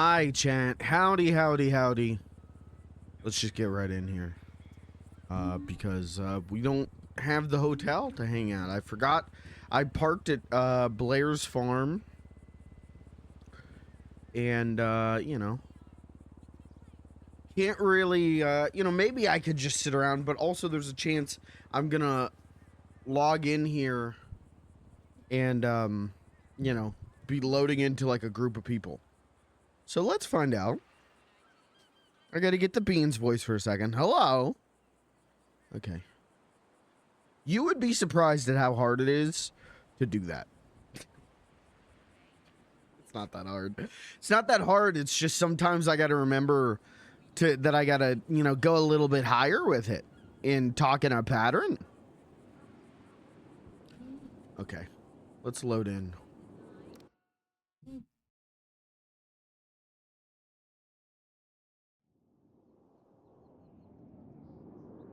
Hi, chat. Howdy, howdy, howdy. Let's just get right in here. Because we don't have the hotel to hang out. I forgot I parked at Blair's farm. And, you know, can't really, you know, maybe I could just sit around, but also there's a chance I'm gonna log in here and, you know, be loading into like a group of people. So let's find out. I gotta get the Beans voice for a second. Hello. Okay. You would be surprised at how hard it is to do that. It's not that hard. It's not that hard. It's just sometimes I gotta remember that I gotta, you know, go a little bit higher with it in talking a pattern. Okay. Let's load in.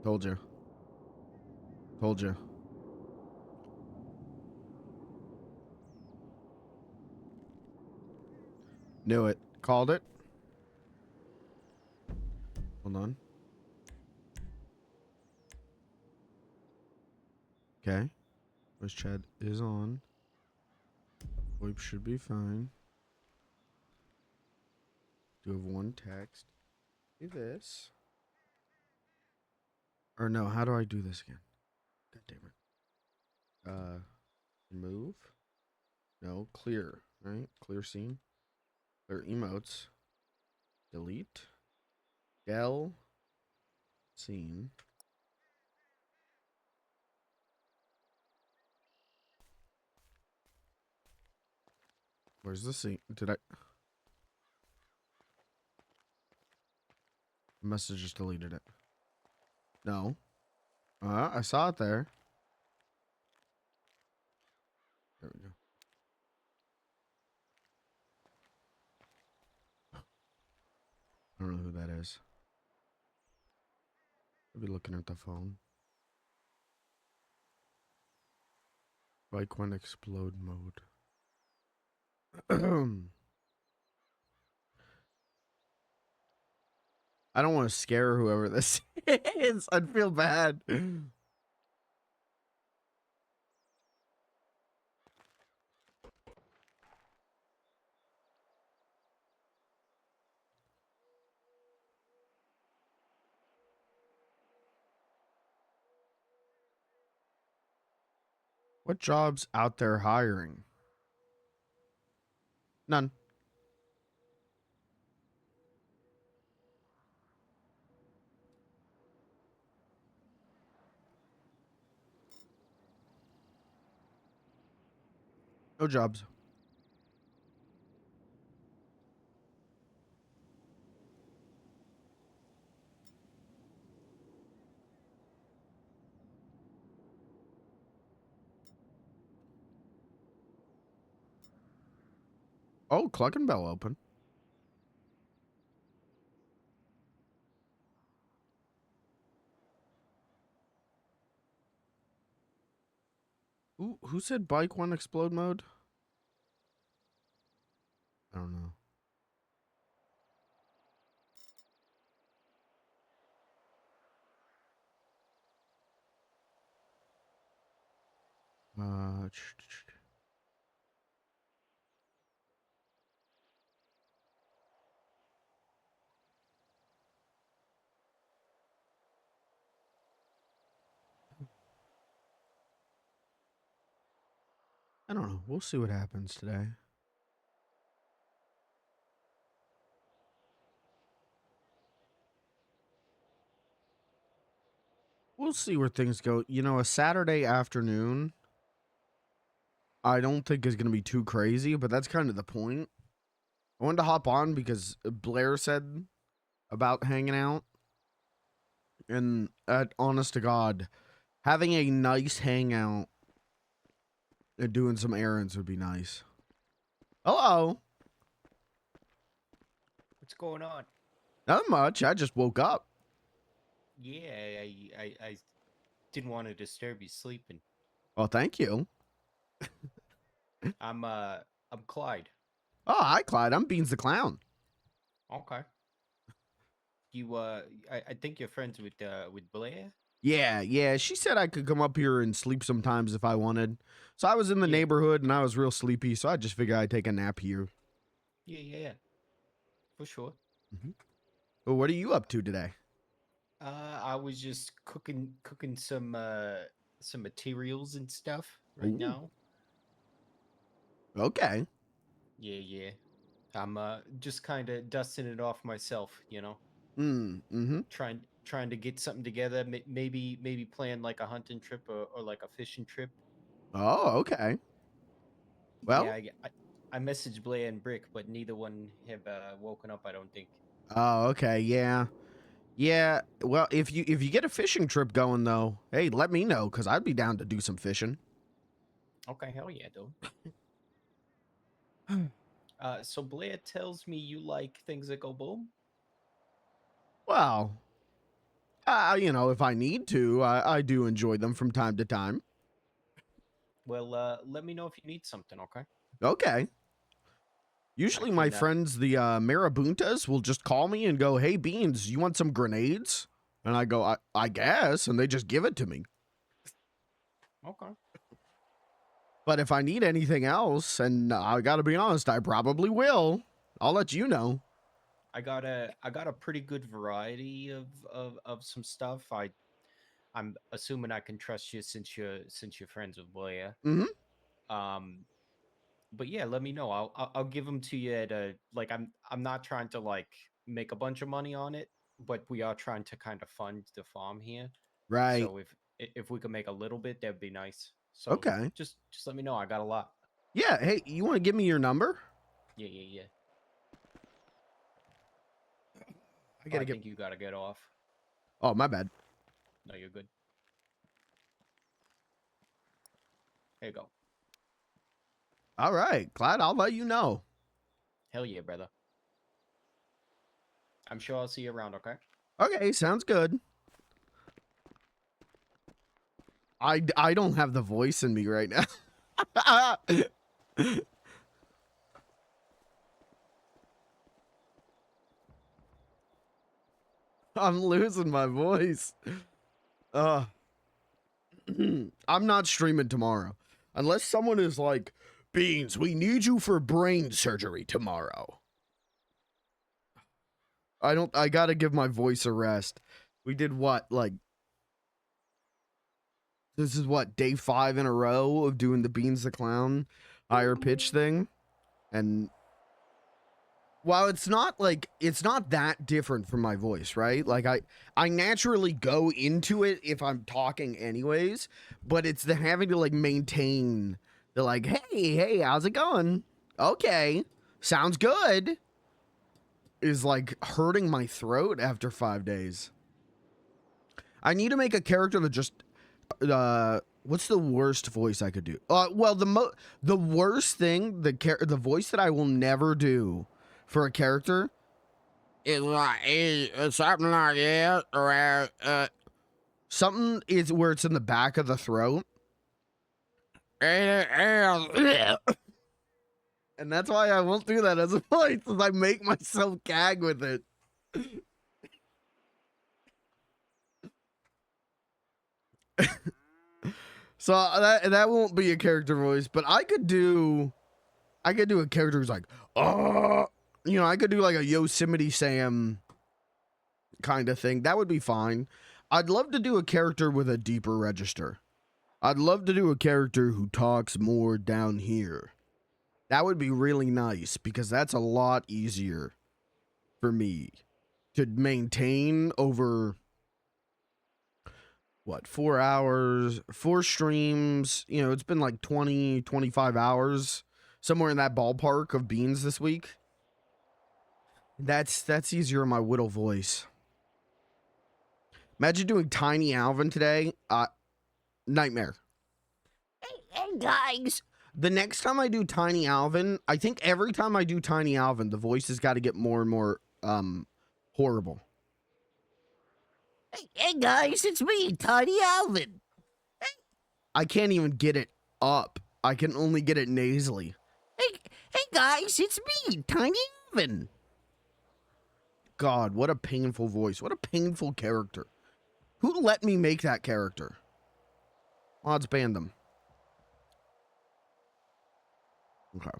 Told you. Told you. Knew it. Called it. Hold on. Okay. Voice chat is on. VoIP should be fine. Do have one text. Do this. Or no, how do I do this again? God damn it. Remove. No, clear, right? Clear scene. Clear emotes. Delete. Del. Scene. Where's the scene? Did I? Must have just deleted it. No. I saw it there. There we go. I don't know who that is. I'll be looking at the phone. Bike one explode mode. I don't want to scare whoever this is. I'd feel bad. What jobs out there hiring? None. No jobs. Oh, Cluck and Bell open. Who said bike one explode mode? I don't know. I don't know. We'll see what happens today. We'll see where things go. You know, a Saturday afternoon, I don't think is going to be too crazy, but that's kind of the point. I wanted to hop on because Blair said about hanging out. And honest to God, having a nice hangout and doing some errands would be nice. Hello. What's going on? Not much. I just woke up. Yeah, I didn't want to disturb you sleeping. Well, thank you. I'm Clyde. Oh, hi, Clyde. I'm Beans the Clown. Okay. You I think you're friends with Blair. Yeah, yeah. She said I could come up here and sleep sometimes if I wanted. So I was in the Yeah. neighborhood and I was real sleepy, so I just figured I'd take a nap here. Yeah. For sure. Well, what are you up to today? I was just cooking some materials and stuff right Ooh, now. okay. Yeah. I'm just kind of dusting it off myself, you know. Mm-hmm. Trying to get something together. Maybe plan like a hunting trip or like a fishing trip. Oh, okay. Yeah, Well, I messaged Blair and Brick, but neither one have woken up. I don't think. oh, okay, yeah. Yeah, well, if you get a fishing trip going though, hey, let me know cuz I'd be down to do some fishing. Okay, hell yeah, dude. So Blair tells me you like things that go boom. Well, if I need to, I do enjoy them from time to time. Well, let me know if you need something, okay? Okay. I Usually my can. friends, the Marabuntas, will just call me and go, "Hey, Beans, you want some grenades?" And I go, I guess, and they just give it to me. Okay. But if I need anything else, and I gotta be honest, I probably will. I'll let you know. I got a pretty good variety of some stuff. I'm assuming I can trust you since you're friends with Blair. Mm-hmm. Um, but yeah, let me know. I'll give them to you at a like. I'm not trying to like make a bunch of money on it, but we are trying to kind of fund the farm here. Right. So if we could make a little bit, that'd be nice. So Okay. just let me know. I got a lot. Yeah. Hey, you want to give me your number? Yeah. I Oh, gotta I get. think you gotta get off. Oh, my bad. No, you're good. Here you go. All right, glad I'll let you know. Hell yeah, brother. I'm sure I'll see you around. Okay. Okay, sounds good. I don't have the voice in me right now. I'm losing my voice. Uh, I'm not streaming tomorrow. Unless someone is like, Beans, we need you for brain surgery tomorrow. I gotta give my voice a rest. We did what? Like, this is what, day 5 in a row of doing the Beans the Clown higher pitch thing? And while it's not that different from my voice, right? Like I naturally go into it if I'm talking anyways, but it's the having to like maintain the like, hey, how's it going? Okay, sounds good. Is like hurting my throat after 5 days. I need to make a character that just what's the worst voice I could do? Well, the worst thing, the voice that I will never do for a character is like something like that, or something is where it's in the back of the throat. And that's why I won't do that as a voice, because I make myself gag with it. So that won't be a character voice, but I could do a character who's like, oh, I could do like a Yosemite Sam kind of thing. That would be fine. I'd love to do a character with a deeper register. I'd love to do a character who talks more down here. That would be really nice because that's a lot easier for me to maintain over what, 4 hours, 4 streams. It's been like 20, 25 hours, somewhere in that ballpark of Beans this week. That's easier in my whittle voice. Imagine doing Tiny Alvin today. Nightmare. Hey guys. The next time I do Tiny Alvin, I think every time I do Tiny Alvin, the voice has got to get more and more horrible. Hey guys, it's me, Tiny Alvin. I can't even get it up. I can only get it nasally. Hey guys, it's me, Tiny Alvin. God, what a painful voice. What a painful character. Who let me make that character? Mods banned them. Okay.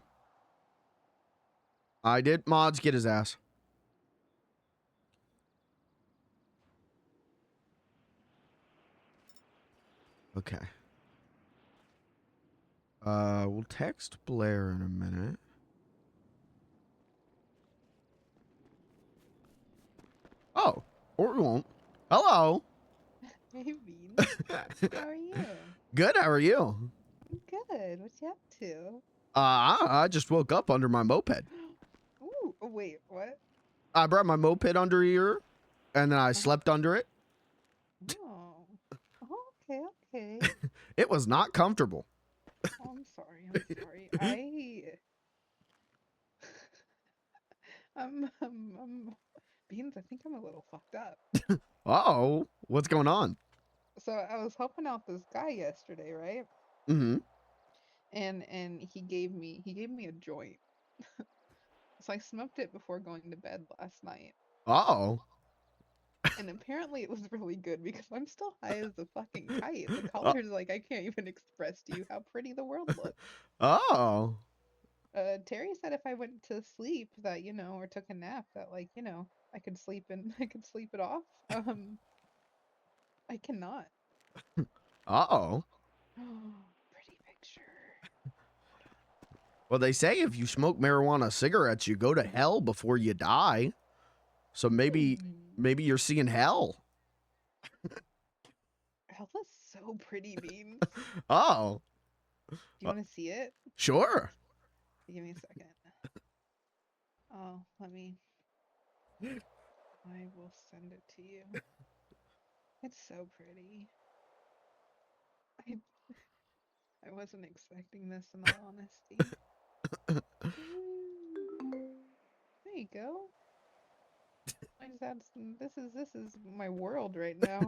I did. Mods, get his ass. Okay. We'll text Blair in a minute. Oh, or we won't. Hello. Hey, Beans. How are you? Good, how are you? Good. What you up to? I just woke up under my moped. Ooh, oh, wait, what? I brought my moped under here, and then I slept under it. Oh. Oh, okay. It was not comfortable. Oh, I'm sorry. Beans, I think I'm a little fucked up. Uh-oh, what's going on? So I was helping out this guy yesterday, right? Mm-hmm. And he gave me a joint. So I smoked it before going to bed last night. Uh-oh. And apparently it was really good because I'm still high as a fucking kite. The colors, like, I can't even express to you how pretty the world looks. Oh. Terry said if I went to sleep that, you know, or took a nap that, like, you know, I could sleep it off. I cannot. Uh-oh. Pretty picture. Well, they say if you smoke marijuana cigarettes, you go to hell before you die. So maybe you're seeing hell. Hell is so pretty, Beans. Oh. Do you want to see it? Sure. Give me a second. Oh, let me. I will send it to you. It's so pretty. I wasn't expecting this, in all honesty. There you go. I just had some. This is my world right now.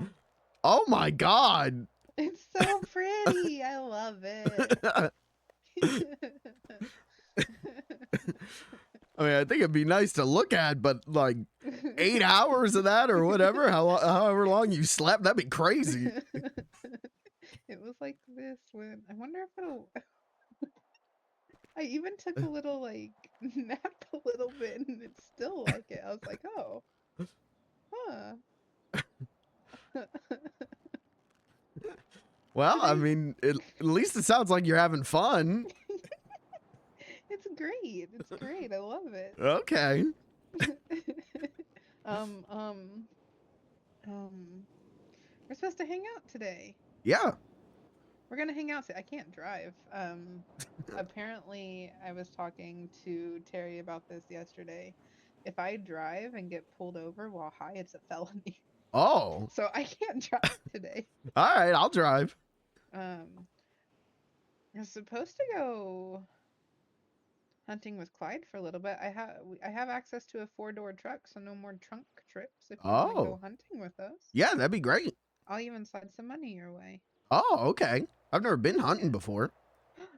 Oh my God. It's so pretty. I love it. I mean, I think it'd be nice to look at, but like 8 hours of that or whatever, however long you slept, that'd be crazy. It was like this when I wonder if it'll. I even took a little, like, nap a little bit, and it's still like it. I was like, oh, huh. Well, I mean, at least it sounds like you're having fun. It's great. It's great. I love it. Okay. We're supposed to hang out today. Yeah. We're gonna hang out today. I can't drive. Apparently I was talking to Terry about this yesterday. If I drive and get pulled over while high, it's a felony. Oh. So I can't drive today. All right, I'll drive. I'm supposed to go hunting with Clyde for a little bit. I have access to a 4-door truck, so no more trunk trips if you want to go hunting with us. Yeah, that'd be great. I'll even slide some money your way. Oh, okay. I've never been hunting before.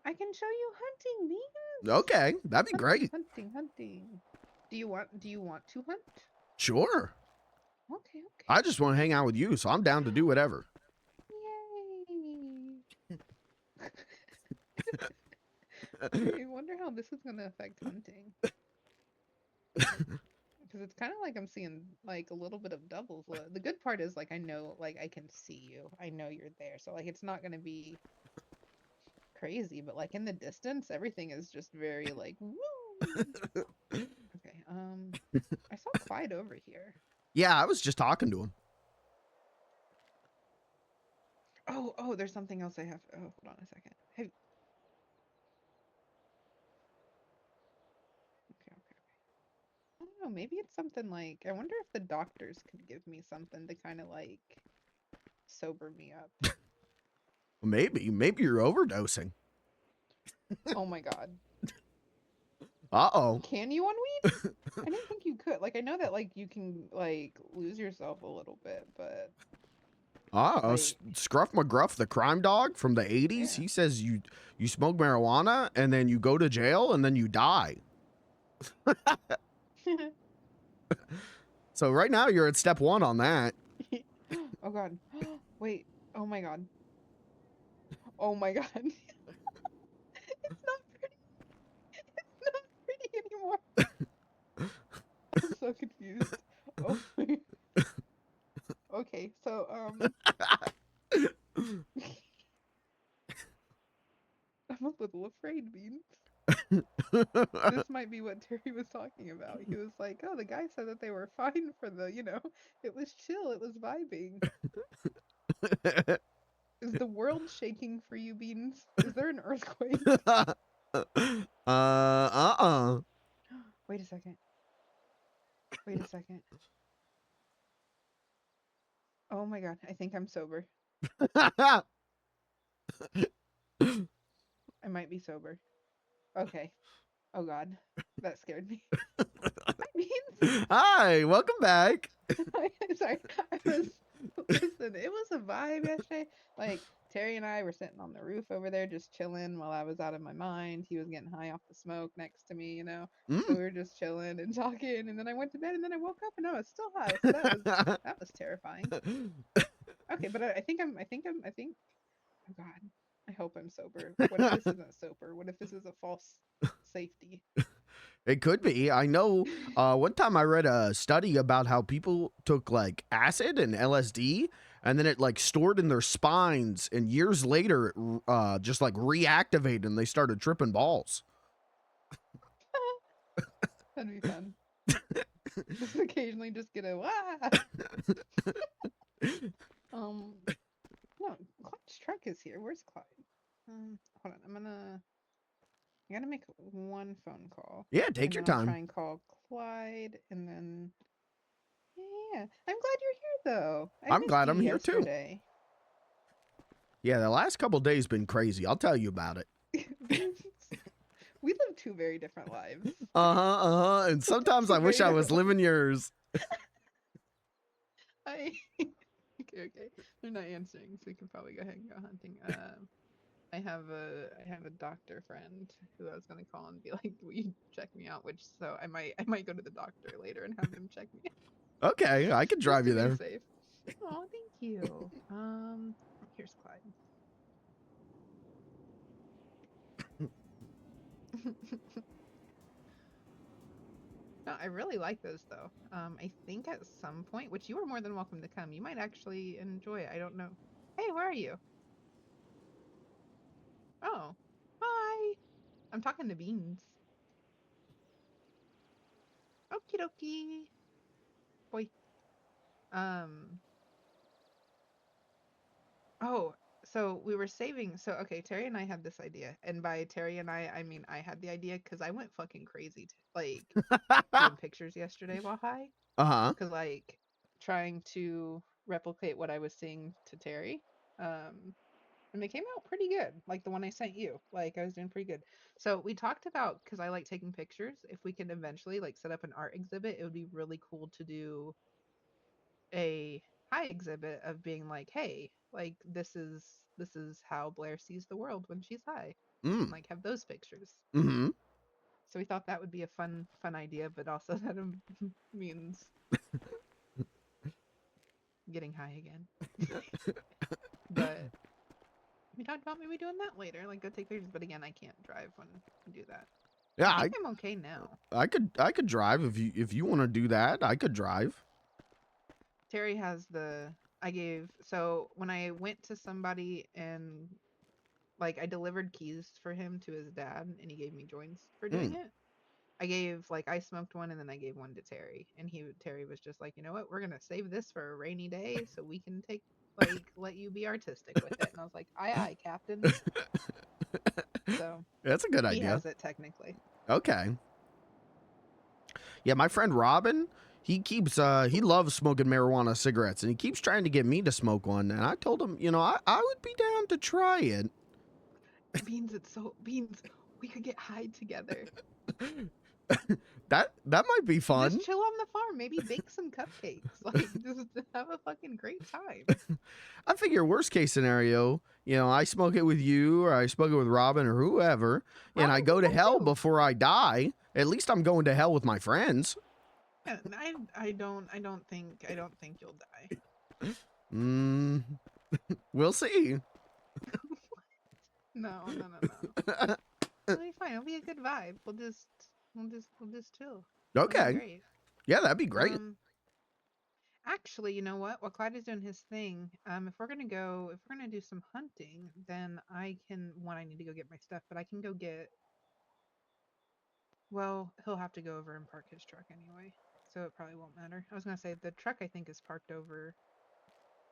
I can show you hunting, Beans. Okay, that'd be great. Hunting. Do you want to hunt? Sure. Okay. I just want to hang out with you, so I'm down to do whatever. Yay. I wonder how this is gonna affect hunting. Because it's kind of like I'm seeing, like, a little bit of doubles. The good part is, like, I know, like, I can see you. I know you're there. So, like, it's not gonna be crazy, but, like, in the distance, everything is just very, like, woo. Okay, I saw Clyde over here. Yeah, I was just talking to him. Oh, there's something else I have. Oh, hold on a second. Hey. Okay. I don't know, maybe it's something like, I wonder if the doctors could give me something to kind of, like, sober me up. Maybe you're overdosing. Oh my God. Uh-oh. Can you on weed? I didn't think you could. Like, I know that, like, you can, like, lose yourself a little bit, but... Uh-oh. Like... Scruff McGruff, the crime dog from the 80s, yeah. He says you smoke marijuana, and then you go to jail, and then you die. So right now you're at step 1 on that. Oh god. Wait. Oh my god. Oh my god. It's not pretty. It's not pretty anymore. I'm so confused. Oh my. Okay, so I'm a little afraid, Beans. This might be what Terry was talking about. He was like, "Oh, the guy said that they were fine for the, it was chill, it was vibing." Is the world shaking for you, Beans? Is there an earthquake? Wait a second. Wait a second. Oh my god, I think I'm sober. I might be sober. Okay. Oh god, that scared me. Hi, Beans. Hi, welcome back. Sorry, listen, it was a vibe yesterday. Like, Terry and I were sitting on the roof over there just chilling while I was out of my mind. He was getting high off the smoke next to me, So we were just chilling and talking, and then I went to bed, and then I woke up and I was still high. So that was terrifying. Okay, but I think. Oh God, I hope I'm sober. What if this isn't sober? What if this is a false safety? It could be. I know one time I read a study about how people took like acid and LSD and then it like stored in their spines and years later it just like reactivated and they started tripping balls. That'd be fun. Just occasionally just get a wah. No, Clyde's truck is here. Where's Clyde? Hold on. I gotta make one phone call. Yeah, take your time. I'll try and call Clyde, and then yeah. I'm glad you're here though. I'm glad I'm here too. Yesterday. Yeah, the last couple days been crazy. I'll tell you about it. We live 2 very different lives. And sometimes I wish I was living yours. Okay. They're not answering, so we can probably go ahead and go hunting. I have a doctor friend who I was gonna call and be like, "Will you check me out?" So I might go to the doctor later and have him check me out. Okay, I can drive you there. Safe. Oh, thank you. Here's Clyde. No, I really like those though. I think at some point, which you are more than welcome to come, you might actually enjoy it. I don't know. Hey, where are you? Oh, hi. I'm talking to Beans. Okie dokie. Boy. Oh, so we were saving. So, okay, Terry and I had this idea. And by Terry and I mean I had the idea because I went fucking crazy, like, doing pictures yesterday while high. Because, like, trying to replicate what I was seeing to Terry. And they came out pretty good. Like the one I sent you. Like, I was doing pretty good. So we talked about, because I like taking pictures, if we can eventually, like, set up an art exhibit, it would be really cool to do a high exhibit of being like, hey, like, this is how Blair sees the world when she's high. And, like, have those pictures. So we thought that would be a fun idea, but also that means getting high again. But we talked about maybe doing that later, like go take pictures. But again, I can't drive when I do that. Yeah, I think I'm okay now. I could drive if you want to do that. I could drive. Terry has so when I went to somebody and, like, I delivered keys for him to his dad and he gave me joints for doing it. I smoked one and then I gave one to Terry, and Terry was just like, you know what, we're gonna save this for a rainy day so we can let you be artistic with it. And I was like, aye, Captain. So that's a good idea. He has it technically. Okay. Yeah, my friend Robin, he loves smoking marijuana cigarettes, and he keeps trying to get me to smoke one. And I told him, I would be down to try it. Beans, we could get high together. That might be fun. Just chill on the farm, maybe bake some cupcakes. Like, just have a fucking great time. I figure worst case scenario, I smoke it with you, or I smoke it with Robin or whoever, and I go to hell before I die. At least I'm going to hell with my friends. Yeah, I don't think you'll die. We'll see. No. It'll be fine. It'll be a good vibe. We'll just chill. It'll be Okay. great. Yeah, that'd be great. Actually, you know what? While Clyde is doing his thing, if we're gonna do some hunting, then I need to go get my stuff, but I can go get. Well, he'll have to go over and park his truck anyway, so it probably won't matter. I was gonna say the truck I think is parked over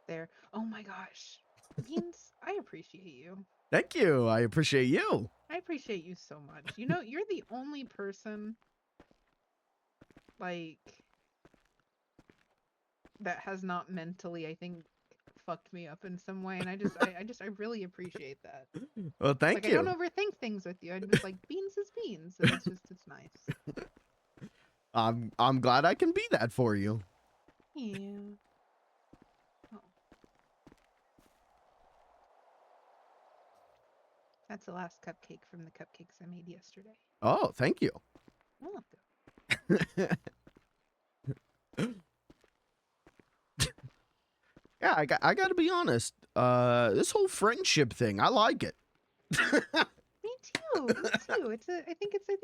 there. Oh my gosh, Beans, I appreciate you. Thank you. I appreciate you. I appreciate you so much. You know, you're the only person like that has not mentally, I think, fucked me up in some way, and I really appreciate that. Well, thank Like, you. I don't overthink things with you. I'm just like, beans is beans, and it's nice. I'm glad I can be that for you. Yeah. Oh. That's the last cupcake from the cupcakes I made yesterday. Oh, thank you. You're welcome. Yeah, I gotta be honest. This whole friendship thing, I like it. Me too. I think it's a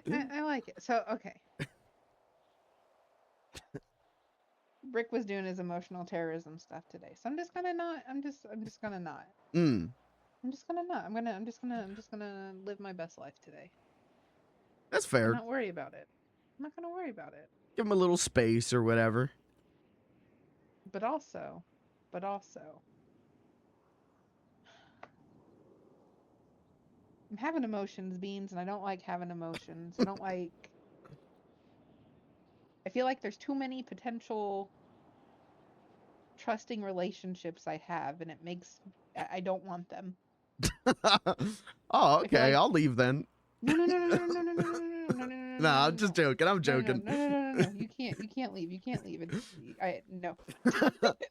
good. I like it. So okay. Brick was doing his emotional terrorism stuff today, so I'm just gonna not. I'm just gonna not. Mm. I'm just gonna not. I'm just gonna live my best life today. That's And fair. not worry about it. I'm not gonna worry about it. Give him a little space or whatever. But also, I'm having emotions, Beans, and I don't like having emotions. I don't like. I feel like there's too many potential trusting relationships I have, and it makes. I don't want them. Oh, I feel okay. like I'll leave then. no. Nah, I'm just joking. I'm joking. No. You can't leave. You can't leave. No.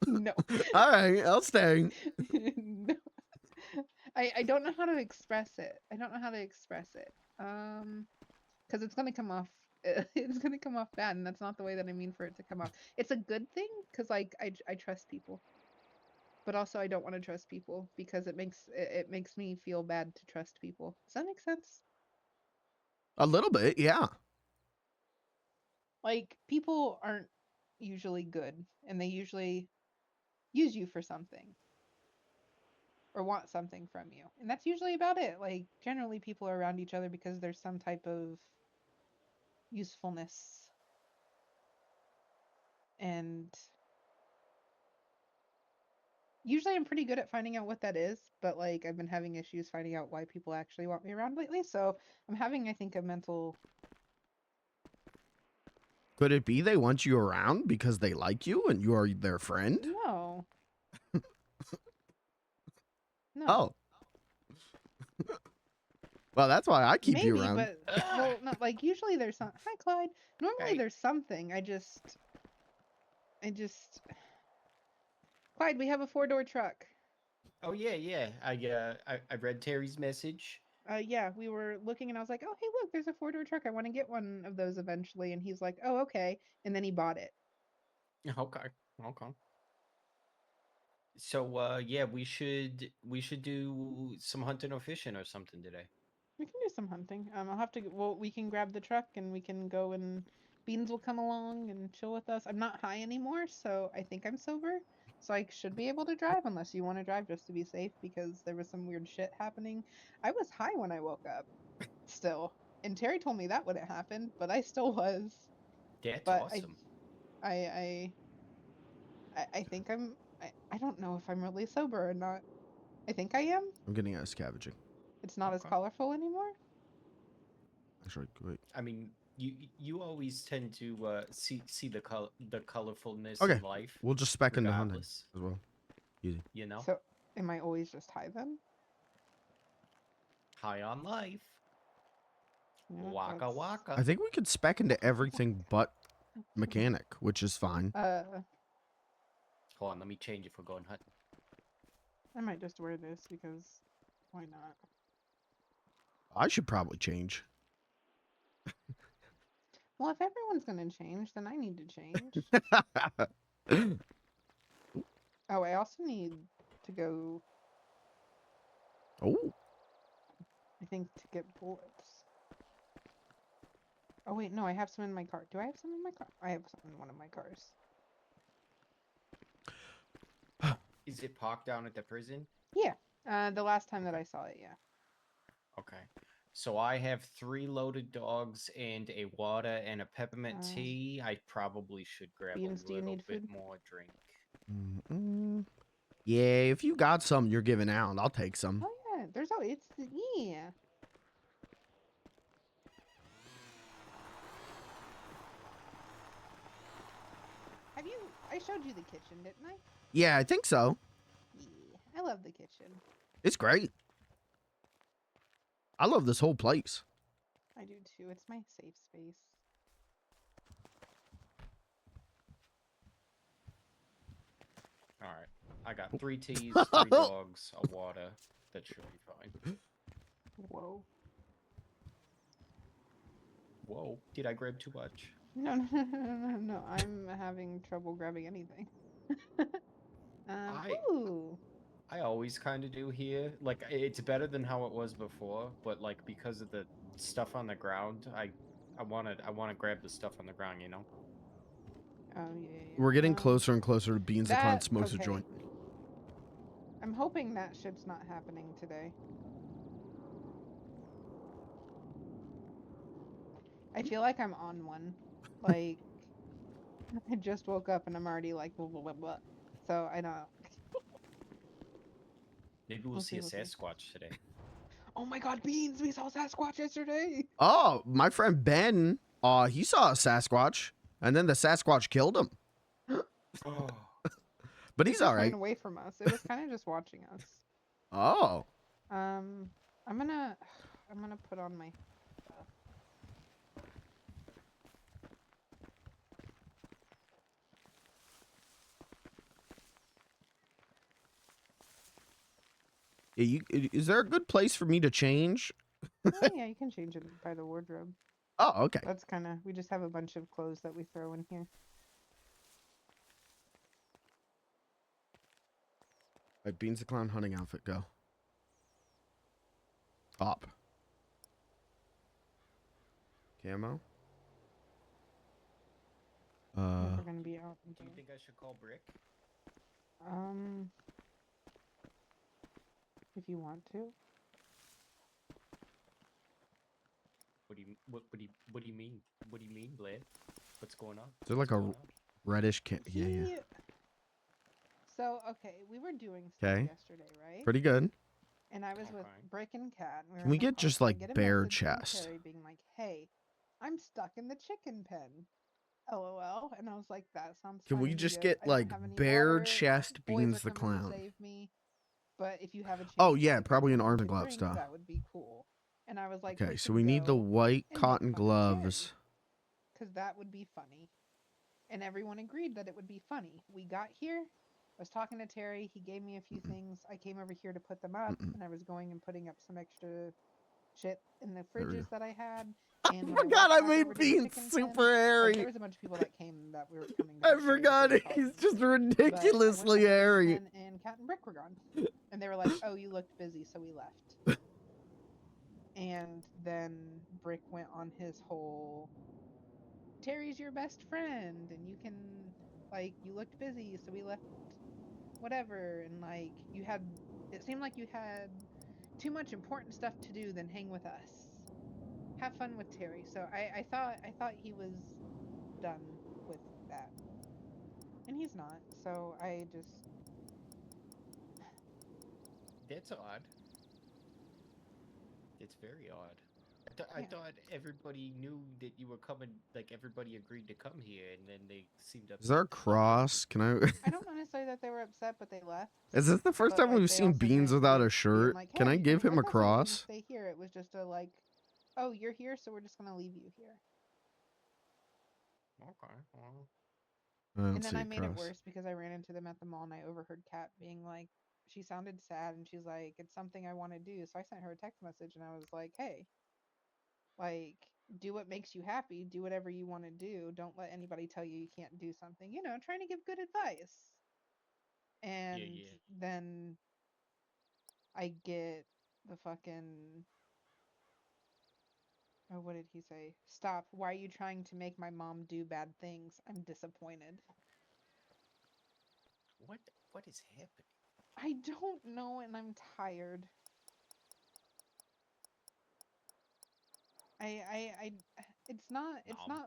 No. All right, I'll stay. No. I don't know how to express it. Because it's gonna come off. It's gonna come off bad, and that's not the way that I mean for it to come off. It's a good thing because like I trust people, but also I don't want to trust people because it makes me feel bad to trust people. Does that make sense? A little bit, yeah. Like people aren't usually good, and they usually use you for something or want something from you, and that's usually about it. Like generally, people are around each other because there's some type of usefulness, and usually I'm pretty good at finding out what that is, but like I've been having issues finding out why people actually want me around lately, so I'm having, I think, a mental. Could it be they want you around because they like you and you are their friend? No. No. Oh. Well, that's why I keep you Maybe, around. but well, not like usually there's some. Hi, Clyde. Normally Hey. there's something. I just. Clyde, we have a 4-door truck. Oh yeah. I read Terry's message. Yeah, we were looking and I was like, oh, hey, look, there's a 4-door truck. I want to get one of those eventually. And he's like, oh, okay. And then he bought it. Okay. So yeah, we should do some hunting or fishing or something today. We can do some hunting. I'll have to. Well, we can grab the truck and we can go and Beans will come along and chill with us. I'm not high anymore, so I think I'm sober. So I should be able to drive unless you want to drive just to be safe because there was some weird shit happening. I was high when I woke up, still, and Terry told me that wouldn't happen, but I still was. That's But awesome. I think I'm. I don't know if I'm really sober or not. I think I am. I'm getting out of scavenging. It's not as Okay. colorful anymore. Actually, wait. I mean, you always tend to see the colorfulness Okay, in life. we'll just spec into hunting regardless. as well. Easy. You know, So am I always just high then? high on life. Yeah, Waka that's- waka. I think we could spec into everything but mechanic, which is fine. Hold on, let me change it for going hunting. I might just wear this because why not? I should probably change. Well, if everyone's gonna change, then I need to change. Oh, I also need to go, Oh, I think, to get bullets. Oh, wait, no, I have some in my car. Do I have some in my car? I have some in one of my cars. Is it parked down at the prison? Yeah, the last time that I saw it, yeah. Okay. So I have 3 loaded dogs and a water and a peppermint tea. I probably should grab Beans, a do you little need bit food? more drink. yeah. If you got some, you're giving out. I'll take some. Oh, yeah, yeah. I showed you the kitchen, didn't I? Yeah, I think so. Yeah, I love the kitchen. It's great. I love this whole place. I do too. It's my safe space. All right. I got 3 teas, 3 dogs, a water. That should be fine. Whoa. Whoa. Did I grab too much? No, no. I'm having trouble grabbing anything. Ooh. I always kind of do here. Like, it's better than how it was before, but like because of the stuff on the ground, I wanna grab the stuff on the ground, you know. Oh, yeah. We're getting closer and closer to Beans the Clown smokes a okay. joint. I'm hoping that shit's not happening today. I feel like I'm on one. Like, I just woke up and I'm already like, blah, blah, blah, blah. So, I don't know. Maybe we'll see a Sasquatch today. Oh my god, Beans! We saw Sasquatch yesterday! Oh, my friend Ben, he saw a Sasquatch, and then the Sasquatch killed him. Oh. But he's all right. Ran away from us. It was kind of just watching us. Oh. I'm gonna put on my stuff. Yeah, is there a good place for me to change? Oh, yeah, you can change it by the wardrobe. Oh, okay. That's kind of, we just have a bunch of clothes that we throw in here. All right, Beans the Clown hunting outfit, go. Top. Camo. We're gonna be out. Do you think I should call Brick? If you want to. What do you mean? What do you mean, Blair? What's going on? Is there like a reddish yeah. So, okay, we were doing stuff yesterday, right? Pretty good. And I was with Brick and Cat. Can we get just like bare chest? Terry being like, "Hey, I'm stuck in the chicken pen." LOL. And I was like, "That sounds." Can we just get like bare chest Beans the Clown? Save me. But if you have a chance, Oh yeah, probably an arms and gloves stuff. That would be cool. And I was like, okay, so we need the white cotton gloves. Because that would be funny. And everyone agreed that it would be funny. We got here. I was talking to Terry. He gave me a few things. I came over here to put them up, and I was going and putting up some extra shit in the fridges that I had. And I forgot I made Beans super hairy. There was a bunch of people that came that we were coming. I forgot he's just ridiculously hairy. And Cat and Brick were gone, and they were like, "Oh, you looked busy, so we left." And then Brick went on his whole, "Terry's your best friend, and you can, like, you looked busy, so we left." Whatever, and like it seemed like you had too much important stuff to do than hang with us. Have fun with Terry. So I thought he was done with that, and he's not. So I just That's odd. It's very odd. I thought everybody knew that you were coming, like everybody agreed to come here, and then they seemed upset. Is there a cross? Can I? I don't know necessarily that they were upset, but they left. Is this the first time we've seen Beans without a shirt? Like, hey, can I give him a cross? Stay here. It was just a like, "Oh, you're here, so we're just gonna leave you here." Okay. Well. And then I made it worse because I ran into them at the mall and I overheard Kat being like, she sounded sad and she's like, "It's something I want to do." So I sent her a text message and I was like, "Hey, like, do what makes you happy, do whatever you want to do. Don't let anybody tell you you can't do something. You know, trying to give good advice. And yeah. then I get the fucking, oh, what did he say? Stop. Why are you trying to make my mom do bad things? I'm disappointed. What is happening? I don't know, and I'm tired. I it's not Nom.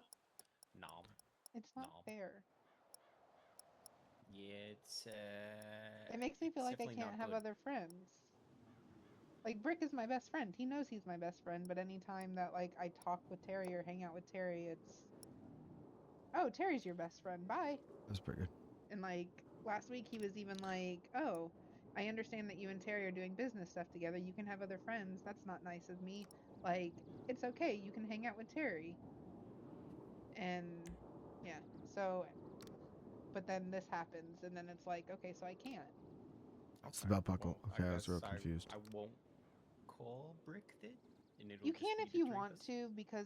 Nom. fair. Yeah, it's It makes me feel like I definitely can't not have good. other friends. Like Brick is my best friend. He knows he's my best friend, but anytime that like I talk with Terry or hang out with Terry, it's, oh, Terry's your best friend. Bye. That's pretty good. And like last week he was even like, "Oh, I understand that you and Terry are doing business stuff together. You can have other friends. That's not nice of me. Like, it's okay. You can hang out with Terry." And yeah. So but then this happens and then it's like, okay, so I can't. What's the belt buckle? Well, Okay, I was guess real confused. I won't call Brick then, and it'll You just can be if the you three of want us. to because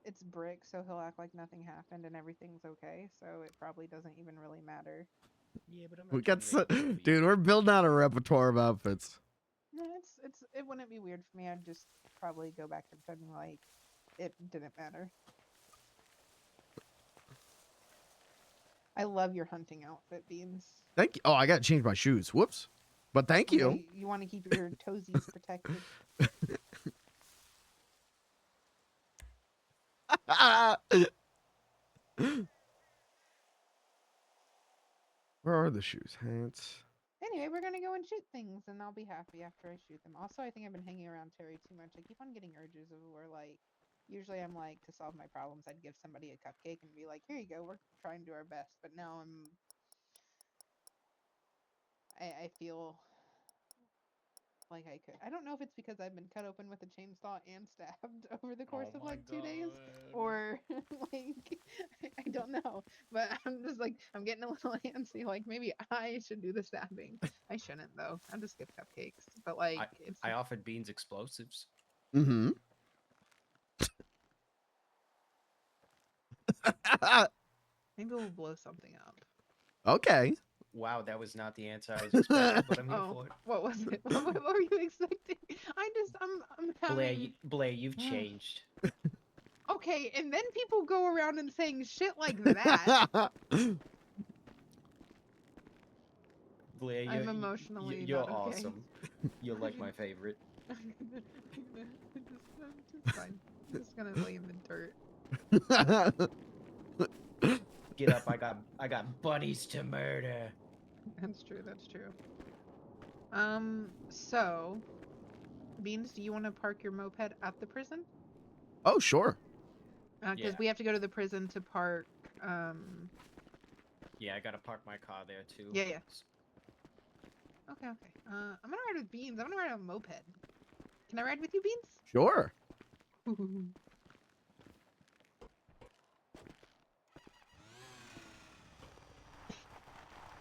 it's Brick, so he'll act like nothing happened and everything's okay. So it probably doesn't even really matter. Yeah, but I'm We not got trying to make it weird for dude, you. we're building out a repertoire of outfits. No, it wouldn't be weird for me. I'd just probably go back to pretending like it didn't matter. I love your hunting outfit, Beans. Thank you. Oh, I gotta change my shoes. Whoops. But thank you. Okay, you want to keep your toesies protected. Where are the shoes? Hands. Anyway, we're gonna go and shoot things, and I'll be happy after I shoot them. Also, I think I've been hanging around Terry too much. I keep on getting urges of where, like, usually I'm like, to solve my problems, I'd give somebody a cupcake and be like, "Here you go, we're trying to do our best." But now I feel like I could. I don't know if it's because I've been cut open with a chainsaw and stabbed over the course Oh of my like 2 days, god. or like I don't know. But I'm just like I'm getting a little antsy. Like maybe I should do the stabbing. I shouldn't though. I'll just get cupcakes. But like it's I offered Beans explosives. Mm-hmm. maybe we'll blow something up. Okay. Wow, that was not the answer I was expecting, but I'm here Oh, for it. what was it? What were you expecting? I'm having. Blair, you've changed. Okay, and then people go around and saying shit like that. Blair, I'm emotionally you're not okay. awesome. You're like my favorite. I'm just fine. I'm just gonna lay in the dirt. Get up, I got buddies to murder. That's true. That's true. So, Beans, do you want to park your moped at the prison? Oh, sure. Because Yeah. we have to go to the prison to park. Yeah, I gotta park my car there too. Yeah, yeah. Okay, okay. I'm gonna ride with Beans. I'm gonna ride on a moped. Can I ride with you, Beans? Sure.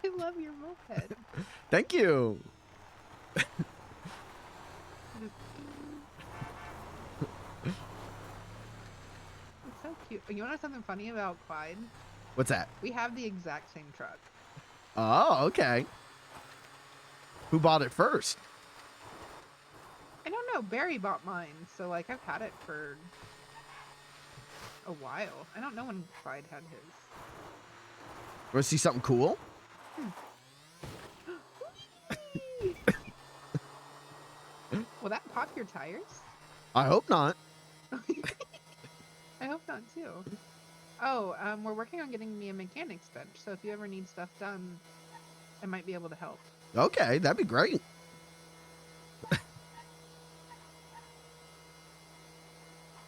I love your moped. Thank you. It's so cute. You want to know something funny about Clyde? What's that? We have the exact same truck. Oh, okay. Who bought it first? I don't know. Barry bought mine, so like I've had it for a while. I don't know when Clyde had his. Want to see something cool? Will that pop your tires? I hope not. I hope not too. Oh, we're working on getting me a mechanics bench, so if you ever need stuff done, I might be able to help. Okay, that'd be great.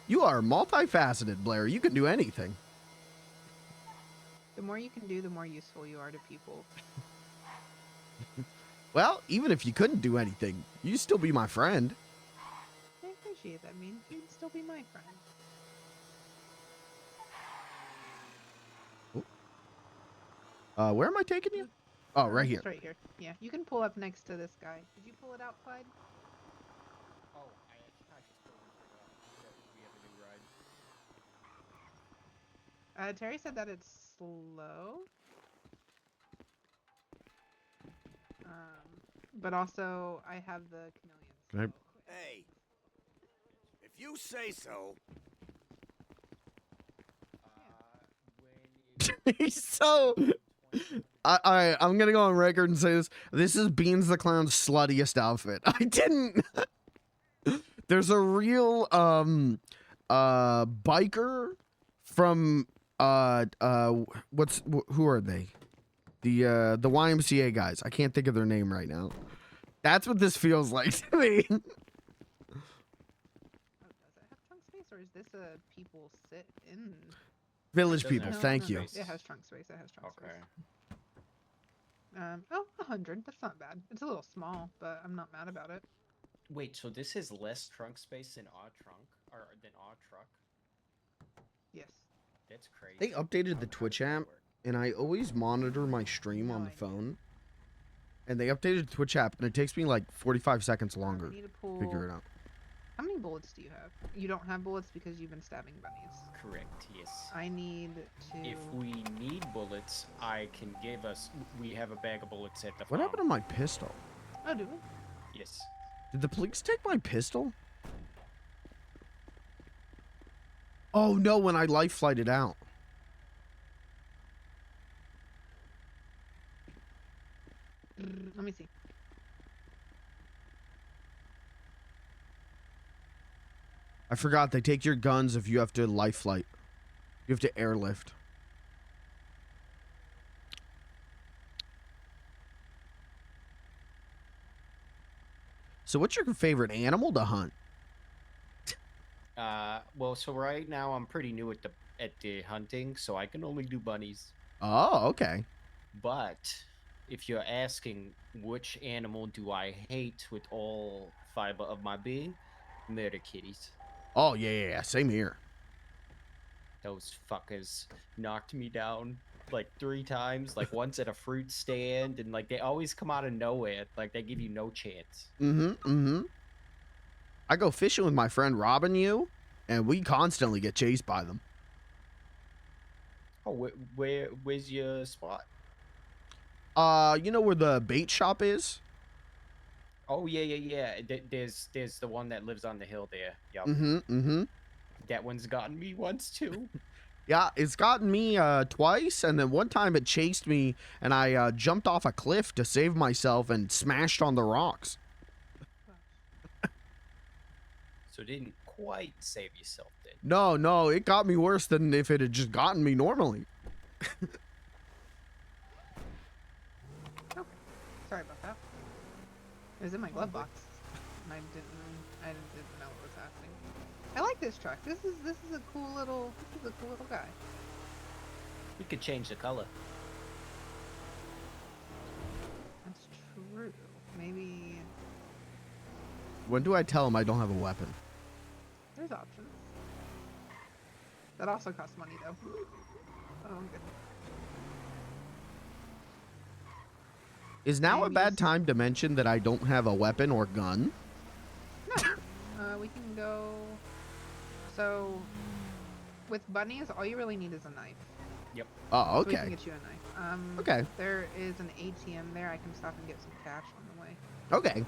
You are multifaceted, Blair. You can do anything. The more you can do, the more useful you are to people. Well, even if you couldn't do anything, you'd still be my friend. I appreciate that, means you'd still be my friend. Where am I taking you? Oh, right here. Just right here. Yeah, you can pull up next to this guy. Did you pull it out, Clyde? Oh, I just totally forgot that we have a new ride. Terry said that it's slow. But also I have the chameleon. Can I- slow. Hey, if you say so. He's so. I'm gonna go on record and say this. This is Beans the Clown's sluttiest outfit. I didn't. There's a real biker from who are they? The YMCA guys. I can't think of their name right now. That's what this feels like to me. Oh, does it have trunk space or is this a people sit in? Village doesn't people, have thank trunk you. space. It has trunk space. It has trunk Okay. space. Oh, 100. That's not bad. It's a little small, but I'm not mad about it. Wait, so this is less trunk space than our trunk or than our truck? Yes. That's crazy. They updated the How Twitch does that app, work? and I always monitor my stream No on the idea. phone. And they updated the Twitch app, and it takes me like 45 seconds I longer need to to pull. figure it out. How many bullets do you have? You don't have bullets because you've been stabbing bunnies. Correct, yes. I need to. If we need bullets, I can give us. We have a bag of bullets at the What farm. happened to my pistol? Oh, do we? Yes. Did the police take my pistol? Oh no, when I life flighted out. Let me see. I forgot they take your guns if you have to life flight. You have to airlift. So what's your favorite animal to hunt? Well, so right now I'm pretty new at the hunting, so I can only do bunnies. Oh, okay. But if you're asking which animal do I hate with all fiber of my being, murder kitties. Oh, yeah. Same here. Those fuckers knocked me down like 3 times, like once at a fruit stand, and like they always come out of nowhere, like they give you no chance. I go fishing with my friend Robin you, and we constantly get chased by them. Oh, where's your spot? You know where the bait shop is? Oh yeah. There's the one that lives on the hill there. Yup. That one's gotten me once too. Yeah, it's gotten me twice, and then one time it chased me, and I jumped off a cliff to save myself and smashed on the rocks. So didn't quite save yourself then. No, it got me worse than if it had just gotten me normally. Okay. Sorry about that. It was in my glove box, and I didn't know what was happening. I like this truck. This is a cool little guy. We could change the color. That's true. Maybe When do I tell him I don't have a weapon? there's options. That also costs money though. Oh, good. Is now a I'm bad used- time to mention that I don't have a weapon or gun? No. We can go. So, with bunnies, all you really need is a knife. Oh, So we can okay. get you a knife. Okay. There is an ATM there. I can stop and get some cash on the way. Okay.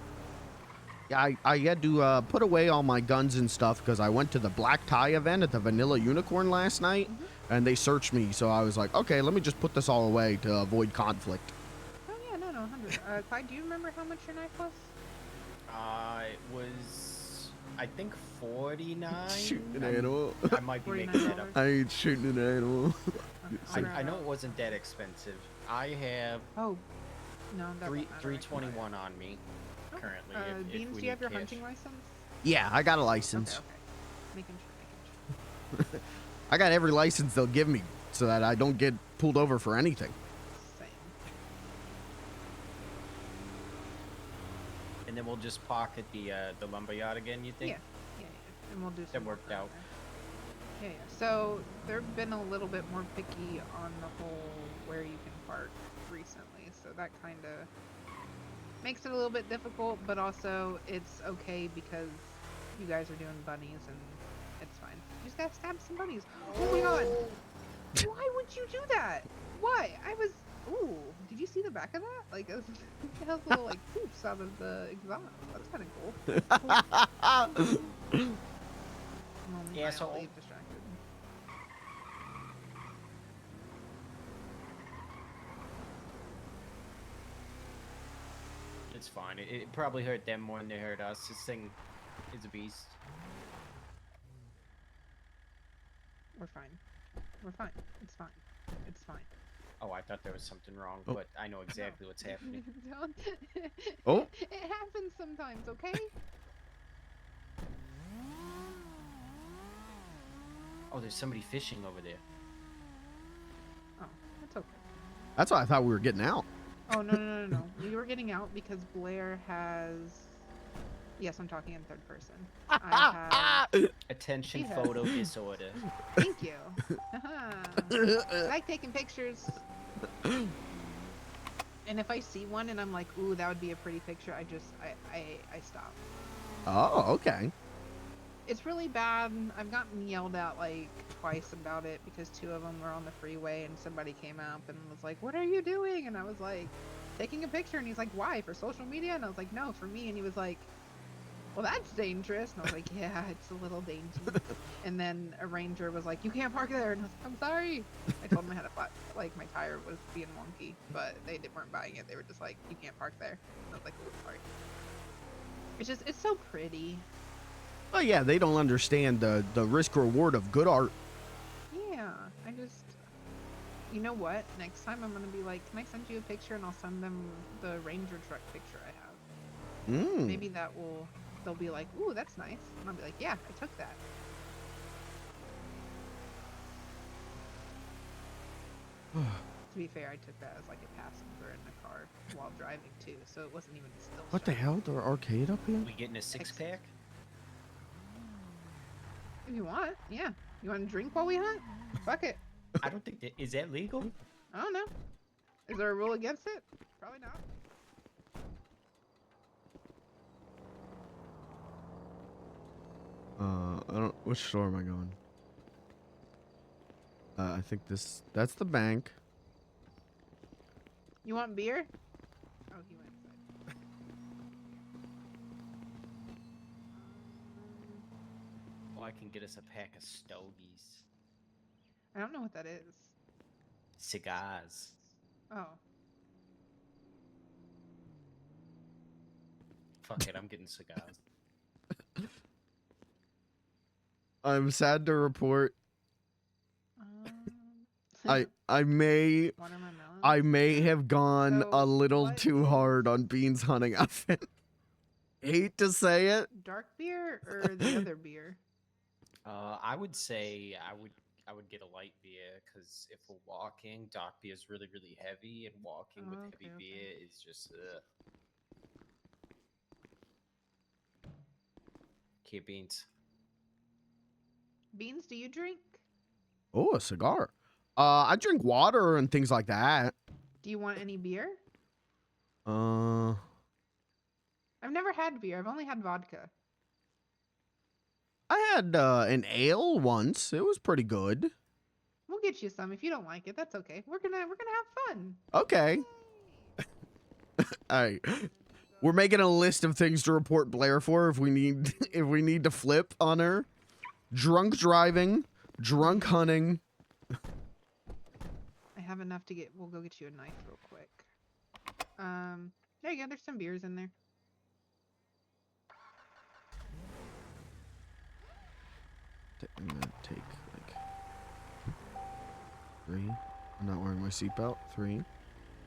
Yeah, I had to put away all my guns and stuff because I went to the black tie event at the Vanilla Unicorn last night, and they searched me. So I was like, okay, let me just put this all away to avoid conflict. Oh yeah, no, 100. Clyde, do you remember how much your knife was? It was, I think 49. Shooting an I'm- animal. I might be making that up. $49. I ain't shooting an animal. I know it wasn't that expensive. I have Oh, no, that won't matter. 321 on me Oh, currently. if Beans, we do you have need your cash. hunting license? Yeah, I got a license. Okay. Making sure. I got every license they'll give me so that I don't get pulled over for anything. Same. And then we'll just park at the lumberyard again. You think? Yeah. And we'll do some. That worked work around out. there. Yeah. So they've been a little bit more picky on the whole where you can park recently. So that kind of makes it a little bit difficult, but also it's okay because you guys are doing bunnies and it's fine. You just gotta stab some bunnies. Oh my god! that? What? I was. Ooh, did you see the back of that? Like, it has little like poops out of the exhaust. That's kind of cool. I'm only Asshole. mildly distracted. It's fine. It probably hurt them more than they hurt us. This thing is a beast. We're fine. We're fine. It's fine. It's fine. Oh, I thought there was something wrong, Oh. but I know exactly what's happening. Don't. Oh. It happens sometimes, okay? Oh, there's somebody fishing over there. Oh, that's okay. That's what I thought we were getting out. Oh, no. We were getting out because Blair has... Yes, I'm talking in third person. I have... Attention She has- photo disorder. Thank you. I like taking pictures. And if I see one and I'm like, ooh, that would be a pretty picture, I stop. Oh, okay. It's really bad. I've gotten yelled at like twice about it because two of them were on the freeway and somebody came up and was like, what are you doing? And I was like, taking a picture. And he's like, why? For social media? And I was like, no, for me. And he was like, well, that's dangerous. And I was like, yeah, it's a little dainty. And then a ranger was like, you can't park there. And I was like, I'm sorry. I told him I had a flat, like my tire was being wonky, but weren't buying it. They were just like, you can't park there. And I was like, oh, sorry. It's so pretty. Well, yeah, they don't understand the risk reward of good art. Yeah, you know what? Next time I'm gonna be like, can I send you a picture? And I'll send them the Ranger truck picture I have. Mm. Maybe they'll be like, ooh, that's nice. And I'll be like, yeah, I took that. To be fair, I took that as like a passenger in the car while driving too, so it wasn't even a still What the shot. hell? There's arcade up here? We getting a six-pack? If you want, yeah. You want to drink while we hunt? Fuck it. I don't think that... Is that legal? I don't know. Is there a rule against it? Probably not. I don't. Which store am I going? I think that's the bank. You want beer? Oh, he went inside. Well, I can get us a pack of stogies. I don't know what that is. Cigars. Oh. Fuck it, I'm getting cigars. I'm sad to report I may Watermelon? have gone So, a little what too is- hard on Bean's hunting outfit. Hate to say it. Dark beer or the other beer? I would say I would get a light beer because if we're walking, dark beer is really heavy, and walking with Oh, heavy okay, beer is just Okay, beans. Beans, do you drink? Oh, a cigar. I drink water and things like that. Do you want any beer? Uh, I've never had beer. I've only had vodka. I had an ale once. It was pretty good. We'll get you some. If you don't like it, that's okay. We're gonna have fun. Okay. All right. We're making a list of things to report Blair for if we need to flip on her. Drunk driving, drunk hunting. I have enough to get. We'll go get you a knife real quick. There you go. There's some beers in there. I'm gonna take like 3. I'm not wearing my seatbelt. 3. I'm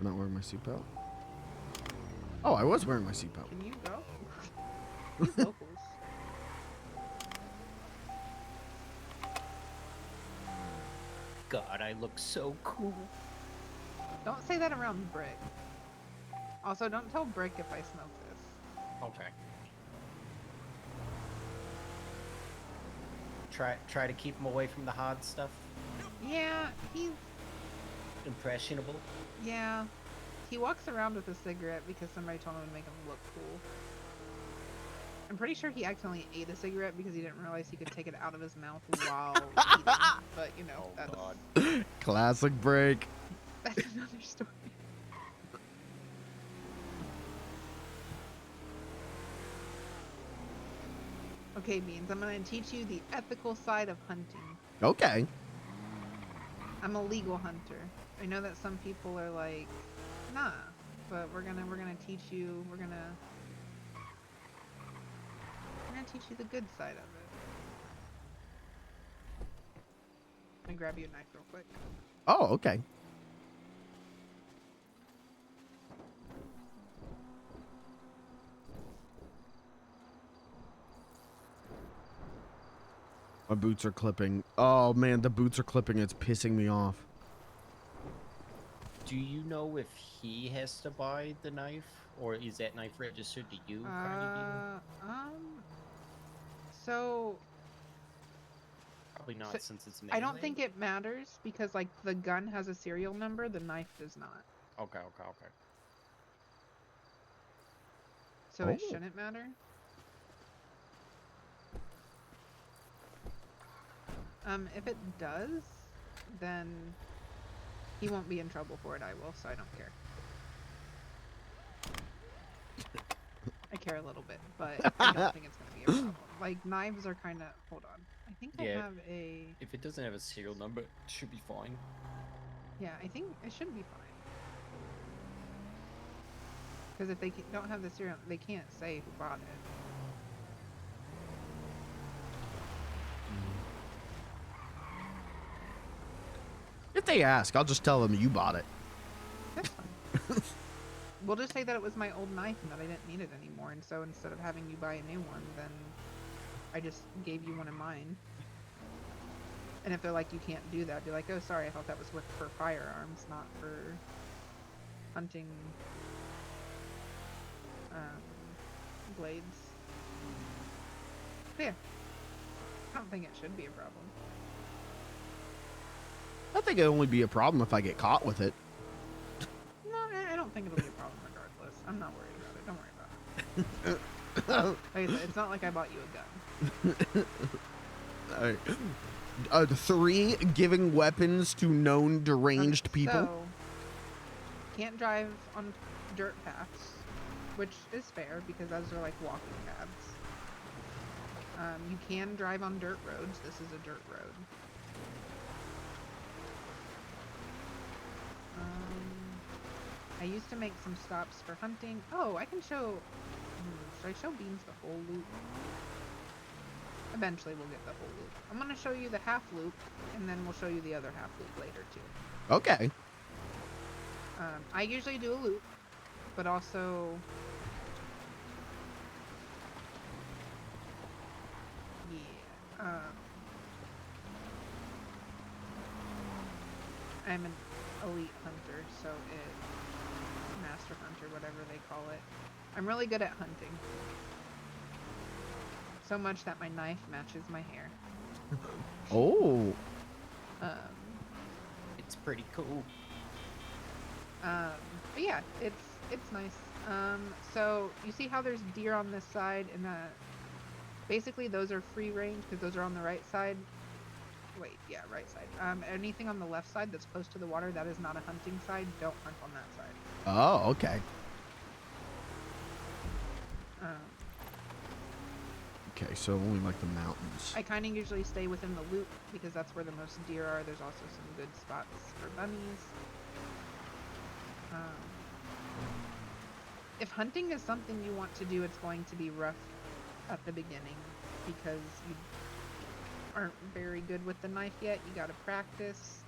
not wearing my seatbelt. Oh, I was wearing my seatbelt. Can you go? These locals. God, I look so cool. Don't say that around Brick. Also, don't tell Brick if I smoke this. Okay. Try to keep him away from the hard stuff. Yeah, he's. Impressionable. Yeah. He walks around with a cigarette because somebody told him to make him look cool. I'm pretty sure he accidentally ate a cigarette because he didn't realize he could take it out of his mouth while eating. But you know, Oh, that's God. Classic break. that's another story. Okay, Beans, I'm gonna teach you the ethical side of hunting. Okay. I'm a legal hunter. I know that some people are like, nah, but we're gonna teach you. We're gonna teach you the good side of it. Let me grab you a knife real quick. Oh, okay. My boots are clipping. Oh man, the boots are clipping. It's pissing me off. Do you know if he has to buy the knife, or is that knife registered to you, Cardi So Probably So, not, since it's I don't melee. think it matters because like the gun has a serial number, the knife does not. Okay. So it Oh. shouldn't matter. If it does, then he won't be in trouble for it, I will, so I don't care. I care a little bit, but I don't think it's gonna be a problem. Like knives are kinda hold on. I think I Yeah. have a If it doesn't have a serial number, it should be fine. yeah, I think it should be fine. Because if they don't have the serial, they can't say who bought it. If they ask, I'll just tell them you bought it. That's fine. We'll just say that it was my old knife and that I didn't need it anymore, and so instead of having you buy a new one, then I just gave you one of mine. And if they're like, you can't do that, be like, oh, sorry, I thought that was for firearms, not for hunting blades. But yeah, I don't think it should be a problem. I think it'll only be a problem if I get caught with it. No, I don't think it'll be a problem regardless. I'm not worried about it. Don't worry about it. Like I said, it's not like I bought you a gun. 3 giving weapons to known deranged people. So, can't drive on dirt paths, which is fair because those are like walking paths. You can drive on dirt roads. This is a dirt road. I used to make some stops for hunting. Oh, I can show... should I show Beans the whole loop? Eventually we'll get the whole loop. I'm going to show you the half loop, and then we'll show you the other half loop later, too. Okay. I usually do a loop, but also... Yeah. I'm an elite hunter, so master hunter, whatever they call it. I'm really good at hunting. So much that my knife matches my hair. Oh. It's pretty cool. But yeah, it's nice. So you see how there's deer on this side, and basically those are free range because those are on the right side. Wait, yeah, right side. Anything on the left side that's close to the water, that is not a hunting side. Don't hunt on that side. Oh, okay. Okay, so only like the mountains. I kind of usually stay within the loop because that's where the most deer are. There's also some good spots for bunnies. If hunting is something you want to do, it's going to be rough at the beginning because you aren't very good with the knife yet. You gotta practice.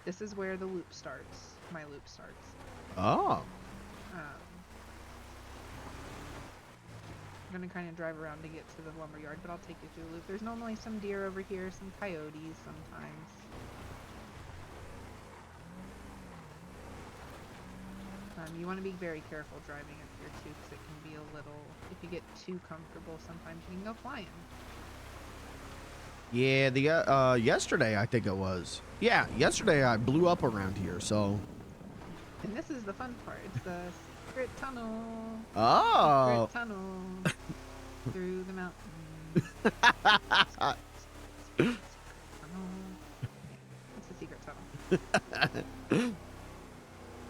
This is where the loop starts. My loop starts. Oh. I'm gonna kind of drive around to get to the lumberyard, but I'll take you through the loop. There's normally some deer over here, some coyotes sometimes. You want to be very careful driving up here too, because it can be a little... If you get too comfortable, sometimes you can go flying. Yeah, the yesterday I think it was. Yeah, yesterday I blew up around here, so. And this is the fun part. It's the Secret tunnel. Oh. Secret tunnel. Through the mountains. It's the secret tunnel.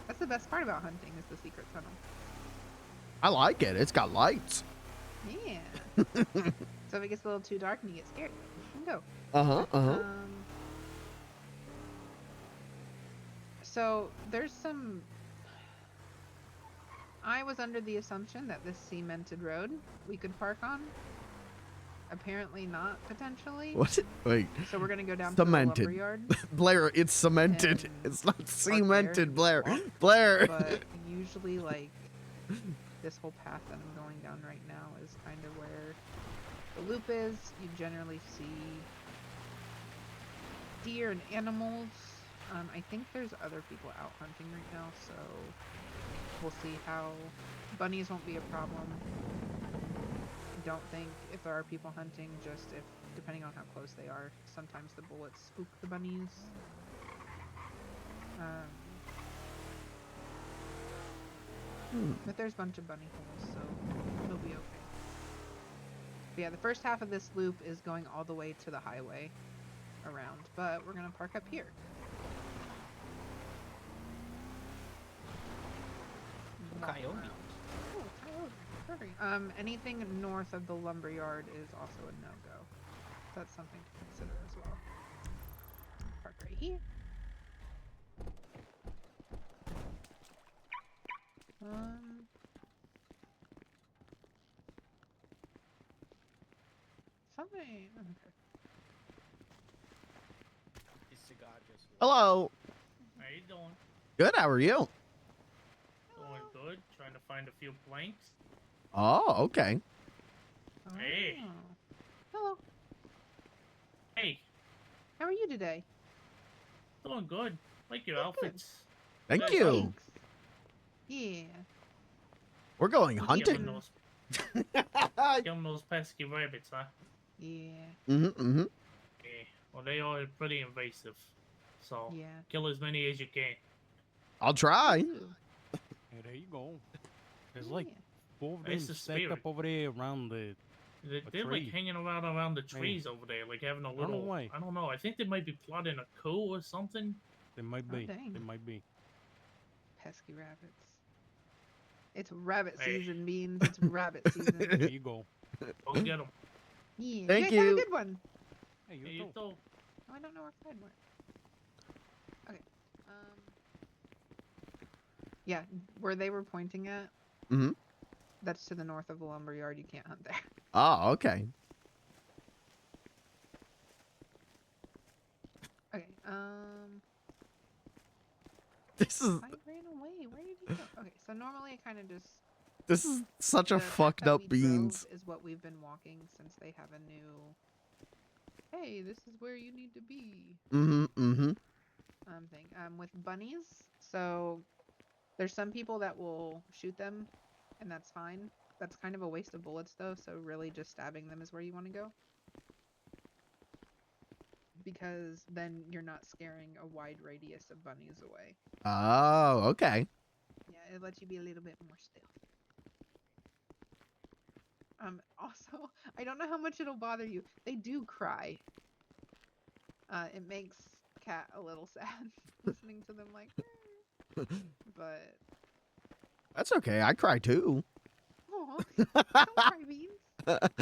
That's the best part about hunting is the secret tunnel. I like it. It's got lights. Yeah. So if it gets a little too dark and you get scared, you can go. So there's some. I was under the assumption that this cemented road we could park on. Apparently not, potentially. What? Wait. So we're gonna go down Cemented. to the lumberyard. Blair, it's cemented. And It's not there cemented, if Blair. you want. Blair. But usually, like, this whole path that I'm going down right now is kind of where the loop is. You generally see deer and animals. I think there's other people out hunting right now, so we'll see how. Bunnies won't be a problem. I don't think if there are people hunting, just if depending on how close they are, sometimes the bullets spook the bunnies. But there's a bunch of bunny holes, so it'll be okay. But yeah, the first half of this loop is going all the way to the highway around, but we're gonna park up here. Coyote. Oh, coyote. Perfect. Anything north of the lumberyard is also a no-go. That's something to consider as well. Park right here. Fine. Okay. His cigar just. Hello. How you doing? Good. How are you? Doing good. Trying to find a few planks. Oh, okay. Hey. Oh. Hello. Hey, How are you today? doing good. Like your Oh, good. outfits. Thank Yes, you. Thanks. Yeah. We're going Killing hunting. those, killing those pesky rabbits, huh? Yeah. Mm-hmm. Yeah. Well, they are pretty invasive. So, Yeah. kill as many as you can. I'll try. Ooh. Hey, there you go. There's like Yeah. 4 of them That's the stacked spirit. up over there around the. They're like tree. hanging around the trees over there, like having a Run little. away. I don't know. I think they might be plotting a coup or something. They might Oh, be. dang. They might be. Pesky rabbits. It's rabbit Hey. season, Beans. It's rabbit season. There you go. Go get them. Yeah. Thank you. Guys have you. a good one. Hey, you Hey, you too. too. Oh, I don't know where Clyde went. Okay. Yeah, where they were pointing at. Mhm. That's to the north of the lumberyard. You can't hunt there. Oh, okay. Okay. This is I ran away. Where did he go? Okay, so normally I kind of just. such a the path fucked that up we beans. drove is what we've been walking since they have a new. Hey, this is where you need to be. Mm-hmm. Thing. With bunnies. So there's some people that will shoot them, and that's fine. That's kind of a waste of bullets, though. So really, just stabbing them is where you want to go. Because then you're not scaring a wide radius of bunnies away. Oh, okay. Yeah, it lets you be a little bit more stealth. Also, I don't know how much it'll bother you. They do cry. It makes Cat a little sad listening to them like, but That's okay. I cry too. oh, don't cry, Beans. Oh, hey,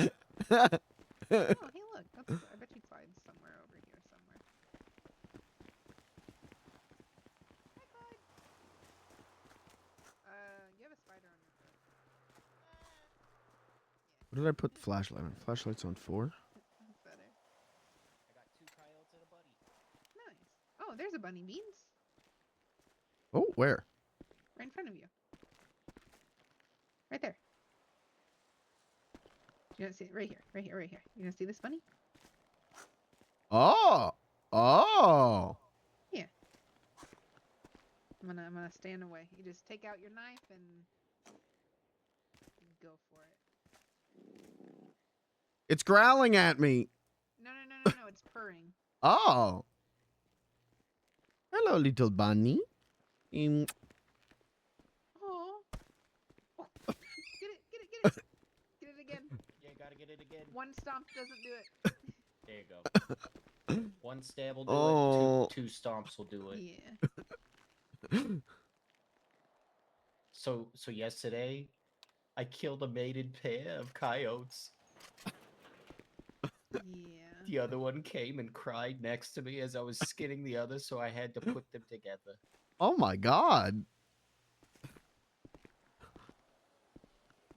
look. That's, I bet you Clyde's somewhere over here somewhere. Hi, Clyde. You have a spider on your foot. What did I put the flashlight on? Flashlight's on 4. That's better. I got 2 coyotes and a buddy. Nice. Oh, there's a bunny, Beans. Oh, where? Right in front of you. Right there. You don't see it? Right here. Right here. Right here. You gonna see this bunny? Oh. Oh. I'm gonna stand away. You just take out your knife and go for it. It's growling at me. No, it's purring. Oh. Hello, little bunny. Oh, One stomp doesn't do it. There you go. One stab will do Oh. it. Two stomps will do it. Yeah. So yesterday, I killed a mated pair of coyotes. Yeah. The other one came and cried next to me as I was skinning the other, so I had to put them together. Oh my god.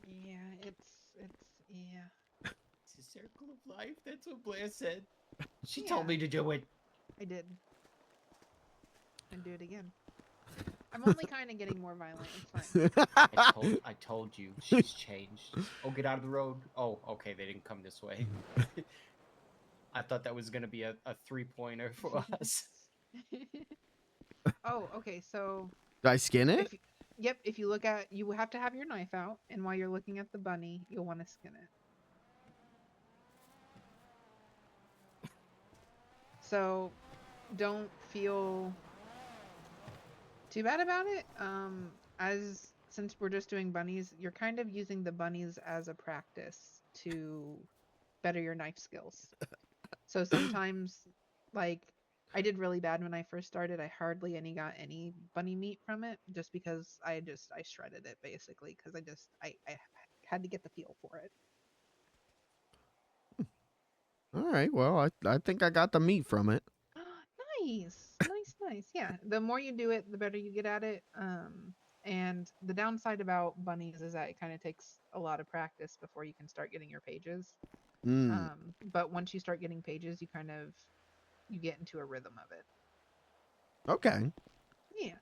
Yeah, yeah. It's a circle of life. That's what Blair said. She Yeah. told me to do it. I did. And do it again. I'm only kind of getting more violent. It's fine. I told you she's changed. Oh, get out of the road. Oh, okay, they didn't come this way. I thought that was gonna be a 3-pointer for us. Oh, okay. So Did I skin it? yep, if you look at, you have to have your knife out, and while you're looking at the bunny, you'll want to skin it. So don't feel too bad about it. Since we're just doing bunnies, you're kind of using the bunnies as a practice to better your knife skills. So sometimes, like, I did really bad when I first started. I hardly got any bunny meat from it, just because I shredded it basically, because I had to get the feel for it. All right. Well, I think I got the meat from it. Nice. Yeah, the more you do it, the better you get at it. And the downside about bunnies is that it kind of takes a lot of practice before you can start getting your pages. Mm. But once you start getting pages, you get into a rhythm of it. Okay. Yeah.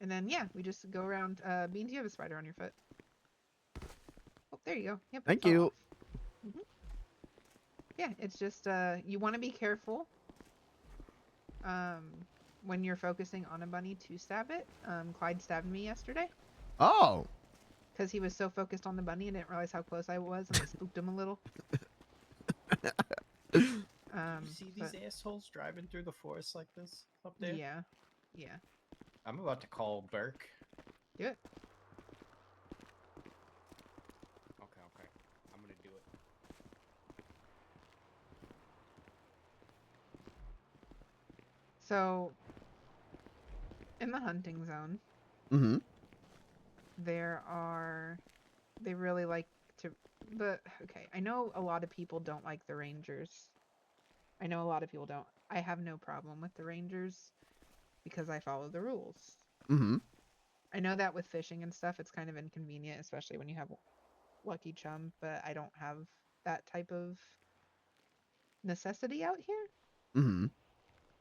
And then yeah, we just go around. Beans, you have a spider on your foot. Oh, there you go. Yep. Thank fell you. off. Yeah, it's just you want to be careful when you're focusing on a bunny to stab it. Clyde stabbed me yesterday Oh. because he was so focused on the bunny and didn't realize how close I was, and I spooked him a little. You see these But assholes driving through the forest like this up there? yeah. I'm about to call Burke. Do it. Okay. I'm gonna do it. So in the hunting zone, Mm-hmm. they really like to, okay, I know a lot of people don't like the rangers. I know a lot of people don't. I have no problem with the rangers because I follow the rules. Mm-hmm. I know that with fishing and stuff, it's kind of inconvenient, especially when you have Lucky Chum, but I don't have that type of necessity out here. Mm-hmm.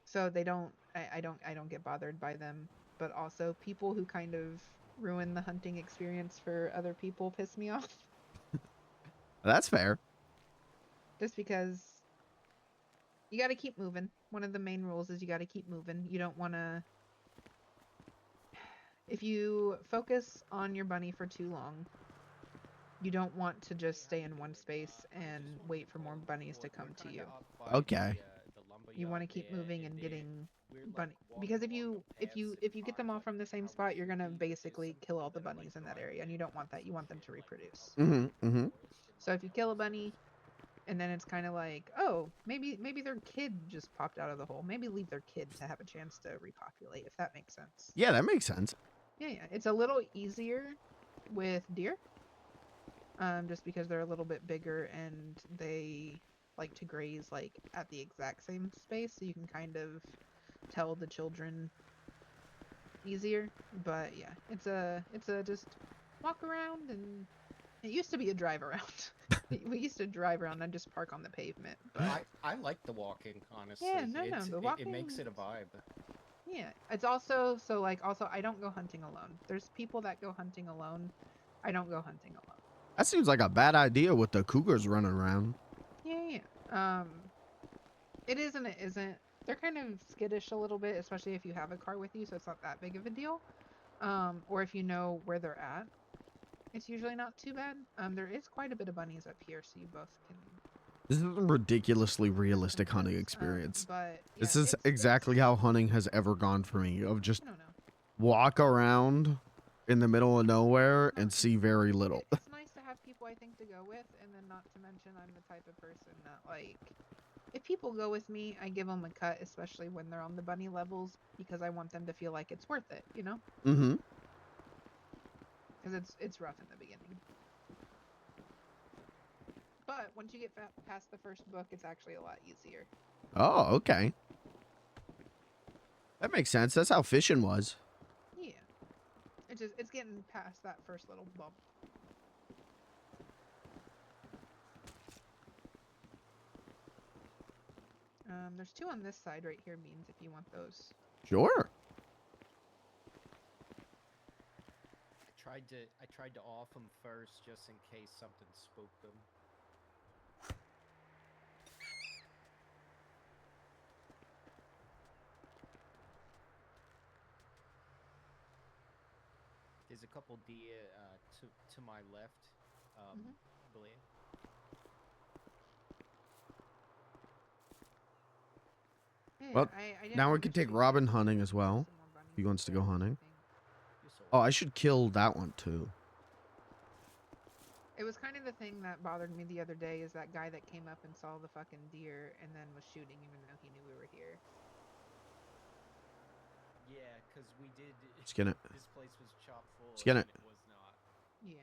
So they don't, I don't get bothered by them. But also people who kind of ruin the hunting experience for other people piss me off. That's fair. Just because you got to keep moving. One of the main rules is you got to keep moving. You don't want to, if you focus on your bunny for too long, you don't want to just stay in one space and wait for more bunnies to come to you. Okay. You want to keep moving and getting bunny, because if you get them all from the same spot, you're gonna basically kill all the bunnies in that area, and you don't want that. You want them to reproduce. Mm-hmm. Mm-hmm. So if you kill a bunny, and then it's kind of like, oh, maybe their kid just popped out of the hole. Maybe leave their kid to have a chance to repopulate, if that makes sense. Yeah, that makes sense. Yeah. It's a little easier with deer, just because they're a little bit bigger and they like to graze like at the exact same space, so you can kind of tell the children easier. But yeah, it's a just walk around, and it used to be a drive around. We used to drive around and just park on the pavement. But I like the walking, honestly. yeah, no, the walking, it makes it a vibe. Yeah, it's also also I don't go hunting alone. There's people that go hunting alone. I don't go hunting alone. That seems like a bad idea with the cougars running around. Yeah. It is and it isn't. They're kind of skittish a little bit, especially if you have a car with you, so it's not that big of a deal. Or if you know where they're at, it's usually not too bad. There is quite a bit of bunnies up here, so you both can. This is a ridiculously realistic hunting Yes, experience. But yeah, This is exactly how hunting has ever gone for me. Of just I don't know. walk around in the middle of nowhere and see very little. It's nice to have people, I think, to go go with, and then not to mention I'm the type of person that like if people go with me, I give them a cut, especially when they're on the bunny levels, because I want them to feel like it's worth it, you know? Mm-hmm. Because it's rough in the beginning. But once you get past the first book, it's actually a lot easier. Oh, okay. That makes sense. That's how fishing was. Yeah. It's getting past that first little bump. There's 2 on this side right here, Beans, if you want those. Sure. I tried to off them first just in case something spooked them. There's a couple deer to my left, Blair. Yeah, Well, I didn't now we want can to take shoot Robin yet, hunting but as well, some more bunnies he wants to there, go I hunting. think. Oh, I should kill that one too. It was kind of the thing that bothered me the other day is that guy that came up and saw the fucking deer and then was shooting even though he knew we were here. Yeah, because we did. Skin it. This place was chock full. Skin and it. It was not. Yeah.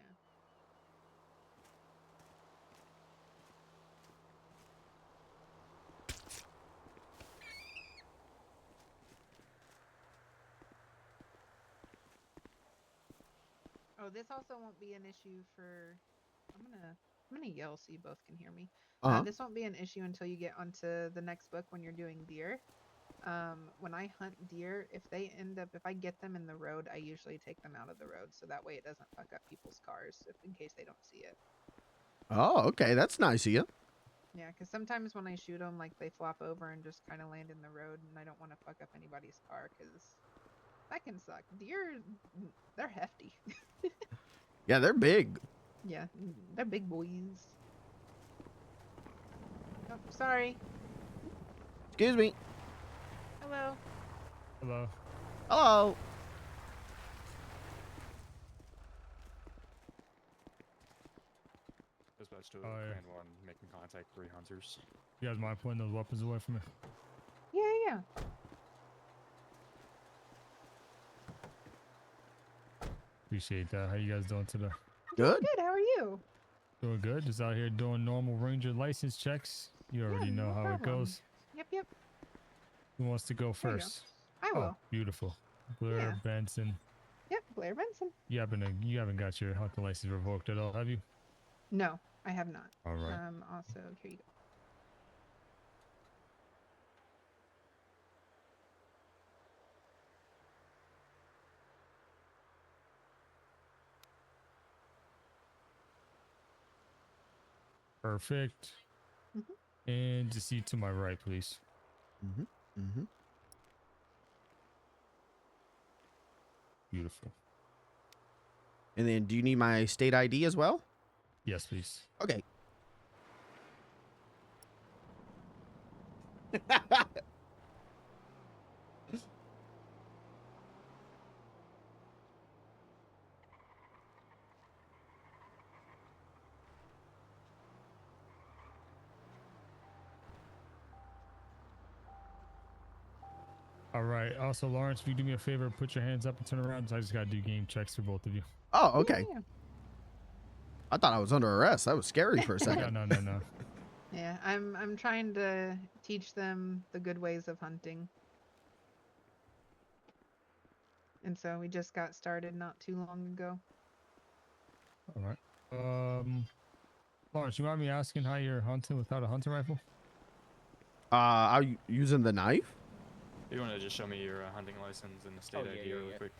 Oh, this also won't be an issue for. I'm gonna yell so you both can hear me. This won't be an issue until you get onto the next book when you're doing deer. When I hunt deer, if I get them in the road, I usually take them out of the road so that way it doesn't fuck up people's cars in case they don't see it. Oh, okay. That's nice of you. Yeah, because sometimes when I shoot them, like they flop over and just kind of land in the road, and I don't want to fuck up anybody's car because that can suck. Deer, they're hefty. Yeah, they're big. Yeah, they're big boys. Oh, sorry. Excuse me. Hello. Hello. Hello. Dispatch to Oh, yeah. Command 1, making contact 3 hunters. You guys mind putting those weapons away from me? Yeah. Appreciate that. How you guys doing today? Good. Good. How are you? Doing good. Just out here doing normal ranger license checks. You already know no how it problem. goes. Yep. Who wants to go There you go. first? I Oh, will. beautiful. Blair Yeah. Benson. Yep, Blair Benson. You haven't got your hunting license revoked at all, have you? No, I have not. All right. Also, here you go. Perfect. And just see to my right, please. Beautiful. And then, do you need my state ID as well? Yes, please. Okay. All right. Also, Lawrence, if you do me a favor, put your hands up and turn around. I just gotta do game checks for both of you. Oh, okay. Yeah. I thought I was under arrest. That was scary for a second. No. Yeah, I'm trying to teach them the good ways of hunting. And so we just got started not too long ago. All right. Lawrence, you mind me asking how you're hunting without a hunting rifle? Are you using the knife? You want to just show me your hunting license and the state ID really quick?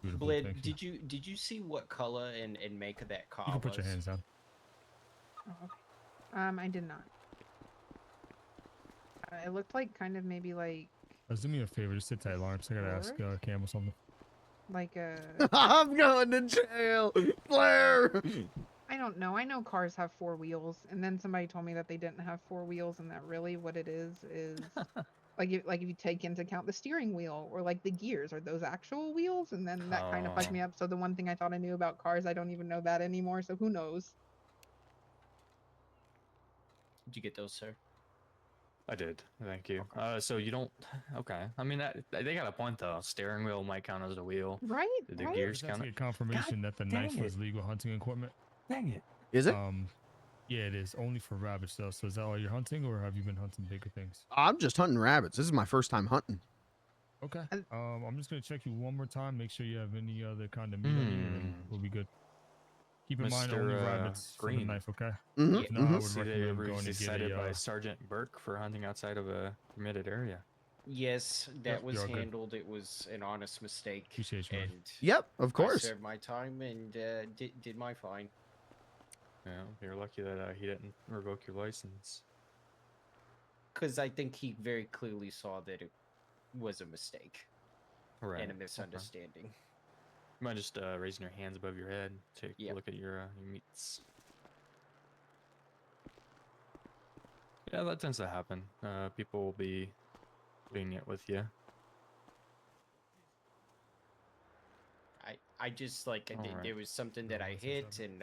Beautiful, Blid, thank you. did you see what color and make of that car You can put your was? hands down. Oh, okay. I did not. It looked like kind of maybe like Do me a favor, just sit tight, Lawrence. I gotta ask Cam or something. like a I'm going to jail, Blair. I don't know. I know cars have 4 wheels, and then somebody told me that they didn't have 4 wheels, and that really what it is like if you take into account the steering wheel or like the gears, are those actual wheels? And then that kind of fucked me up. So the one thing I thought I knew about cars, I don't even know that anymore. So who knows? Did you get those, sir? I did. Thank you. Okay. So you don't. Okay. I mean, they got a point though. Steering wheel might count as a wheel. Right? Did the Right? gears Just have to count? get confirmation that the knife dang was it. legal hunting equipment. Dang it. Is it? Yeah, it is only for rabbits though. So is that all you're hunting, or have you been hunting bigger things? I'm just hunting rabbits. This is my first time hunting. Okay. And- I'm just gonna check you one more time. Make sure you have any other kind of meat on you, and we'll be good. Keep in mind only Mr. rabbits for the Green. knife, okay? Mm-hmm. If not, I would See, they recommend were going to get cited by a. Sergeant Burke for hunting outside of a permitted area. Yes, that Yep, was you're all good. handled. It was an honest mistake. Appreciate you, man. And Yep, of I course. served my time and did my fine. Yeah, you're lucky that he didn't revoke your license. Because I think he very clearly saw that it was a mistake Right. and a okay. misunderstanding. You mind just raising your hands above your head, take Yep. a look at your meats. Yeah, that tends to happen. People will be lenient with you. I just like Alright. there was something that No, I let's say hit something. and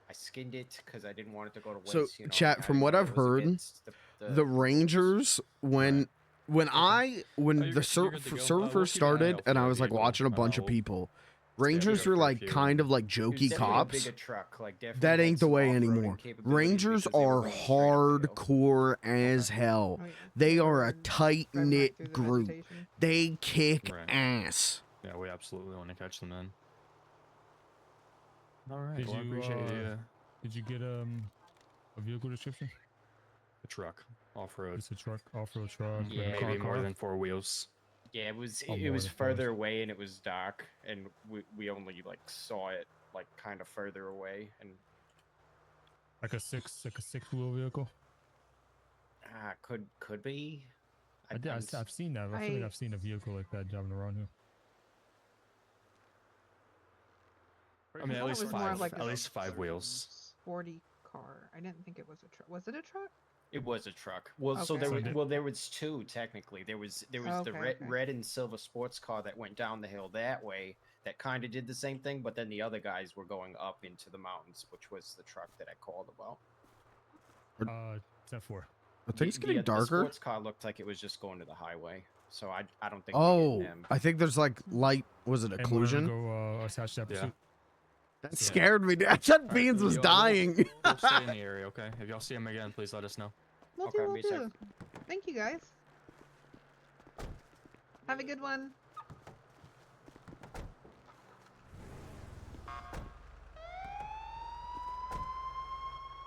I skinned it because I didn't want it to go to waste. So, you know, chat, I from what know I've it was heard, against The rules. Rangers, when when Okay. I when Oh, you're the good- you're good to go. server We'll first keep an eye started out and for I a was like vehicle. watching a bunch of We'll people, stay Rangers up were for a like few. kind of like It was jokey definitely a cops. bigger truck, like definitely That had ain't the way some off-roading anymore. capabilities Rangers because they were are going straight uphill. hardcore as Okay. hell. Oh, yeah. They are a We're driving tight right knit through the group. vegetation. They kick Right. ass. Yeah, we absolutely want to catch them then. All right. Did well, I you, appreciate you. Did you get a vehicle description? A truck, off-road. It's a truck, off-road truck, Yeah, with a Maybe more car. than 4 wheels. Yeah, it was Oh, it more was than four further hours. away and it was dark and we only like saw it like kind of further away and Like a six-wheel vehicle. could be. I've seen that. I feel like I've seen a vehicle like that driving around here. I mean, thought at it least was more of five. like At a least 5 wheels. Sporty car. I didn't think it was a truck. Was it a truck? It was a truck. Well, so Okay. there So was did- there was two technically. There was the Okay, okay. red and silver sports car that went down the hill that way that kind of did the same thing, but then the other guys were going up into the mountains, which was the truck that I called about. 10-4. I think it's getting The darker. sports car looked like it was just going to the highway, so I don't think. Oh, we're getting them. I think there's like light. Was it And we're gonna occlusion? go attach that Yeah. pursuit. That so- scared me. I thought Alright, Beans was we'll- dying. We'll stay in the area, okay? If y'all see him again, please let us know. We'll Okay, do, be we'll safe. do. Thank you guys. Have a good one.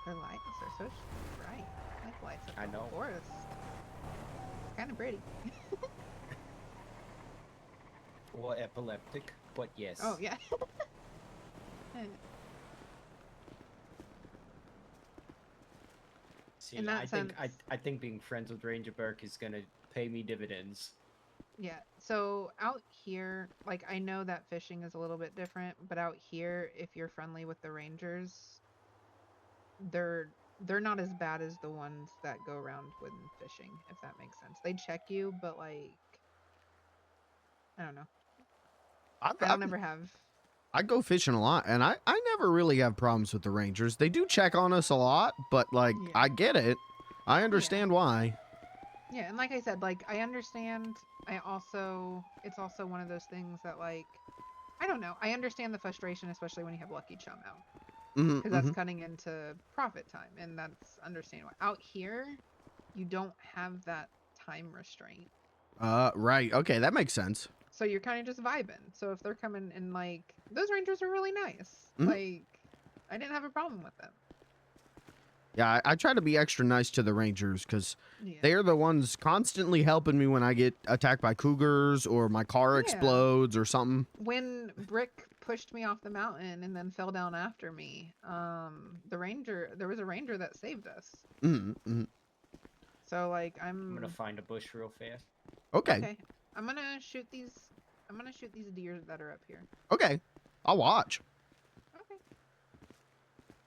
Their lights are so bright. Like lights up I in the know. forest. It's kind of pretty. Or epileptic, but yes. Oh yeah. See, In that I think sense- I think being friends with Ranger Burke is gonna pay me dividends. Yeah, so out here, like I know that fishing is a little bit different, but out here, if you're friendly with the rangers, they're not as bad as the ones that go around when fishing, if that makes sense. They check you, but like I don't know. I don't ever have. I go fishing a lot, and I never really have problems with the Rangers. They do check on us a lot, but like Yeah. I get it. I understand why. Yeah, and like I said, like I understand. It's also one of those things that like I don't know. I understand the frustration, especially when you have Lucky Chum out. Mhm, Because that's mhm. cutting into profit time, and that's understandable. Out here, you don't have that time restraint, Right. Okay, that makes sense. so you're kind of just vibing. So if they're coming and like those rangers are really nice, Mhm. like I didn't have a problem with them. Yeah, I try to be extra nice to the Rangers because Yeah. they are the ones constantly helping me when I get attacked by cougars or my car Yeah. explodes or something. When Brick pushed me off the mountain and then fell down after me, there was a ranger that saved us. Mm-hmm. So like I'm gonna find a bush real fast. Okay. I'm gonna shoot these deer that are up here. Okay. I'll watch. Okay.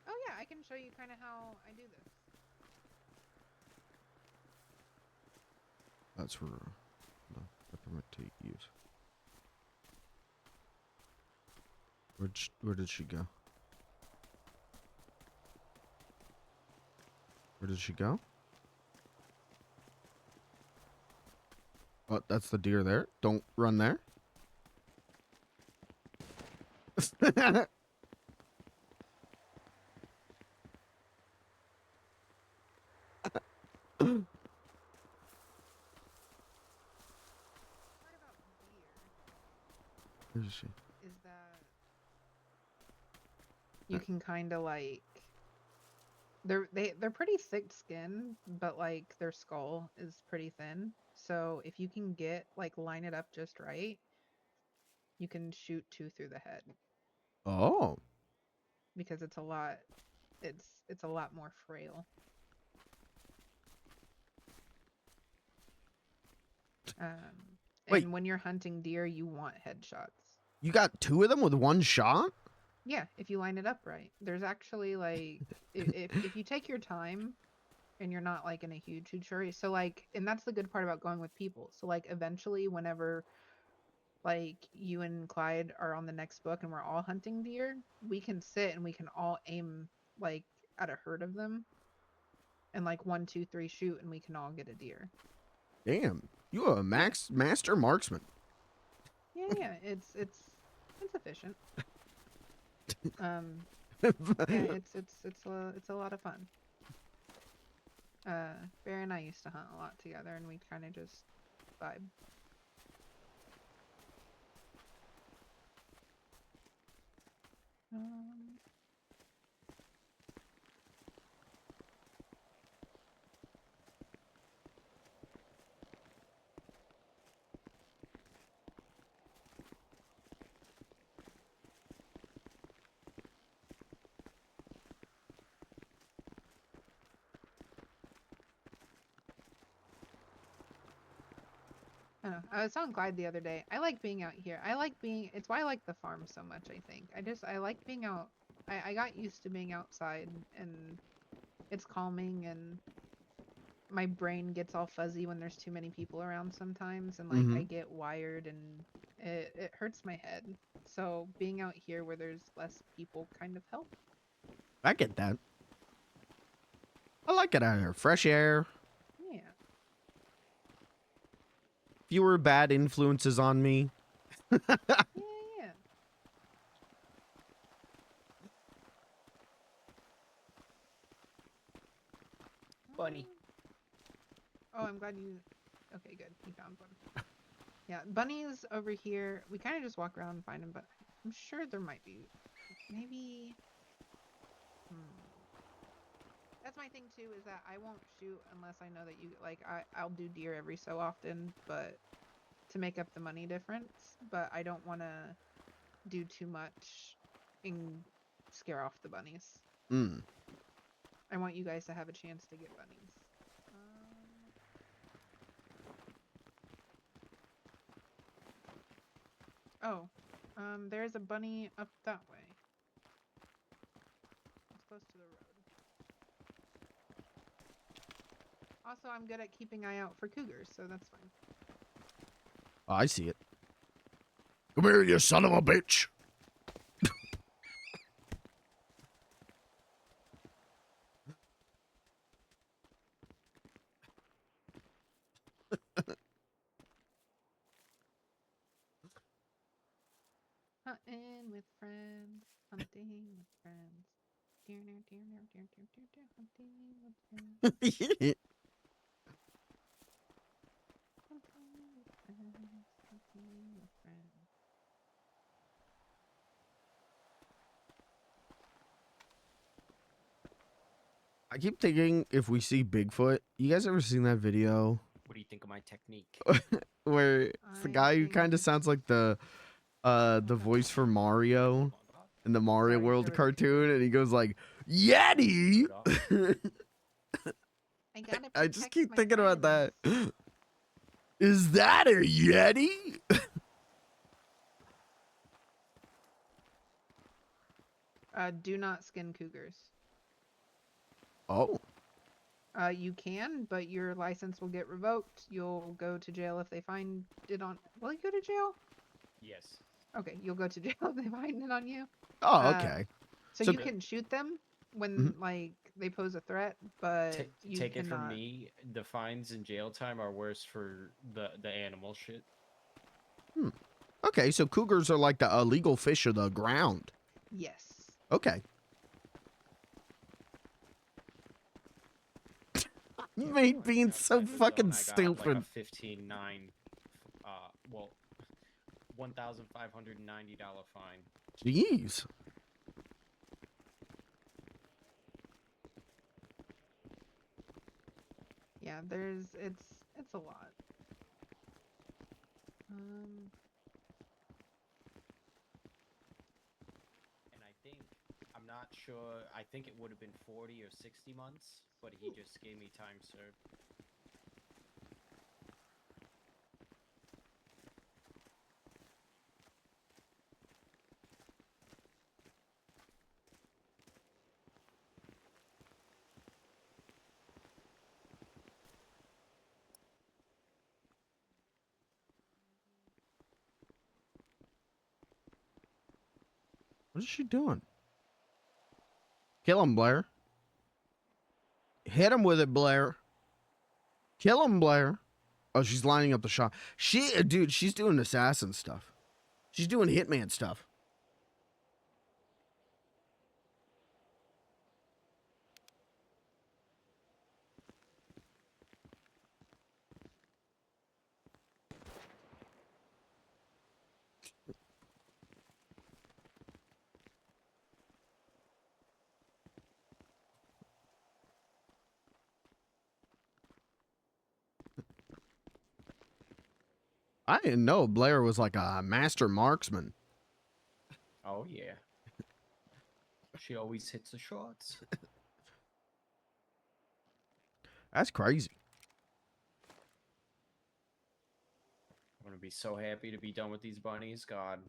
Oh yeah, I can show you kind of how I do this. That's for the permit to use. Where did she go? Where did she go? Oh, that's the deer there. Don't run there. Part about deer Where is she? is that you can kind of like they're pretty thick skin, but like their skull is pretty thin. So if you can get like line it up just right, you can shoot 2 through the head Oh. because it's a lot more frail. Wait. And when you're hunting deer, you want headshots. You got 2 of them with 1 shot? Yeah, if you line it up right. There's actually like if you take your time and you're not like in a huge hurry. So like, and that's the good part about going with people. So like eventually whenever like you and Clyde are on the next book and we're all hunting deer, we can sit and we can all aim like at a herd of them and like 1, 2, 3 shoot and we can all get a deer. Damn. You are a master marksman. Yeah, it's efficient. Yeah, it's a lot of fun. Bear and I used to hunt a lot together, and we kind of just vibe. I don't know. I was telling Clyde the other day. I like being out here. It's why I like the farm so much, I think. I like being out. I got used to being outside, and it's calming, and my brain gets all fuzzy when there's too many people around sometimes, and like I get wired, and it hurts my head. So being out here where there's less people kind of helps. I get that. I like it out here. Fresh air. Yeah. Fewer bad influences on me. Yeah. Bunny. Oh, I'm glad you. Okay, good. You found one. Yeah, bunnies over here. We kind of just walk around and find them, but I'm sure there might be. Maybe. That's my thing too. Is that I won't shoot unless I know that you like. I'll do deer every so often, but to make up the money difference. But I don't want to do too much and scare off the bunnies. I want you guys to have a chance to get bunnies. There's a bunny up that way. It's close to the road. Also, I'm good at keeping eye out for cougars, so that's fine. Oh, I see it. Come here, you son of a bitch. Hunting with friends, hunting with friends. Dear, dear, dear, dear, dear, dear, dear, hunting with friends. Hunting with friends, hunting with friends. I keep thinking if we see Bigfoot, you guys ever seen that video What do you think of my technique? where it's the guy who kind of sounds like the voice for Mario in the Mario Sorry, World there was a cartoon, and he goes like, Yeti! I gotta I just protect keep my thinking about that. friends. Is that a Yeti? Do not skin cougars. Oh. You can, but your license will get revoked. You'll go to jail if they find it on. Will you go to jail? Yes. Okay, you'll go to jail if they find it on you. Oh, okay. So So- you can shoot them when like they pose a threat, but Ta you take it from cannot. me, the fines and jail time are worse for the animal shit. Okay, so cougars are like the illegal fish of the ground. Yes. Okay. Mate being so Outside the fucking zone, I got like a stupid. 15.9, well, $1,590 fine. Jeez. Yeah, it's a lot. And I'm not sure, I think it would have been 40 or 60 months, but he just gave me time served. What is she doing? Kill him, Blair. Hit him with it, Blair. Kill him, Blair. Oh, she's lining up the shot. Dude, she's doing assassin stuff. She's doing hitman stuff. I didn't know Blair was like a master marksman. Oh, yeah. She always hits the shots. That's crazy. I'm gonna be so happy to be done with these bunnies, God.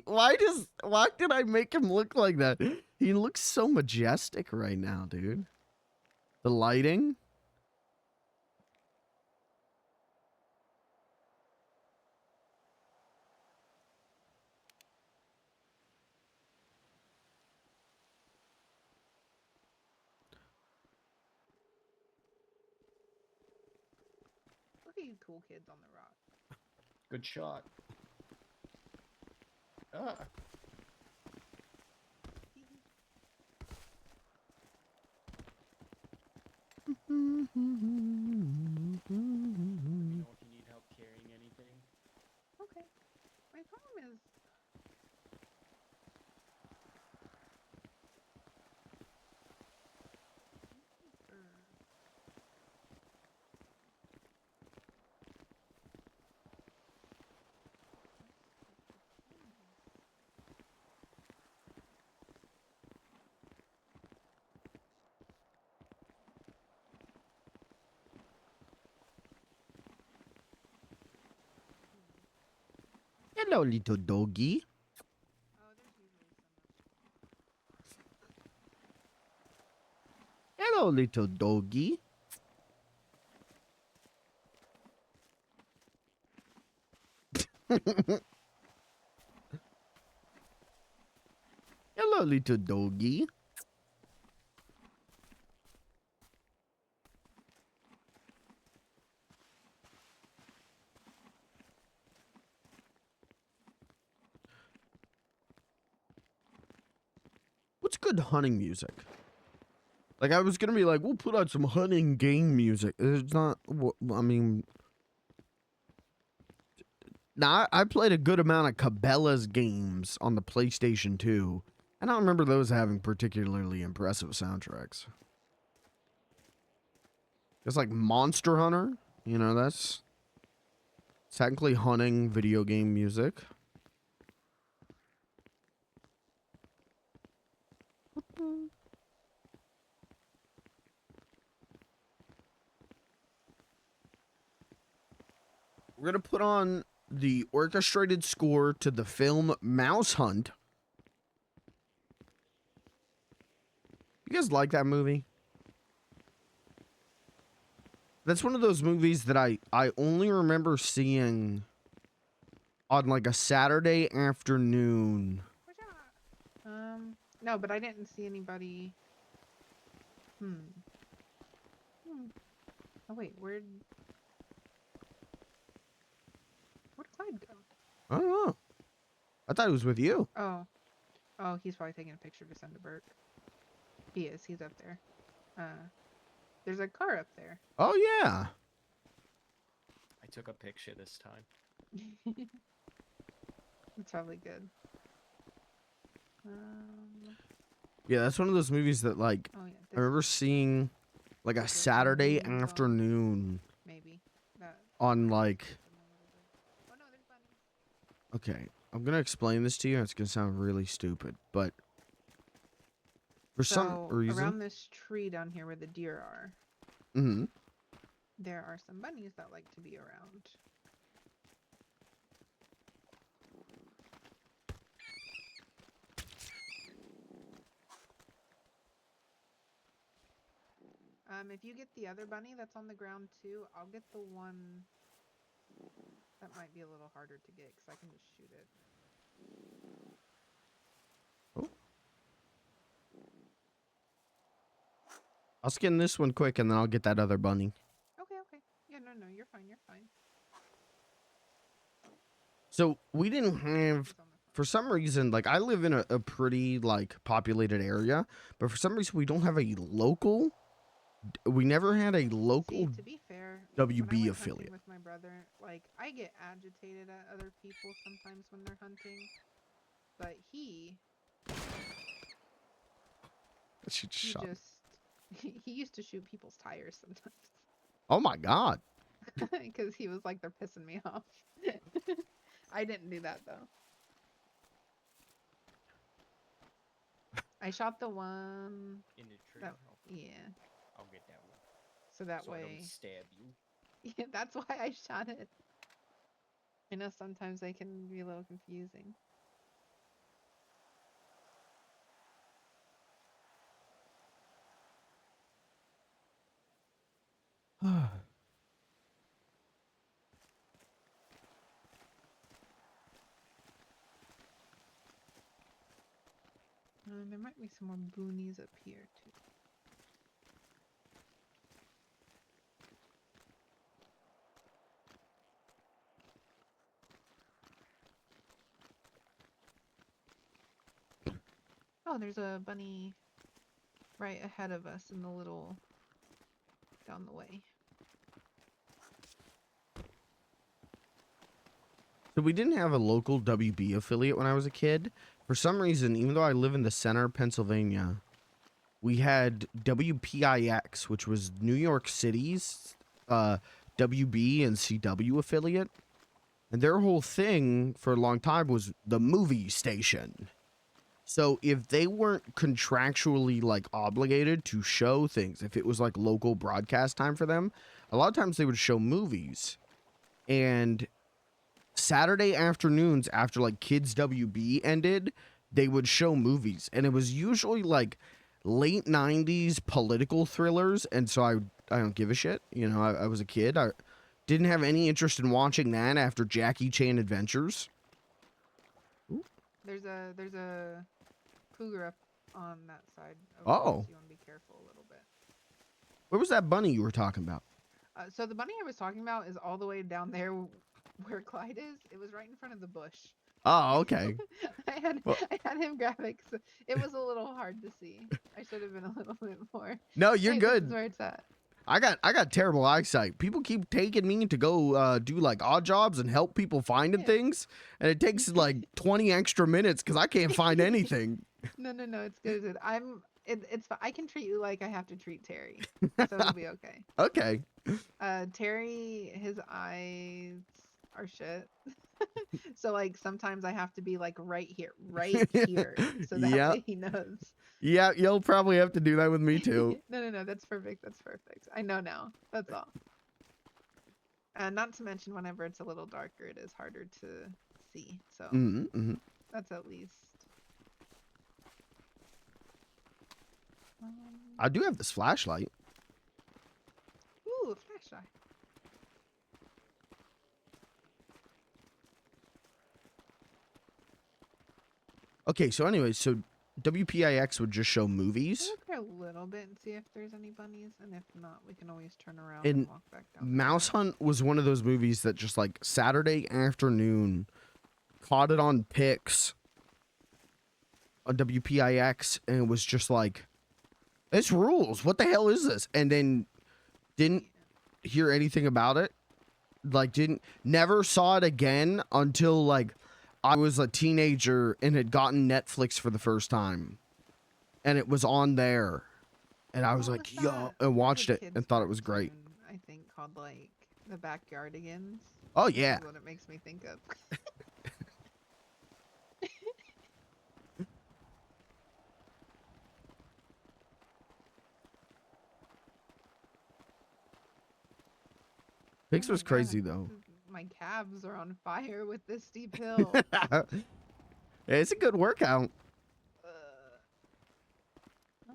Why did I make him look like that? He looks so majestic right now, dude. The lighting. Look at you cool kids on the rock. Good shot. Ah. Let me know if you need help carrying anything. Okay. My problem is Hello, little doggy. oh, there's usually some. Hello, little doggy. Hello, little doggy. What's good hunting music? Like, I was gonna be like, we'll put out some hunting game music. It's not, I mean... Now, I played a good amount of Cabela's games on the PlayStation 2. I don't remember those having particularly impressive soundtracks. It's like Monster Hunter. You know, that's technically hunting video game music. We're going to put on the orchestrated score to the film Mouse Hunt. You guys like that movie? That's one of those movies that I only remember seeing on like a Saturday afternoon. No, but I didn't see anybody. Hmm. Oh wait, where'd Clyde go? I don't know. I thought it was with you. Oh, he's probably taking a picture to send to Burke. He is. He's up there. There's a car up there. Oh yeah. I took a picture this time. It's probably good. Yeah, that's one of those movies that like Oh yeah. I remember seeing like a There's Saturday bunnies on- afternoon Maybe. That. on like. Oh no, there's bunnies. Okay, I'm gonna explain this to you. It's gonna sound really stupid, but for some So reason, around this tree down here where the deer are, hmm there are some bunnies that like to be around. If you get the other bunny that's on the ground too, I'll get the one that might be a little harder to get because I can just shoot it. Oh. I'll skin this one quick and then I'll get that other bunny. Okay. Yeah, no, you're fine. You're fine. So we didn't have, He's on the for some reason, like I live in a pretty like populated area, but for some reason we don't have a local. We never had a local. See, to be fair, WB when I went hunting affiliate. with my brother, like I get agitated at other people sometimes when they're hunting, but he She just he shot. just he used to shoot people's tires sometimes Oh my god. because he was like, they're pissing me off. I didn't do that though. I shot the one In the tree. that, Okay, yeah, I'll get that one. so that So I way, don't stab you. yeah, that's why I shot it. I know sometimes they can be a little confusing. There might be some more boonies up here too. Oh, there's a bunny right ahead of us in the little down the way. So we didn't have a local WB affiliate when I was a kid. For some reason, even though I live in the center of Pennsylvania, we had WPIX, which was New York City's WB and CW affiliate. And their whole thing for a long time was the movie station. So if they weren't contractually like obligated to show things, if it was like local broadcast time for them, a lot of times they would show movies. And Saturday afternoons after like Kids WB ended, they would show movies, and it was usually like late 90s political thrillers. And so I don't give a shit. You know, I was a kid. I didn't have any interest in watching that after Jackie Chan Adventures. Ooh. There's a cougar up on that side. Oh. So you want to be careful a little bit. Where was that bunny you were talking about? So the bunny I was talking about is all the way down there where Clyde is. It was right in front of the bush. Oh, okay. I had Well- him grab it 'cause it was a little hard to see. I should have been a little bit more. No, you're Hey, this good. is where it's at. I got terrible eyesight. People keep taking me to go do like odd jobs and help people finding Yeah. things, and it takes like 20 extra minutes because I can't find anything. No, it's good. It's good. It's I can treat you like I have to treat Terry, so it'll be okay. Okay. Terry, his eyes are shit. So like sometimes I have to be like right here, so that Yep. way he knows. Yeah, you'll probably have to do that with me too. No, that's perfect. That's perfect. I know now. That's all. And not to mention, whenever it's a little darker, it is harder to see. So Mm-hmm. that's at least. I do have this flashlight. Ooh, a flashlight. shy. Okay, so anyway, so WPIX would just show We'll movies. look for a little bit and see if there's any bunnies, and if not, we can always turn around And and walk back down. the Mouse path. Hunt was one of those movies that just like Saturday afternoon caught it on Pix on WPIX and it was just like, this rules. What the hell is this? And then didn't hear anything about it. Like never saw it again until like I was a teenager and had gotten Netflix for the first time. And it was on there. And I was What like, was yo, that? and There's a watched it kids and thought it was great. cartoon, I think called like The Backyardigans. Oh This yeah. is what it makes me think of. Pix Oh was my crazy God, though. My calves are on fire with this steep hill. It's a good workout. Um,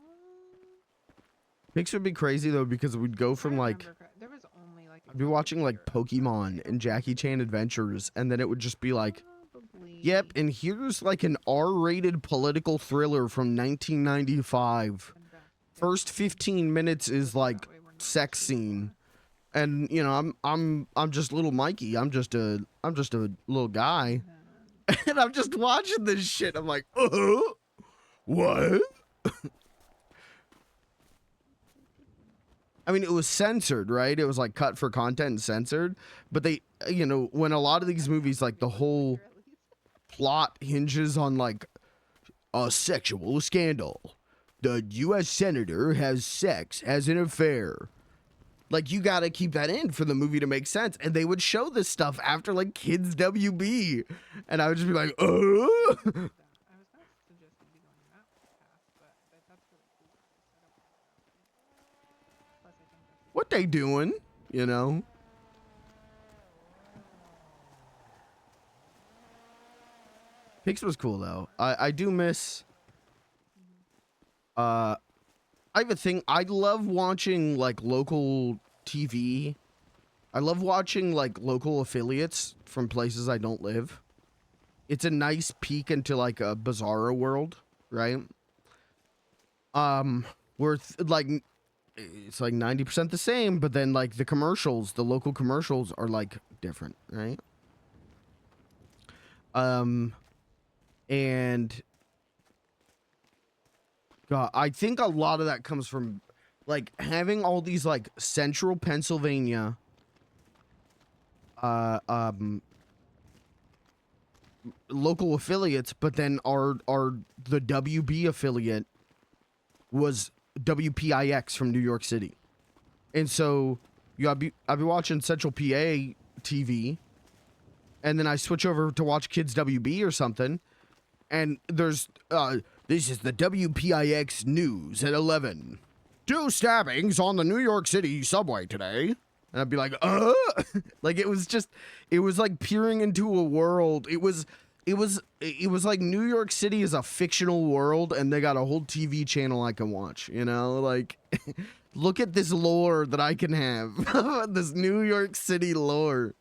Pix would be crazy though because we'd go if I from like remember there was only like. a I'd be couple watching like deer outside. Pokemon and Jackie Chan Adventures, and then it would just be like, Probably. yep, and here's like an R-rated political thriller from 1995. Been back First there. 15 minutes is That like way we're not sex too scene, far. and you know I'm just little Mikey. I'm just a little guy, and I'm just watching this shit. I'm like, what? I mean, it was censored, right? It was like cut for content and censored. But they, you know, when a lot of these movies, like the whole plot hinges on like a sexual scandal. The U.S. senator has sex, has an affair. Like, you gotta keep that in for the movie to make sense. And they would show this stuff after like Kids WB. And I would just be like, I was gonna suggest maybe going that path, but that's really cool. I don't know. Plus, I think that's what they doing? You know? Pix was cool though. I do miss I have a thing. I love watching like local TV. I love watching like local affiliates from places I don't live. It's a nice peek into like a bizarro world, right? Where like it's like 90% the same, but then like the commercials, the local commercials are like different, right? And God, I think a lot of that comes from like having all these like central Pennsylvania local affiliates, but then our the WB affiliate was WPIX from New York City. And so I'd be watching Central PA TV, and then I switch over to watch Kids WB or something, and there's this is the WPIX news at 11. 2 stabbings on the New York City subway today. And I'd be like, like it was like peering into a world. It was like New York City is a fictional world and they got a whole TV channel I can watch, you know? Like look at this lore that I can have. This New York City lore.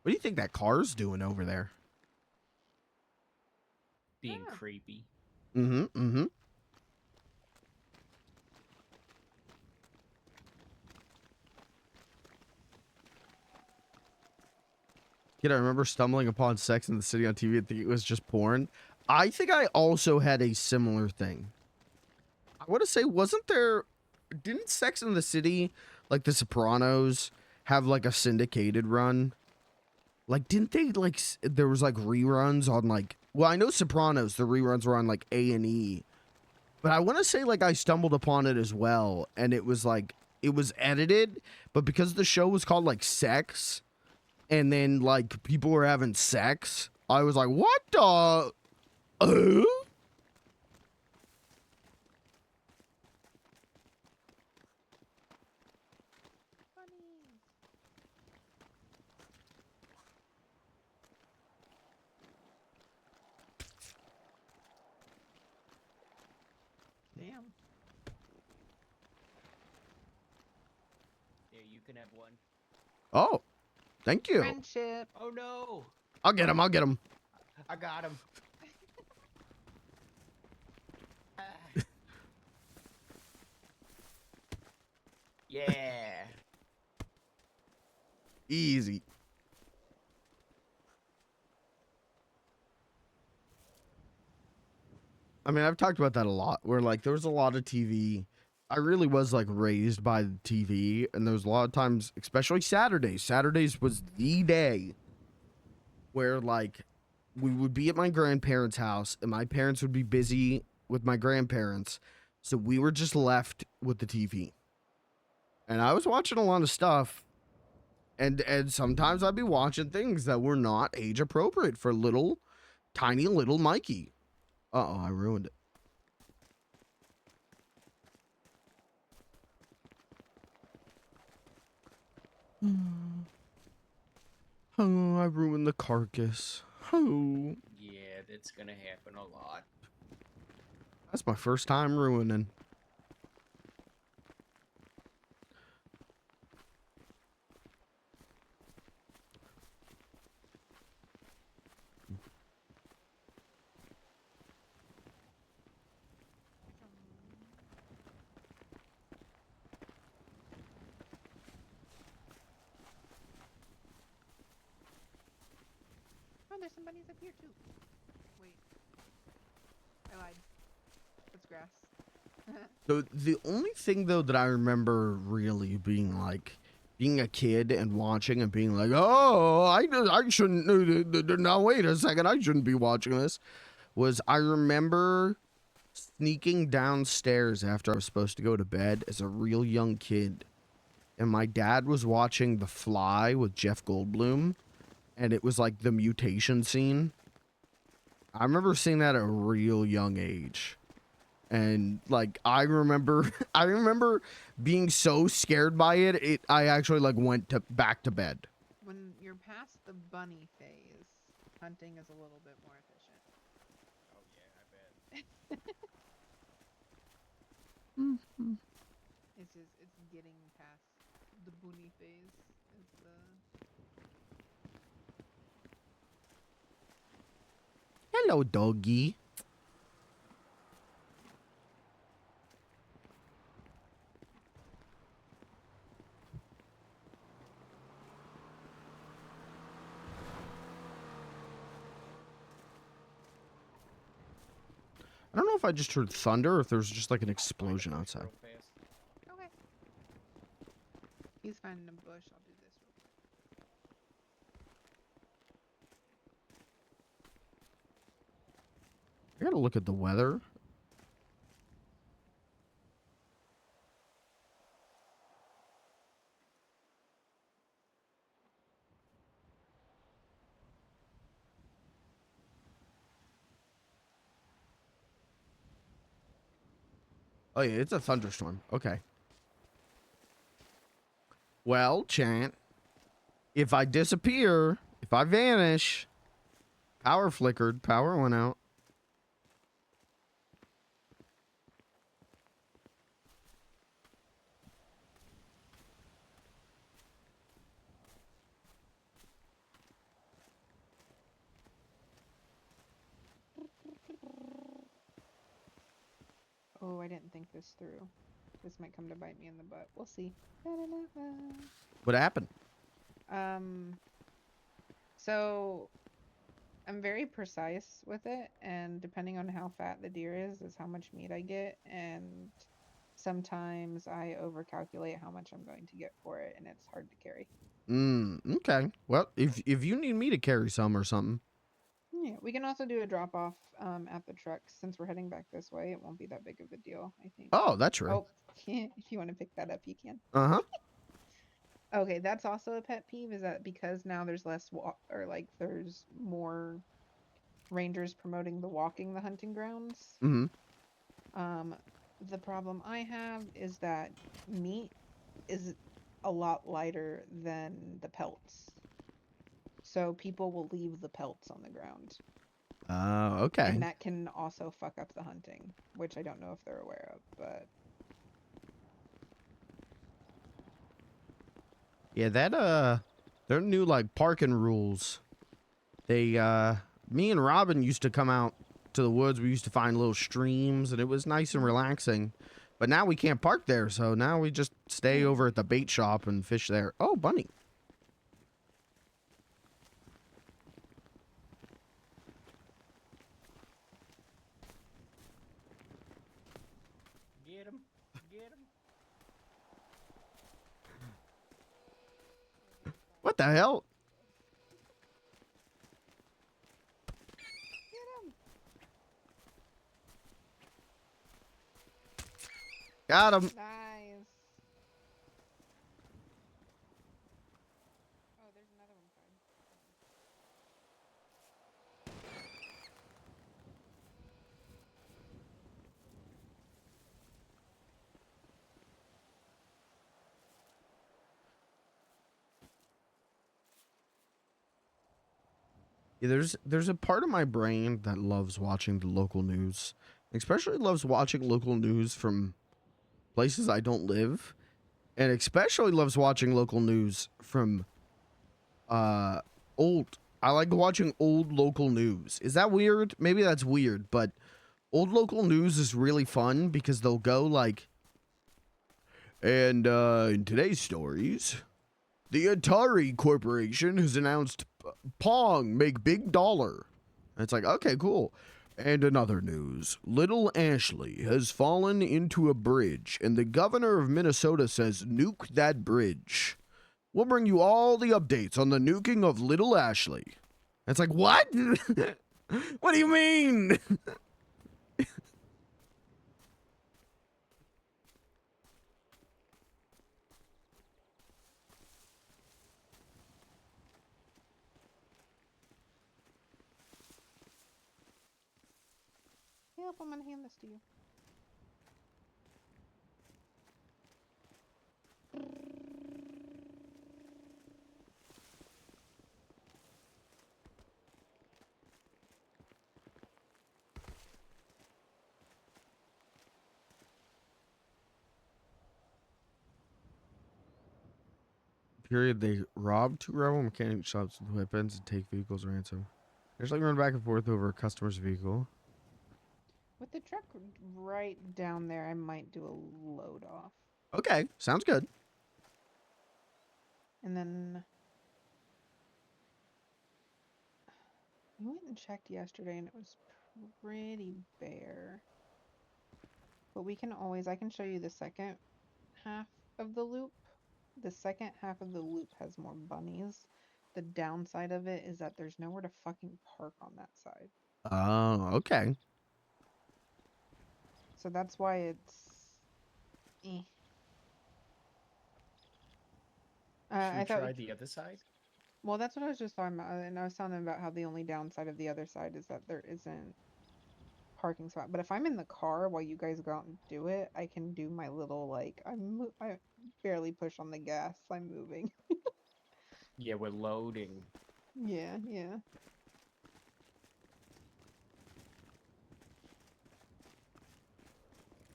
What do you think that car's doing over there? Being Yeah. creepy. Mm-hmm. Kid, I remember stumbling upon Sex in the City on TV and thinking it was just porn. I think I also had a similar thing. I want to say, didn't Sex in the City, like The Sopranos, have like a syndicated run? Like, didn't they like, there was like reruns on like, well, I know Sopranos, the reruns were on like A&E. But I want to say like I stumbled upon it as well. And it was like, it was edited, but because the show was called like Sex, and then like people were having sex, I was like, what the? you can have one. Oh, thank you. Friendship. Oh no! I'll get him. I'll get him. I got him. Yeah. Easy. I mean, I've talked about that a lot, where like there was a lot of TV. I really was like raised by the TV, and there was a lot of times, especially Saturdays. Saturdays was the day where like we would be at my grandparents' house, and my parents would be busy with my grandparents, so we were just left with the TV. And I was watching a lot of stuff, and sometimes I'd be watching things that were not age appropriate for little, tiny little Mikey. Uh-oh, I ruined it. Oh, I ruined the carcass. Oh, Yeah, that's gonna happen a lot. that's my first time ruining. Oh, there's some bunnies up here too. Wait. I lied. It's grass. So the only thing though that I remember really being like being a kid and watching and being like, oh, I shouldn't. Now wait a second, I shouldn't be watching this. Was I remember sneaking downstairs after I was supposed to go to bed as a real young kid, and my dad was watching The Fly with Jeff Goldblum, and it was like the mutation scene. I remember seeing that at a real young age. And like I remember being so scared by it, I actually like went back to bed. When you're past the bunny phase, hunting is a little bit more efficient. Oh yeah, I bet. It's getting past the bunny phase. It's Hello, doggy. I don't know if I just heard thunder or if there was just like an explosion outside. Real fast. okay. He's finding a bush. I'll do this real quick. I gotta look at the weather. Oh yeah, it's a thunderstorm. Okay. Well, Chant, if I disappear, if I vanish, power flickered, power went out. Oh, I didn't think this through. This might come to bite me in the butt. We'll see. Da-da-da-da. What happened? So I'm very precise with it, and depending on how fat the deer is how much meat I get, and sometimes I overcalculate how much I'm going to get for it, and it's hard to carry. Okay. Well, if you need me to carry some or something. Yeah, we can also do a drop off at the truck. Since we're heading back this way, it won't be that big of a deal, I think. Oh, that's true. Oh, if you want to pick that up, you can. Uh-huh. Okay, that's also a pet peeve, is that because now there's less there's more rangers promoting the walking the hunting grounds. Mm-hmm. The problem I have is that meat is a lot lighter than the pelts. So people will leave the pelts on the ground. Okay. And that can also fuck up the hunting, which I don't know if they're aware of, but Yeah, that their new like parking rules. They me and Robin used to come out to the woods. We used to find little streams and it was nice and relaxing. But now we can't park there, so now we just stay over at the bait shop and fish there. Oh, bunny. Get him. Get him. What the hell? Got him. Nice. Oh, there's another one. Yeah, there's a part of my brain that loves watching the local news. Especially loves watching local news from places I don't live. And especially loves watching local news from old. I like watching old local news. Is that weird? Maybe that's weird, but old local news is really fun because they'll go like, and in today's stories, the Atari Corporation has announced Pong make big dollar. And it's like, okay, cool. And in other news, little Ashley has fallen into a bridge, and the governor of Minnesota says nuke that bridge. We'll bring you all the updates on the nuking of little Ashley. It's like, what? What do you mean? Yep, I'm gonna hand this to you. Period. They rob two rebel mechanic shops with weapons and take vehicles ransom. There's like run back and forth over a customer's vehicle. With the truck right down there, I might do a load off. Okay, sounds good. And then we went and checked yesterday and it was pretty bare. But we can always, I can show you the second half of the loop. The second half of the loop has more bunnies. The downside of it is that there's nowhere to fucking park on that side. Oh, okay. So that's why it's eh. Should we I thought try the other side? well, that's what I was just talking about, and I was telling them about how the only downside of the other side is that there isn't parking spot. But if I'm in the car while you guys go out and do it, I can do my little like I barely push on the gas. I'm moving. Yeah, we're loading. Yeah, yeah.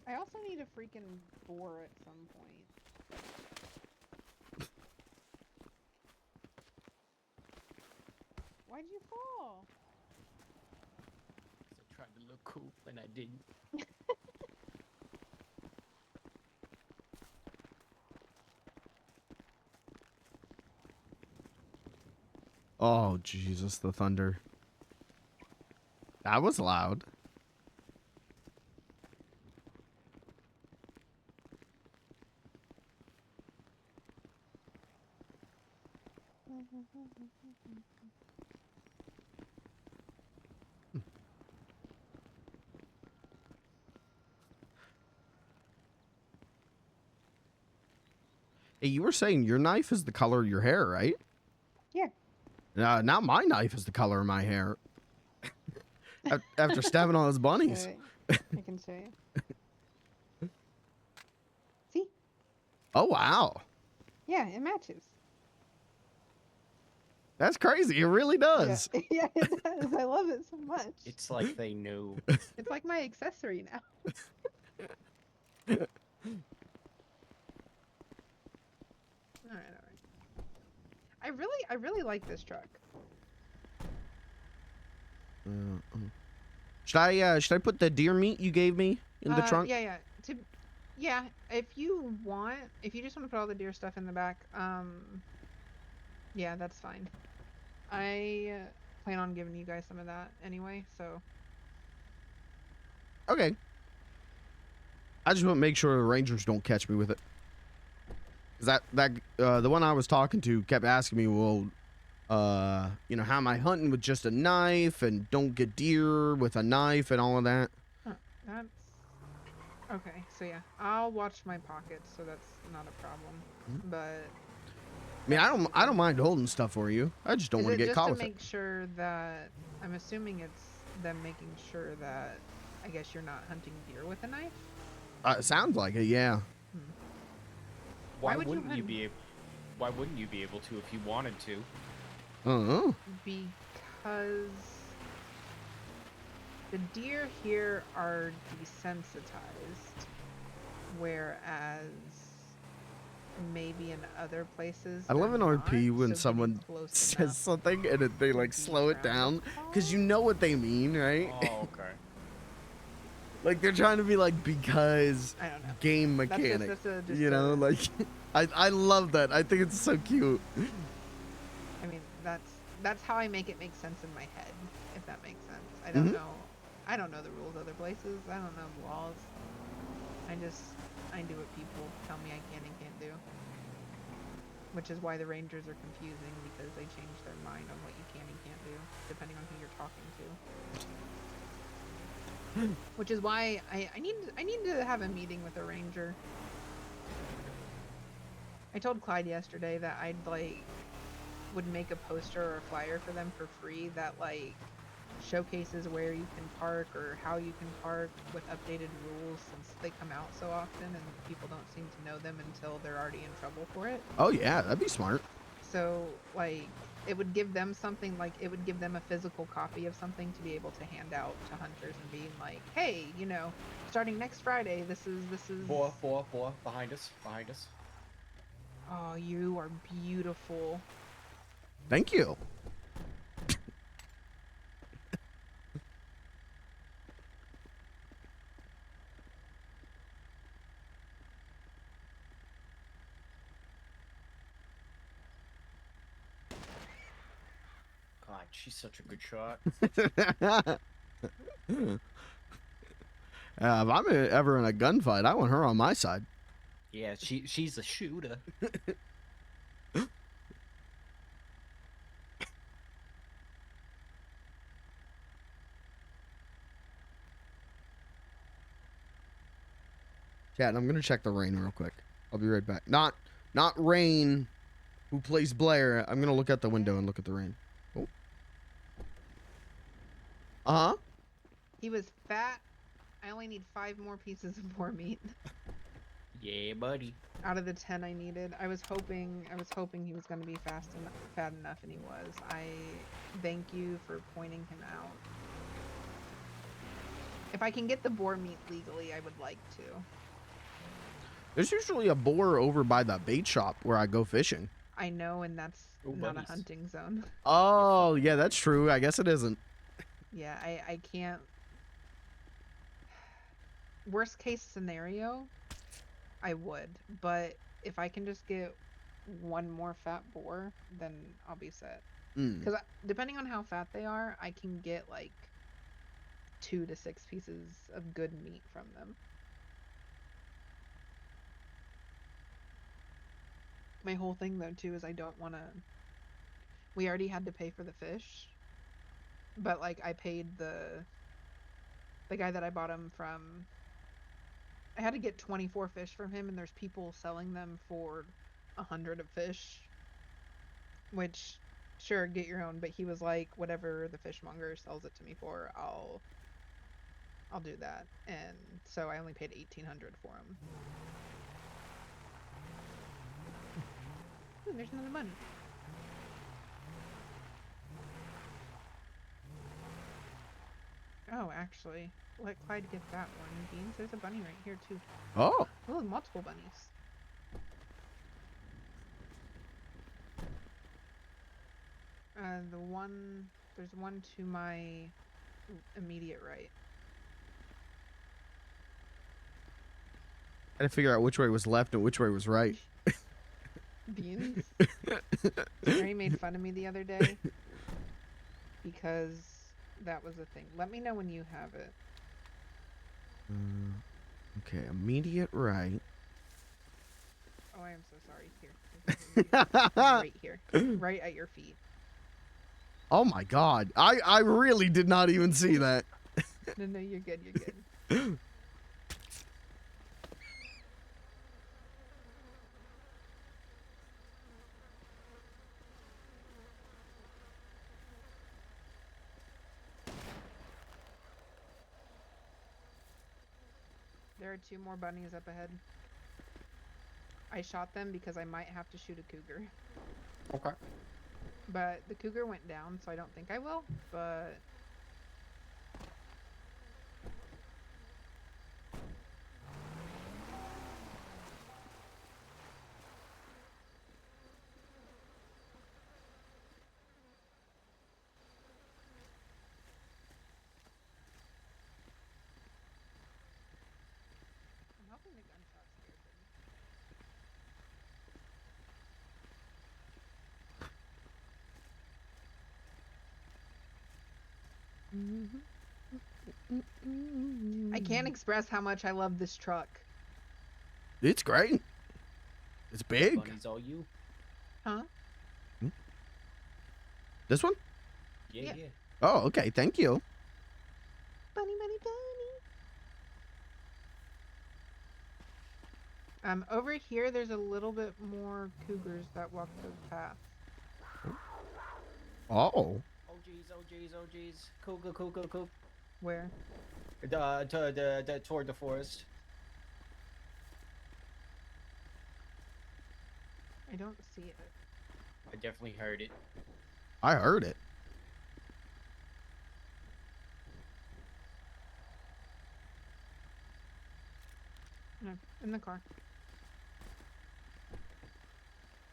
I also need a freaking bore at some point. Why'd you fall? I tried to look cool and I didn't. Oh, Jesus, the thunder. That was loud. Hey, you were saying your knife is the color of your hair, right? Yeah. Now my knife is the color of my hair. After stabbing all those bunnies. I can show you. See? Oh, wow. Yeah, it matches. That's crazy. It really does. Yeah, yeah, it does. I love it so much. It's like they knew. It's like my accessory now. Alright, alright. I really like this truck. Should I put the deer meat you gave me in the trunk? Yeah, yeah. If you want, if you just want to put all the deer stuff in the back, yeah, that's fine. I plan on giving you guys some of that anyway, so. Okay. I just want to make sure the Rangers don't catch me with it. 'Cause the one I was talking to kept asking me, well, you know, how am I hunting with just a knife and don't get deer with a knife and all of that. That's okay. So yeah, I'll watch my pockets, so that's not a problem. But I mean, I don't mind holding stuff for you. I just don't is want it to get just caught to with it. make sure that I'm assuming it's them making sure that I guess you're not hunting deer with a knife. It sounds like it, yeah. Why would you wouldn't you hunt- be? Why wouldn't you be able to if you wanted to? Because the deer here are desensitized, whereas maybe in other places. I love an they're RP not, when so someone getting close says enough something and they like to slow it be frowned down because you know what they mean, right? Oh, okay. Like they're trying to be like, because I don't know. game That's mechanic. just You know, like I love that. I think it's so cute. I mean, that's how I make it make sense in my head, if that makes sense. I don't know. I don't know the rules other places. I don't know the laws. I do what people tell me I can and can't do. Which is why the Rangers are confusing, because they change their mind on what you can and can't do, depending on who you're talking to. Which is why I need to have a meeting with a Ranger. I told Clyde yesterday that I'd would make a poster or a flyer for them for free that showcases where you can park or how you can park with updated rules, since they come out so often and people don't seem to know them until they're already in trouble for it. Oh yeah, that'd be smart. So it would give them something, it would give them a physical copy of something to be able to hand out to hunters and being like, hey, you know, starting next Friday, this is Boy, behind us. Oh, you are beautiful. Thank you. God, she's such a good shot. If I'm ever in a gunfight, I want her on my side. Yeah, she's a shooter. Chat, I'm gonna check the rain real quick. I'll be right back. Not Rain, who plays Blair. I'm gonna look out the window and look at the rain. Oh. Uh-huh. He was fat. I only need 5 more pieces of boar meat Yeah, buddy. out of the 10 I needed. I was hoping he was going to be fat enough, and he was. I thank you for pointing him out. If I can get the boar meat legally, I would like to. There's usually a boar over by the bait shop where I go fishing. I know, and that's Ooh, not buddies. a hunting zone. Oh, yeah, that's true. I guess it isn't. Yeah, I can't. Worst case scenario, I would, but if I can just get 1 more fat boar, then I'll be set. Because depending on how fat they are, I can get 2 to 6 pieces of good meat from them. My whole thing though too is I don't want to. We already had to pay for the fish, but I paid the guy that I bought them from. I had to get 24 fish from him, and there's people selling them for 100 of fish. Which, sure, get your own. But he was like, whatever the fishmonger sells it to me for, I'll do that. And so I only paid 1,800 for him. Ooh, there's another bunny. Oh, actually, let Clyde get that one. Beans, there's a bunny right here too. Oh. Oh, multiple bunnies. There's one to my immediate right. I had to figure out which way was left and which way was right. Beans. Mary made fun of me the other day because that was a thing. Let me know when you have it. Okay, immediate right. Oh, I am so sorry. Here. Right here. Right at your feet. Oh my god. I really did not even see that. No, you're good. You're good. There are 2 more bunnies up ahead. I shot them because I might have to shoot a cougar. Okay. But the cougar went down, so I don't think I will, but... I'm hoping the gunshot scared them. I can't express how much I love this truck. It's great. It's big. Bunny's all you. Huh? This one? Yeah, Yeah. yeah. Oh, okay. Thank you. Bunny, bunny, bunny. Over here, there's a little bit more cougars that walk the path. Oh. Oh jeez, oh jeez, oh jeez. Cool. Where? Toward the forest. I don't see it. I definitely heard it. I heard it. No, in the car.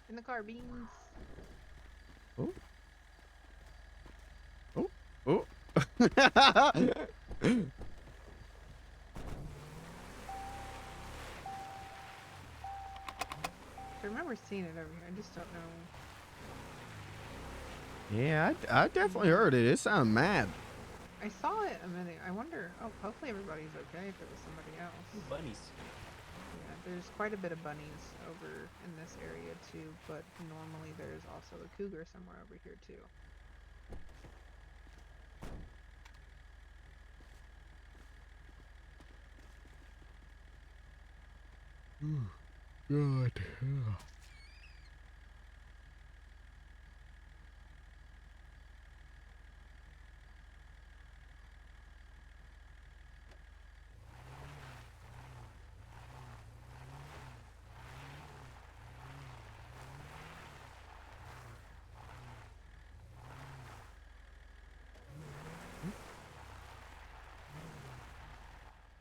In the car, Beans. Oh. Oh. Oh. I remember seeing it over here. I just don't know. Yeah, I definitely heard it. It sounded mad. I saw it a minute. I wonder. Oh, hopefully everybody's okay if it was somebody else. Ooh, bunnies. Yeah, there's quite a bit of bunnies over in this area too, but normally there's also a cougar somewhere over here too. God.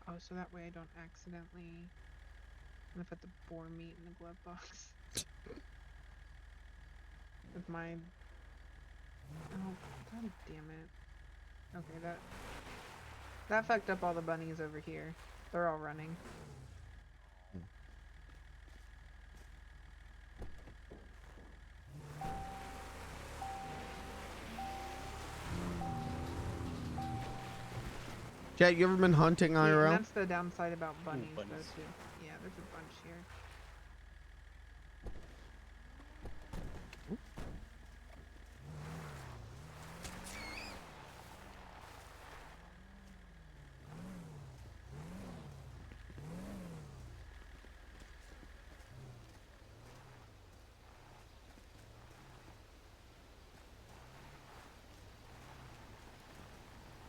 Oh, so that way I don't accidentally. I'm gonna put the boar meat in the glove box. With my. Oh, god damn it. Okay, that fucked up all the bunnies over here. They're all running. Chat, you ever been hunting Yeah, and IRL? that's the downside about bunnies, though, bunnies. too. Yeah, there's a bunch here.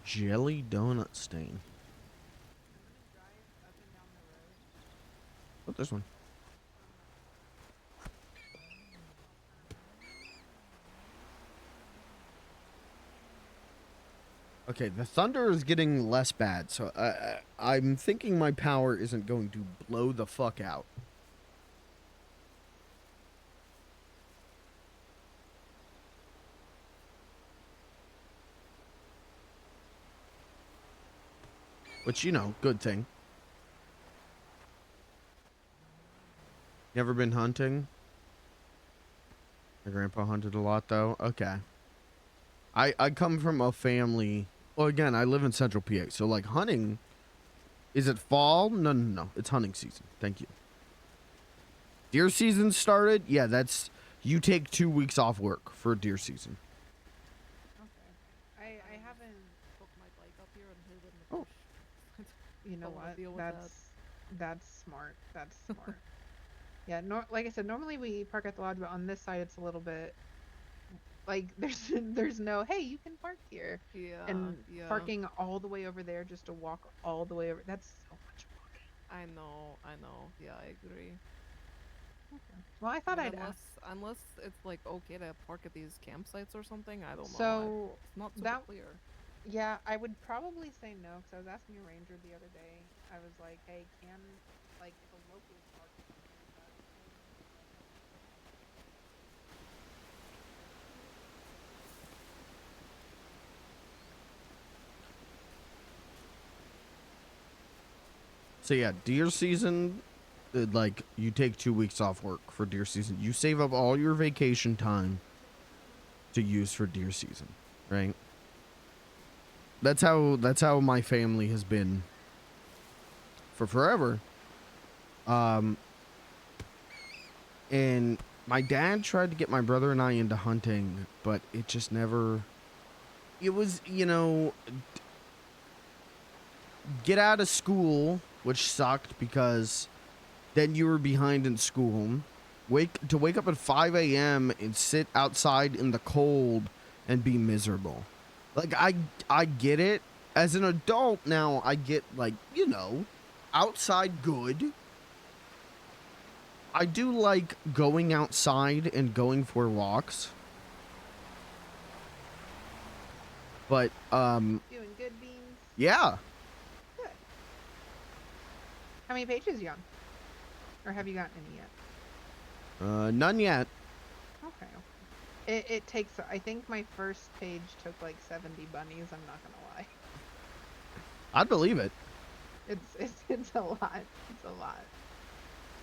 Jelly donut stain. Oh, this one. Okay, the thunder is getting less bad, so I'm thinking my power isn't going to blow the fuck out. which, you know, good thing. Never been hunting? My grandpa hunted a lot, though. Okay. I come from a family. Well, again, I live in Central PA, so like hunting. Is it fall? No. It's hunting season. Thank you. Deer season started? Yeah, that's. You take 2 weeks off work for deer season. Okay. I haven't. Took my bike up here and hid it in the Oh. bush. You know Don't wanna what? deal with that. That's smart. That's smart. Yeah. Like I said, normally we park at the lodge, but on this side it's a little bit. Like there's no hey, you can park here. Yeah, And yeah. parking all the way over there just to walk all the way over. That's so much walking. I know. Yeah, I agree. Okay. Well, I thought But I'd ask. unless it's like okay to park at these campsites or something, I don't know. So It's not super that clear. yeah, I would probably say no because I was asking a ranger the other day. I was like, hey, can like if a local park something like that? So yeah, deer season, like you take 2 weeks off work for deer season. You save up all your vacation time to use for deer season, right? That's how my family has been for forever. And my dad tried to get my brother and I into hunting, but it just never. It was, you know, get out of school, which sucked because then you were behind in school. Wake up at 5 a.m. and sit outside in the cold and be miserable. Like I get it. As an adult now, I get like, you know, outside good. I do like going outside and going for walks. But Doing good, Beans. yeah. Good. How many pages you on? Or have you gotten any yet? None yet. Okay. It takes. I think my first page took like 70 bunnies. I'm not gonna lie. I'd believe it. It's a lot. It's a lot.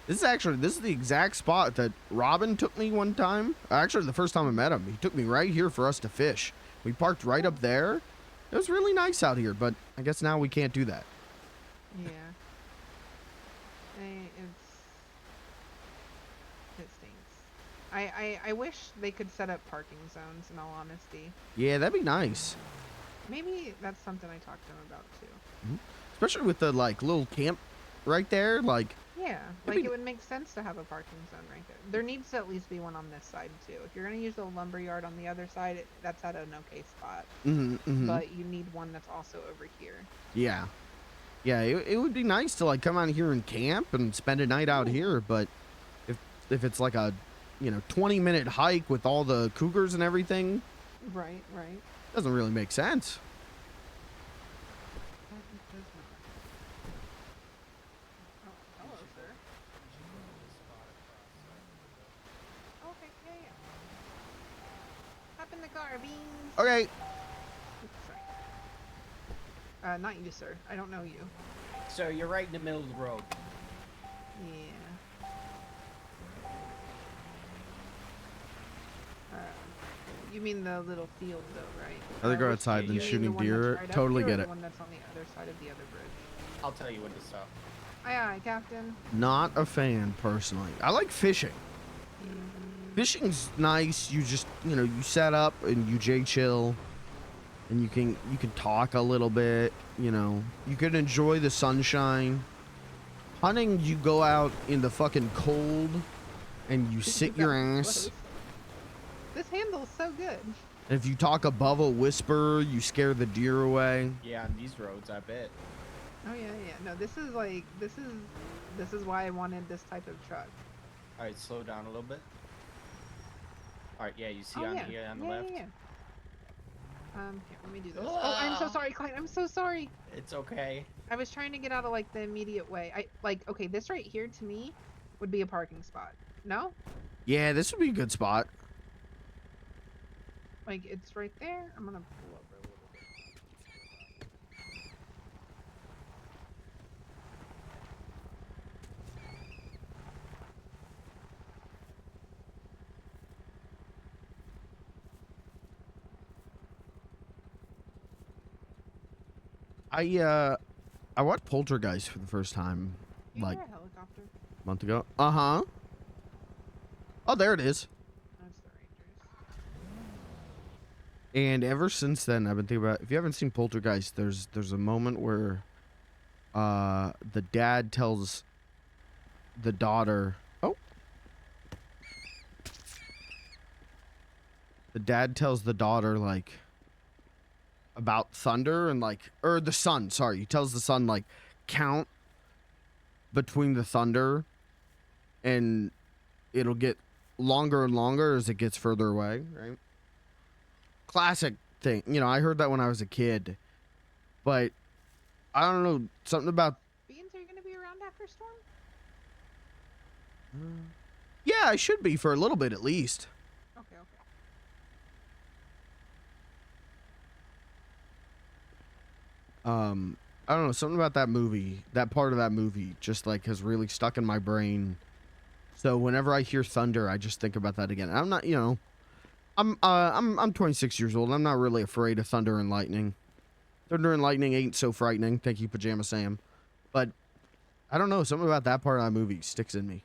This is the exact spot that Robin took me one time. Actually, the first time I met him, he took me right here for us to fish. We parked right up there. It was really nice out here, but I guess now we can't do that. Yeah. It stinks. I wish they could set up parking zones, in all honesty. Yeah, that'd be nice. Maybe that's something I talked to them about too. Especially with the like little camp right there, like Yeah, It'd like be- it would make sense to have a parking zone right there. There needs to at least be one on this side too. If you're gonna use the lumber yard on the other side, that's at an okay spot. But you need one that's also over here. yeah. Yeah, it would be nice to like come out here and camp and spend a night out here, but if it's like a, you know, 20-minute hike with all the cougars and everything, Right, right. doesn't really make sense. That does not. Oh, hello, sir. Okay, yeah. Hop in the car, Beans. Okay. Oops, sorry. Not you, sir. I don't know you. So you're right in the middle of the road. Yeah. You mean the little field, though, right? I'd go which- outside than you mean the shooting one that's deer. right up Totally here or get the it. one that's on the other side of the other bridge. I'll tell you when to stop. Aye, aye, Captain. Not a fan personally. I like fishing. Fishing's nice. You just, you know, you set up and you chill, and you can talk a little bit. You know, you can enjoy the sunshine. Hunting, you go out in the fucking cold, and you sit your That was ass. close. This handle's so good. And if you talk above a whisper, you scare the deer away. Yeah, on these roads, I bet. Oh yeah, yeah. No, this is like this is why I wanted this type of truck. All right, slow down a little bit. All right, yeah, you see Oh on yeah. here on the yeah, left. yeah, yeah. Here, let me do this. Oh, I'm so sorry, Clyde. I'm so sorry. It's okay. I was trying to get out of like the immediate way. Okay, this right here to me would be a parking spot. No? Yeah, this would be a good spot. Like it's right there. I'm gonna pull over a little bit. I watched Poltergeist for the first time You like hear a helicopter? a month ago. Uh-huh. Oh, there it is. That's the Rangers. And ever since then, I've been thinking about, if you haven't seen Poltergeist, there's a moment where the dad tells the daughter, the dad tells the daughter like about thunder and like, or the son, sorry, he tells the son like count between the thunder and it'll get longer and longer as it gets further away, right? Classic thing. You know, I heard that when I was a kid, but I don't know, something about, Beans, are you gonna be around after Storm? yeah, I should be for a little bit at least. Okay, okay. I don't know, something about that movie, that part of that movie just like has really stuck in my brain. So whenever I hear thunder, I just think about that again. I'm not, you know, I'm 26 years old. I'm not really afraid of thunder and lightning. Thunder and lightning ain't so frightening. Thank you, Pajama Sam. But I don't know, something about that part of that movie sticks in me.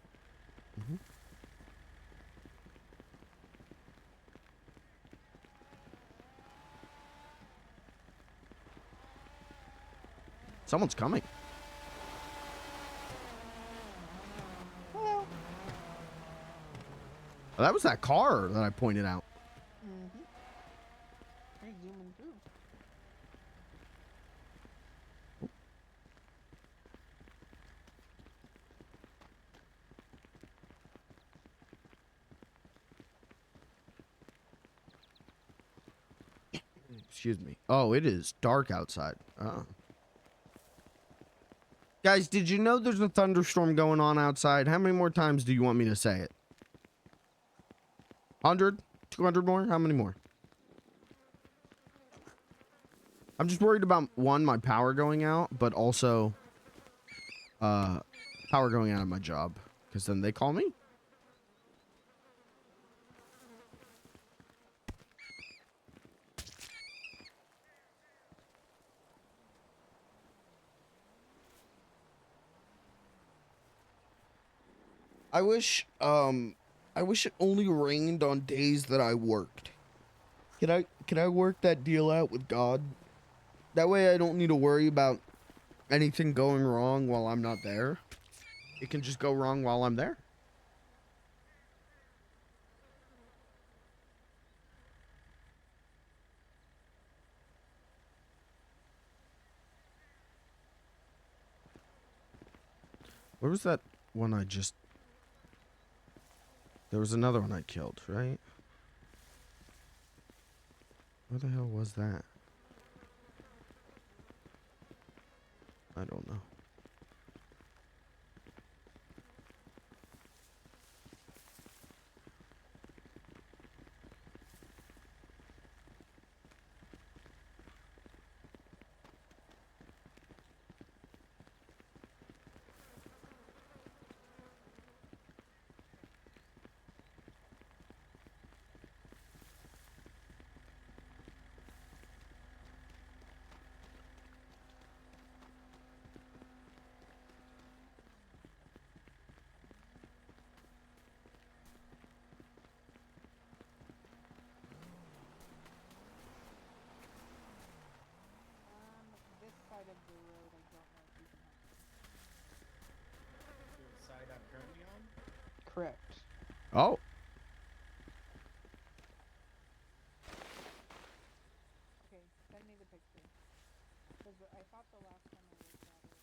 Someone's coming. Hello. Oh, that was that car that I pointed out. Mm-hmm. Are you zooming through? Excuse me. Oh, it is dark outside. Oh. Guys, did you know there's a thunderstorm going on outside? How many more times do you want me to say it? 100? 200 more? How many more? I'm just worried about, one, my power going out, but also power going out of my job, because then they call me. I wish it only rained on days that I worked. Can I work that deal out with God? That way I don't need to worry about anything going wrong while I'm not there. It can just go wrong while I'm there. Where was that one I just... There was another one I killed, right? Where the hell was that? I don't know. This side of the road, I don't know if you can have. The side I'm currently on? Correct. Oh. Okay, send me the picture. Because I thought the last time I looked at it.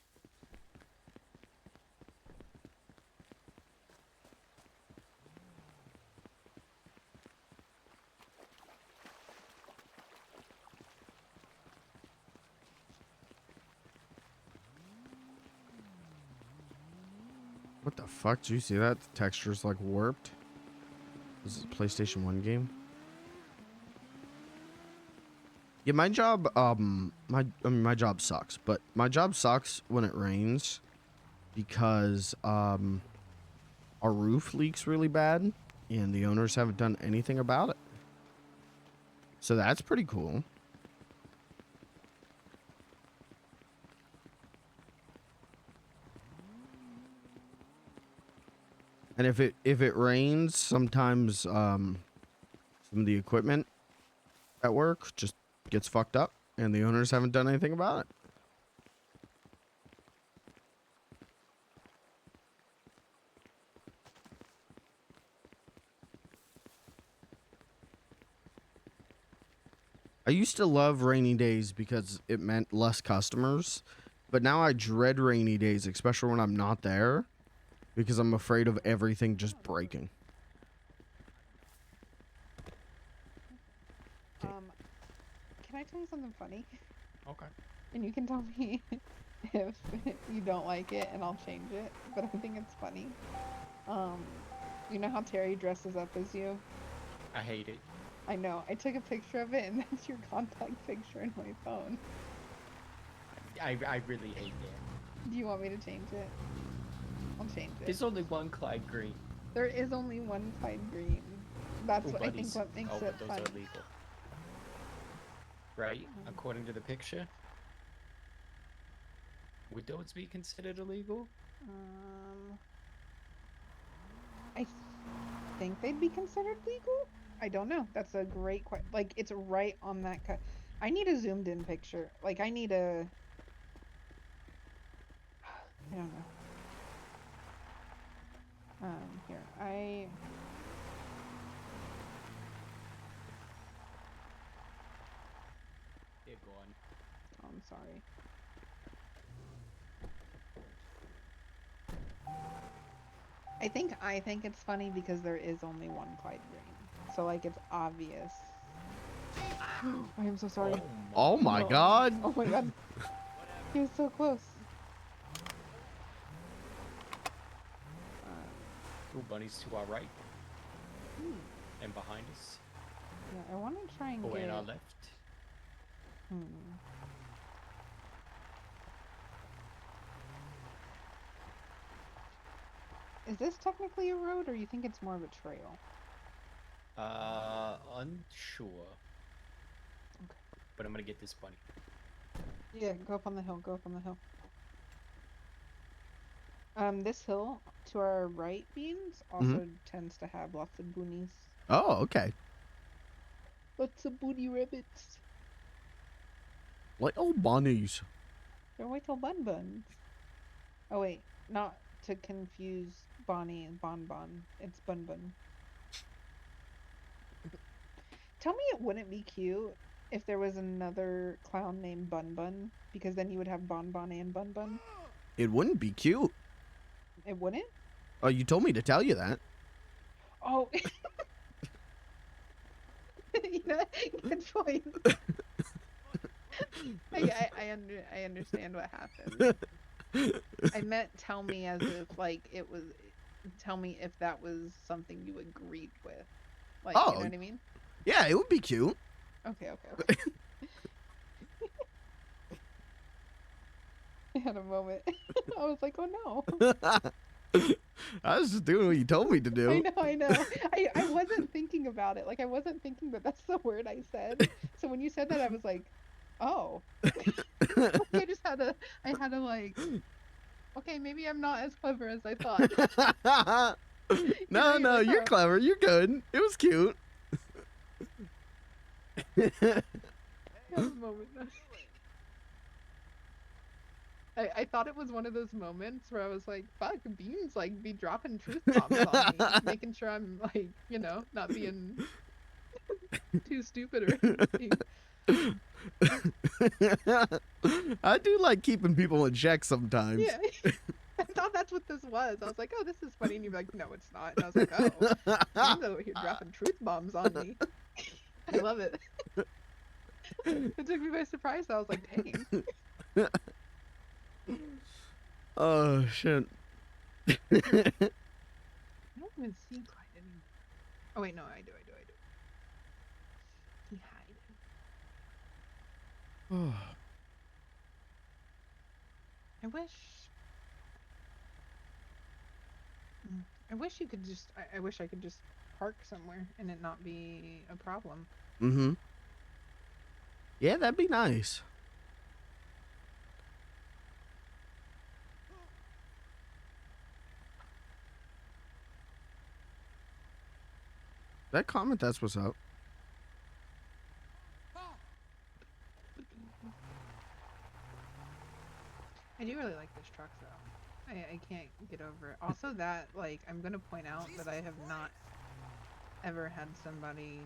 What the fuck? Did you see that? The texture's like warped. This is a PlayStation 1 game. Yeah, my job, my job sucks, but my job sucks when it rains because, our roof leaks really bad and the owners haven't done anything about it. So that's pretty cool. And if it rains, sometimes some of the equipment at work just gets fucked up, and the owners haven't done anything about it. I used to love rainy days because it meant less customers, but now I dread rainy days, especially when I'm not there, because I'm afraid of everything just breaking. Can I tell you something funny? Okay. And you can tell me if you don't like it, and I'll change it. But I think it's funny. You know how Terry dresses up as you? I hate it. I know. I took a picture of it, and that's your contact picture in my phone. I really hate that. Do you want me to change it? I'll change it. There's only one Clyde Green. There is only one Clyde Green. That's Ooh, what I think buddies. what makes Oh, it but those fun. are legal. Right? According to the picture? Would those be considered illegal? I think they'd be considered legal? I don't know. That's a great question. Like, it's right on that cut. I need a zoomed in picture. Like, I need a... I don't know. Here. They're gone. Oh, I'm sorry. I think it's funny because there is only one Clyde Green. So, like, it's obvious. I am so sorry. Oh my No. god! Oh my god. He was so close. Ooh, bunnies to our right. And behind us. Yeah, I want to try and Oh, get... and our left. Is this technically a road, or you think it's more of a trail? Unsure. Okay. But I'm gonna get this bunny. Yeah, go up on the hill, go up on the hill. This hill to our right, Beans, also tends to have lots of boonies. Oh, okay. Lots of booty rabbits. Little bunnies. They're little bun buns. Oh wait, not to confuse Bonnie and Bon Bon. It's Bun Bun. Tell me it wouldn't be cute if there was another clown named Bun Bun, because then you would have Bon Bon and Bun Bun. It wouldn't be cute. It wouldn't? Oh, you told me to tell you that. Oh. You know, good point. I understand what happened. I meant tell me as if like it was. Tell me if that was something you agreed with. Like, you know what I mean? Yeah, it would be cute. Okay. I had a moment. I was like, oh no. I was just doing what you told me to do. I know. I wasn't thinking about it. Like, I wasn't thinking that that's the word I said. So when you said that, I was like, oh. I had to like, okay, maybe I'm not as clever as I thought. No, you're clever. You're good. It was cute. I thought it was one of those moments where I was like, fuck, Beans like be dropping truth bombs on me, making sure I'm like, you know, not being too stupid or anything. I do like keeping people in check sometimes. Yeah. I thought that's what this was. I was like, oh, this is funny. And you're like, no, it's not. And I was like, oh, Beans over here dropping truth bombs on me. I love it. It took me by surprise. I was like, dang. Oh, shit. I don't even see Clyde anymore. Oh, wait, no, I do. He hide. I wish you could just, I wish I could just park somewhere and it not be a problem. Mm-hmm. Yeah, that'd be nice. That comment, that's what's up. I do really like this truck though. I can't get over it. Also that, like, I'm gonna point out that I have not ever had somebody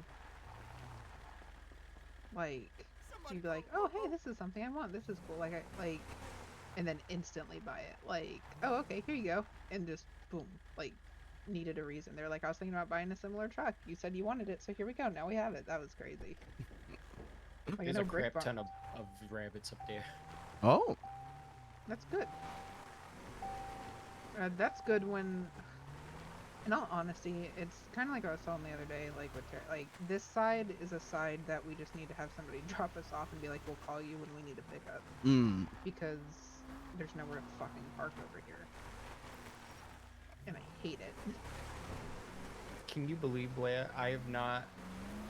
like you'd be like, oh hey, this is something I want, this is cool, like and then instantly buy it. Like, oh okay, here you go. And just boom, like needed a reason. They're like, I was thinking about buying a similar truck. You said you wanted it, so here we go. Now we have it. That was crazy. Like, There's I a know Brick crap Farm- ton of rabbits up there. Oh. That's good. That's good when, in all honesty, it's kind of like I was telling the other day, like with like this side is a side that we just need to have somebody drop us off and be like, we'll call you when we need a pickup, because there's nowhere to fucking park over here, and I hate it. Can you believe, Blair? I have not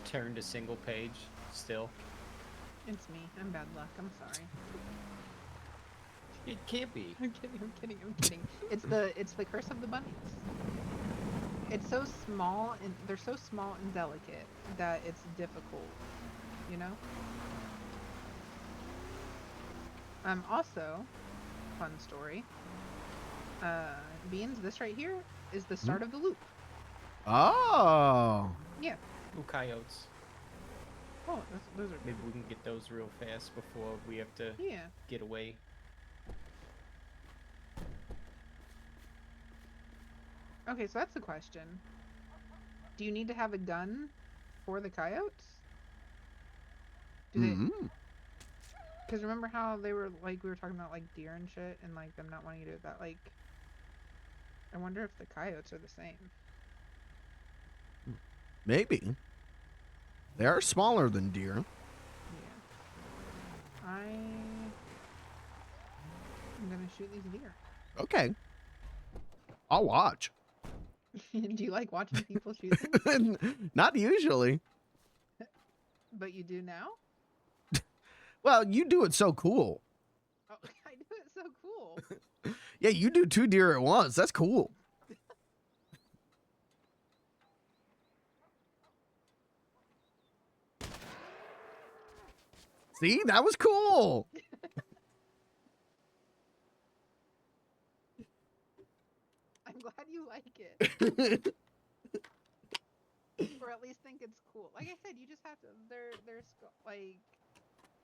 turned a single page still. It's me. I'm bad luck. I'm sorry. It can't be. I'm kidding. I'm kidding. I'm kidding. It's the curse of the bunnies. It's so small and they're so small and delicate that it's difficult, you know? Also, fun story. Beans, this right here is the start of the loop. Oh. Yeah. Ooh, coyotes. Oh, those are Maybe we can get those real fast before we have to yeah. get away. Okay, so that's the question. Do you need to have a gun for the coyotes? Do they? Because remember how they were like we were talking about like deer and shit, and like them not wanting to do that. Like, I wonder if the coyotes are the same. Maybe. They are smaller than deer. Yeah. I'm gonna shoot these deer. Okay. I'll watch. Do you like watching people shoot things? Not usually. But you do now? Well, you do it so cool. Oh, I do it so cool. Yeah, you do 2 deer at once. That's cool. See, that was cool. I'm glad you like it. Or at least think it's cool. Like I said, you just have to. They're like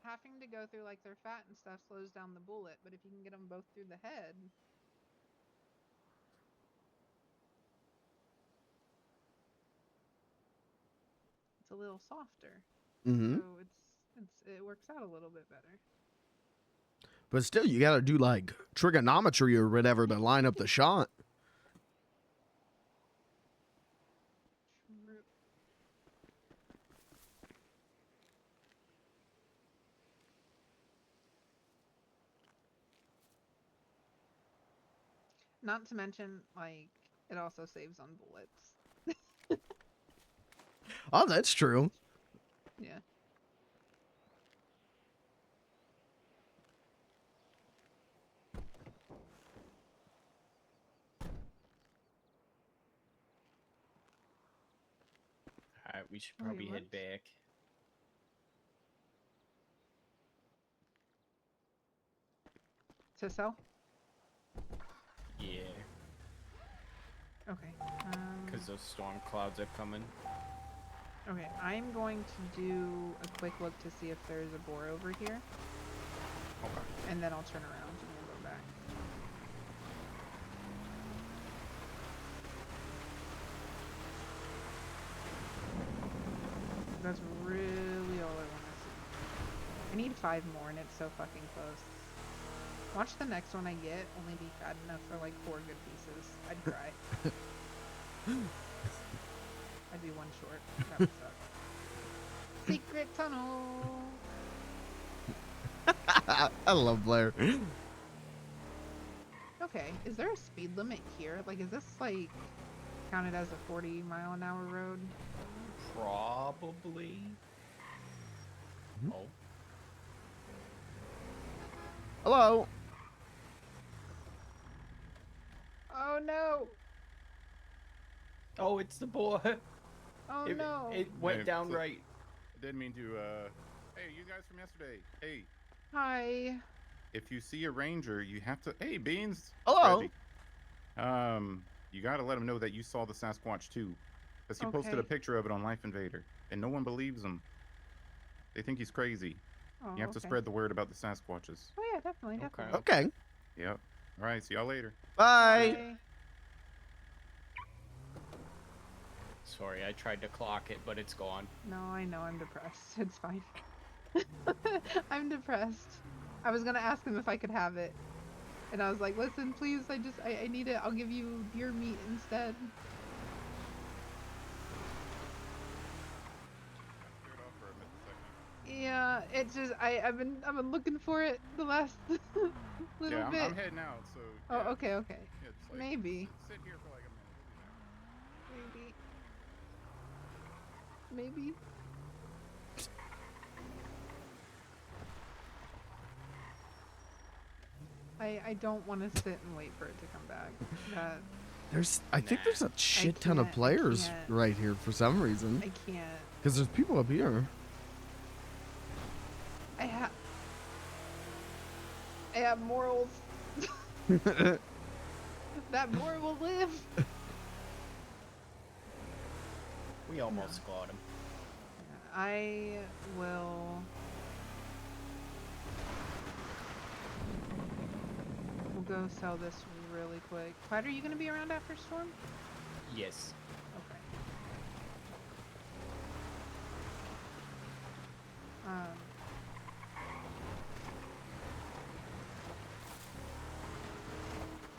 having to go through like their fat and stuff slows down the bullet. But if you can get them both through the head, it's a little softer. Mm-hmm. So it works out a little bit better. But still, you got to do like trigonometry or whatever to line up the shot. True. Not to mention, like, it also saves on bullets. Oh, that's true. Yeah. Alright, we should Oh, probably you head lunch? back. To sell? Yeah, Okay. because those storm clouds are coming. Okay, I'm going to do a quick look to see if there's a boar over here, Okay. and then I'll turn around and we'll go back. That's really all I want to see. I need 5 more and it's so fucking close. Watch the next one I get only be fat enough for like 4 good pieces. I'd cry. I'd be 1 short. That would suck. Secret tunnel! I love Blair. Okay, is there a speed limit here? Like, is this like counted as a 40-mile-an-hour road? Probably. Oh. Hello. Oh no! Oh, it's the boy. Oh It, no. it went Hey, down so- right. I didn't mean to. Hey, you guys from yesterday. Hey, Hi. if you see a ranger, you have to. Hey, Beans. Hello. Reggie. You got to let him know that you saw the Sasquatch too, because he posted a Okay. picture of it on Life Invader, and no one believes him. They think he's crazy. Oh, You have to okay. spread the word about the Sasquatches. Oh yeah, definitely, Okay. definitely. Okay. Yep. All right. See y'all later. Bye. Bye. Sorry, I tried to clock it, but it's gone. No, I know I'm depressed. It's fine. I'm depressed. I was gonna ask him if I could have it. And I was like, listen, please, I need it. I'll give you deer meat instead. Yeah, it's just I've been looking for it the last little Yeah, bit. I'm heading out. So. Oh, yeah, okay, okay. yeah, just, like, Maybe. Sit here for like a minute. We'll be back. Maybe. Maybe. I don't want to sit and wait for it to come back. That I think there's a shit ton of can't- I players can't. right here for some reason. I can't. Because there's people up here. I have morals. That more will live. We almost got him. I will. We'll go sell this really quick. Clyde, are you gonna be around after Storm? Yes. Okay.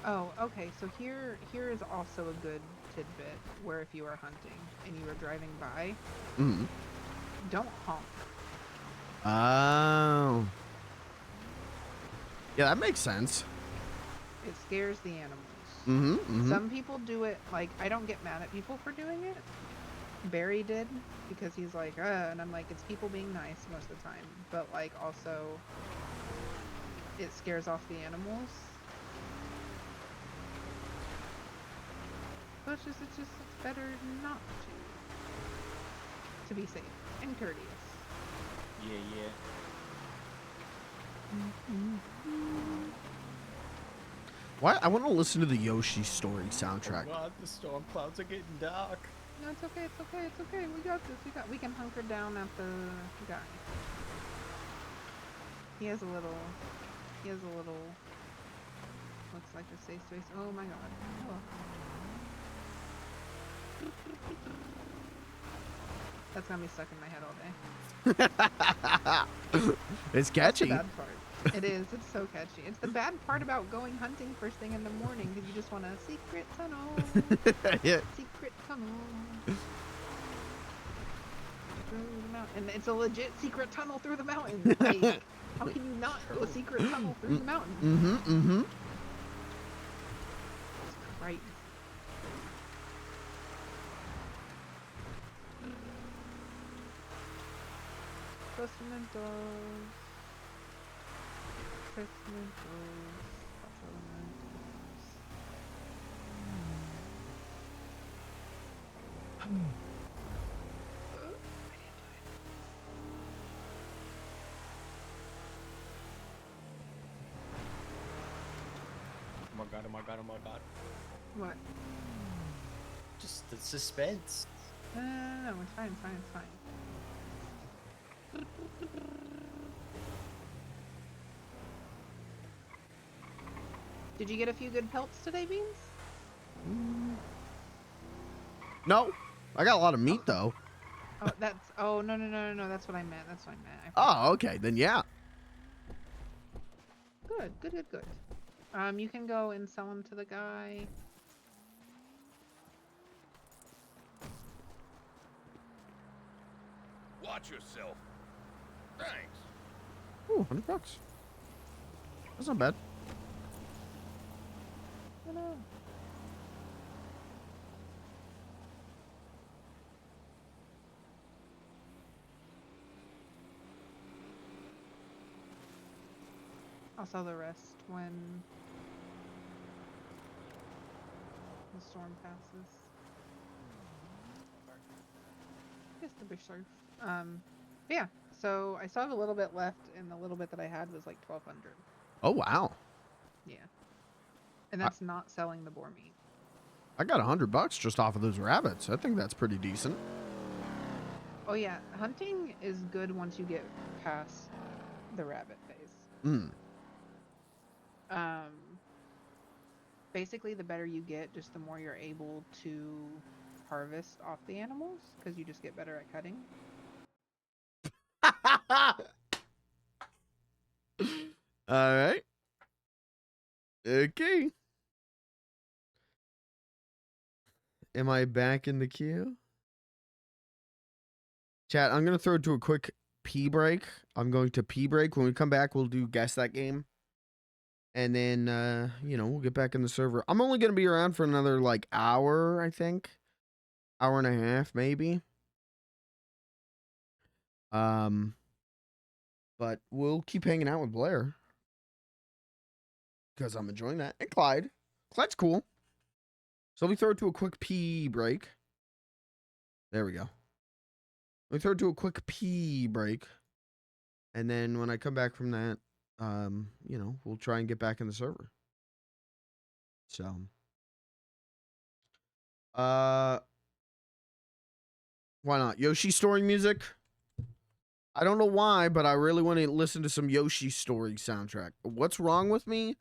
Oh, okay. So here is also a good tidbit where if you are hunting and you are driving by, Mm. don't honk. Oh. Yeah, that makes sense. It scares the animals. Mm-hmm. Mm-hmm. Some people do it, like, I don't get mad at people for doing it. Barry did, because he's like, and I'm like, it's people being nice most of the time. But, like, also, it scares off the animals. So it's better not to be safe and courteous. Yeah. Why? I want to listen to the Yoshi story soundtrack. Oh God, the storm clouds are getting dark. No, it's okay, it's okay, it's okay. We got this. We can hunker down at the guy. He has a little. Looks like a safe space. Oh my God. Oh. That's gonna be stuck in my head all day. It's That's catchy. the bad part. It is. It's so catchy. It's the bad part about going hunting first thing in the morning because you just want a secret tunnel. Yeah. Secret tunnel. Through the mountain. And it's a legit secret tunnel through the mountain. Like, how can you not do a secret tunnel through the mountain? Mm-hmm. Mm-hmm. It's crazy. Experimentals. Oh my God, oh my God, oh my God. What? Just the suspense. No, it's fine, it's fine, it's fine. Did you get a few good pelts today, Beans? No, I got a lot of meat though. Oh, that's. Oh, no, that's what I meant. That's what I meant. Oh, okay, then yeah. Good. You can go and sell them to the guy. Watch yourself. Thanks. Ooh, $100. That's not bad. No. I'll sell the rest when the storm passes. The bush surf. Yeah. So I still have a little bit left, and the little bit that I had was like 1,200. Oh wow. Yeah. And that's not selling the boar meat. I got $100 just off of those rabbits. I think that's pretty decent. Oh yeah, hunting is good once you get past the rabbit phase. Hmm. Basically, the better you get, just the more you're able to harvest off the animals, because you just get better at cutting. All right. Okay. Am I back in the queue? Chat, I'm going to throw it to a quick pee break. I'm going to pee break. When we come back, we'll do Guess That Game. And then, we'll get back in the server. I'm only going to be around for another, like, hour, I think. Hour and a half, maybe. But we'll keep hanging out with Blair. Because I'm enjoying that. And Clyde. Clyde's cool. So we throw it to a quick pee break. There we go. We throw it to a quick pee break. And then when I come back from that, we'll try and get back in the server. So, why not? Yoshi Story music? I don't know why, but I really want to listen to some Yoshi Story soundtrack. What's wrong with me?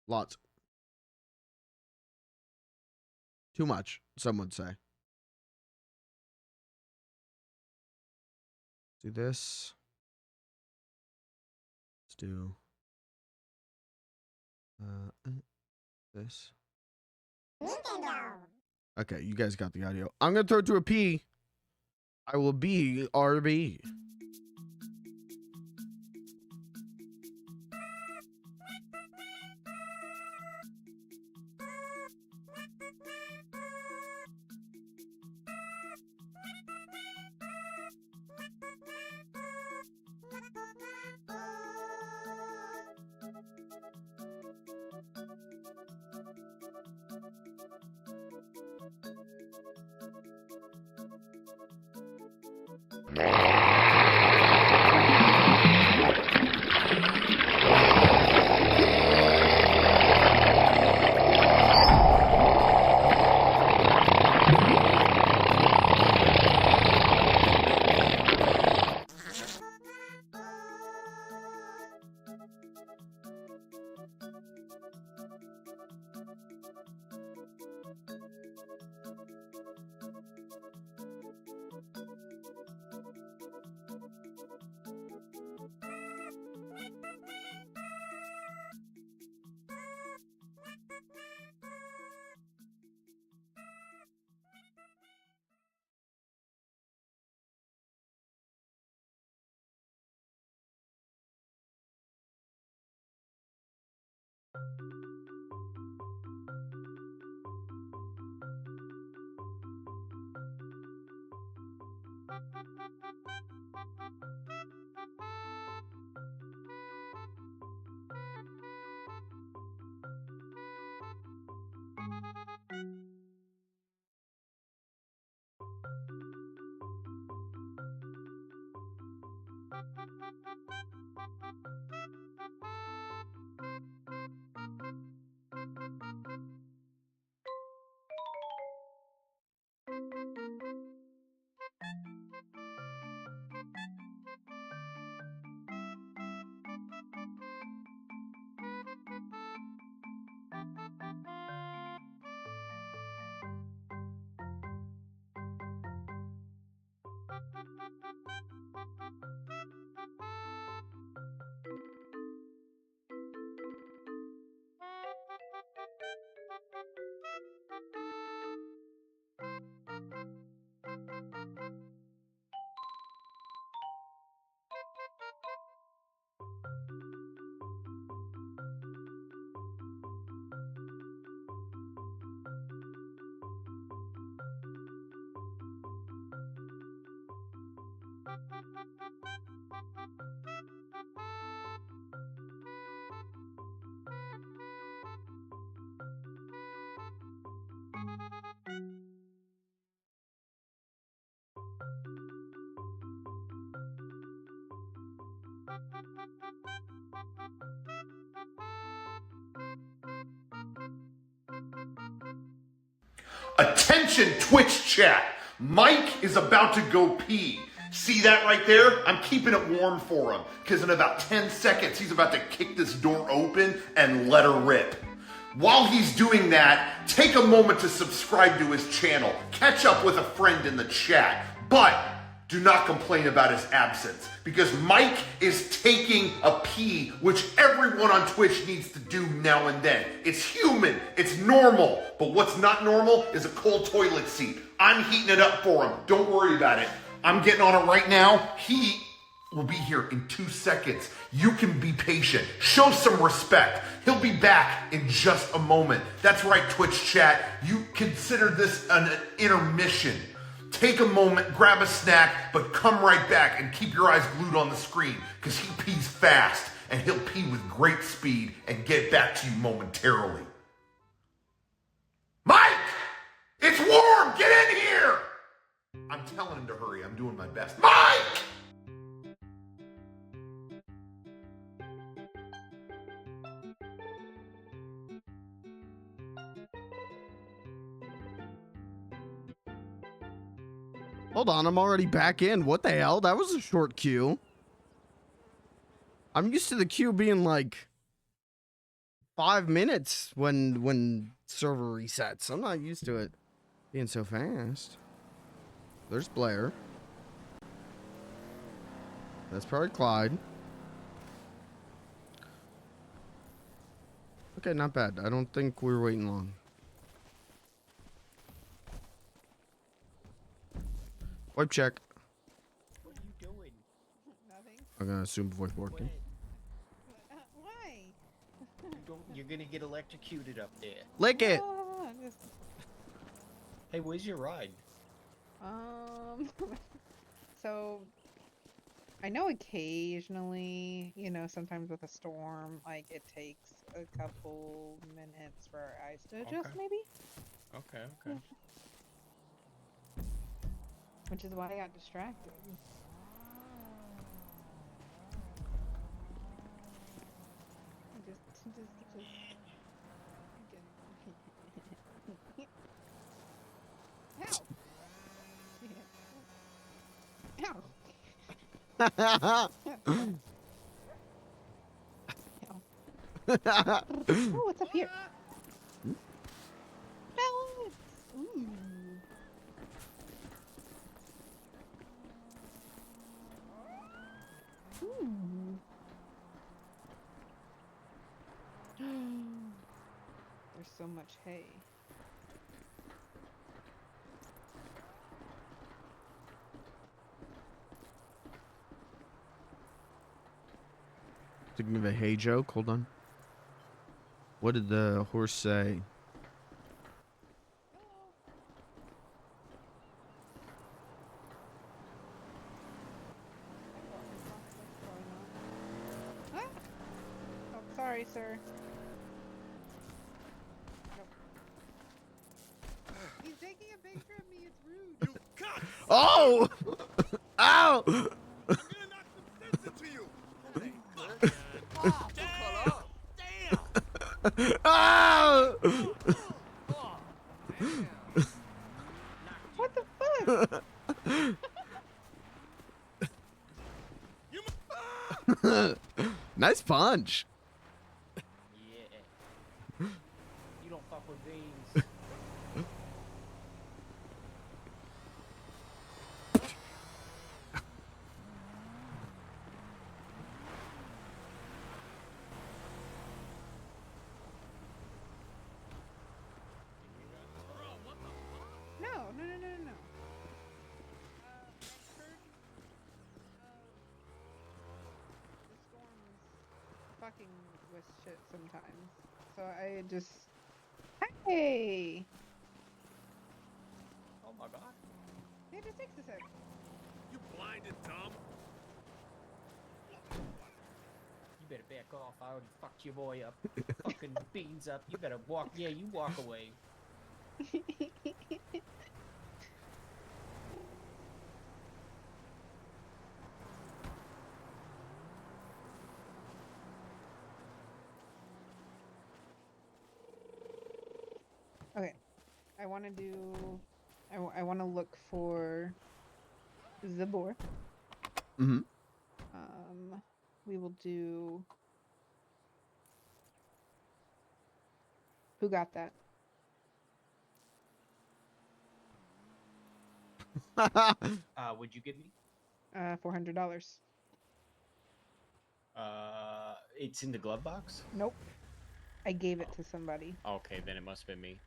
Lots. Too much, some would say. Do this. Let's do this. Okay, you guys got the audio. I'm gonna throw it to a P. I will be RB. Attention Twitch chat, Mike is about to go pee. See that right there? I'm keeping it warm for him because in about 10 seconds he's about to kick this door open and let her rip. While he's doing that, take a moment to subscribe to his channel, catch up with a friend in the chat, but do not complain about his absence because Mike is taking a pee, which everyone on Twitch needs to do now and then. It's human, it's normal, but what's not normal is a cold toilet seat. I'm heating it up for him, don't worry about it. I'm getting on it right now. He will be here in 2 seconds. You can be patient, show some respect. He'll be back in just a moment. That's right, Twitch chat, you consider this an intermission. Take a moment, grab a snack, but come right back and keep your eyes glued on the screen because he pees fast and he'll pee with great speed and get back to you momentarily. Mike! It's warm! Get in here! I'm telling him to hurry. I'm doing my best. Mike! Hold on, I'm already back in. What the hell? That was a short queue. I'm used to the queue being like 5 minutes when server resets. I'm not used to it being so fast. There's Blair. That's probably Clyde. Okay, not bad. I don't think we were waiting long. Wipe check. What are you doing? Nothing. I'm gonna assume voice working. Why? You're gonna get electrocuted up there. Lick it. Just, Hey, where's your ride? so I know occasionally, you know, sometimes with a storm, like it takes a couple minutes for our eyes to adjust, Okay. maybe. Okay. Yeah. Which is why I got distracted. Ow! Oh, what's up here? Balance! Ooh. Ooh. There's so much hay. Thinking of a hay joke. Hold on. What did the horse say? Huh? Oh, sorry, sir. He's taking a picture of me. It's rude. You cunt! Oh! Ow! I'm gonna knock some sense into you! Damn! Ow! What the fuck? Nice punch. Yeah. You don't fuck with veins. No. I heard the storm's fucking with shit sometimes. So I just... Hey! Oh my god. It just takes a sec. You blinded, dumb! You better back off. I already fucked your boy up. Fucking beans up. You better walk. Yeah, you walk away. I want to do. I want to look for the boar. Mm-hmm. We will do. Who got that? Would you give me? $400. It's in the glove box. Nope. I gave it to somebody. Okay, then it must have been me.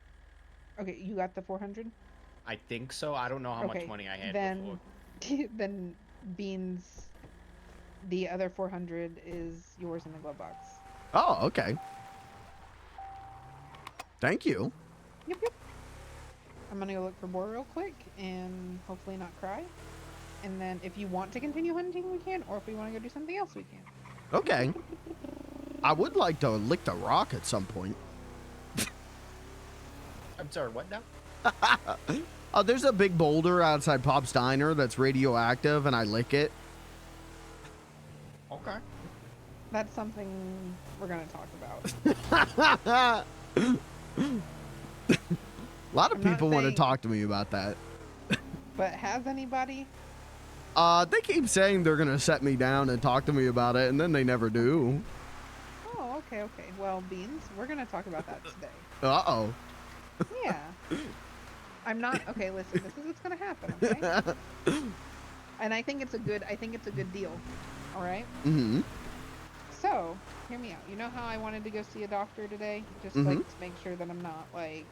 Okay, you got the 400. I think so. I don't know how much Okay, money I had then, before. then Beans, the other 400 is yours in the glove box. Oh, okay. Thank you. Yep, yep. I'm gonna go look for boar real quick and hopefully not cry. And then if you want to continue hunting, we can. Or if we want to go do something else, we can. Okay. I would like to lick the rock at some point. I'm sorry, what now? Oh, there's a big boulder outside Pop's Diner that's radioactive, and I lick it. Okay. That's something we're gonna talk about. A lot of I'm not people want to saying- talk to me about that. But has anybody? They keep saying they're gonna set me down and talk to me about it, and then they never do. Oh, okay, okay. Well, Beans, we're gonna talk about that today. Uh-oh. Yeah. I'm not okay, listen, this is what's gonna happen, okay? And I think it's a good deal. Alright? Mm-hmm. So, hear me out. You know how I wanted to go see a doctor today? Just Mhm. like to make sure that I'm not like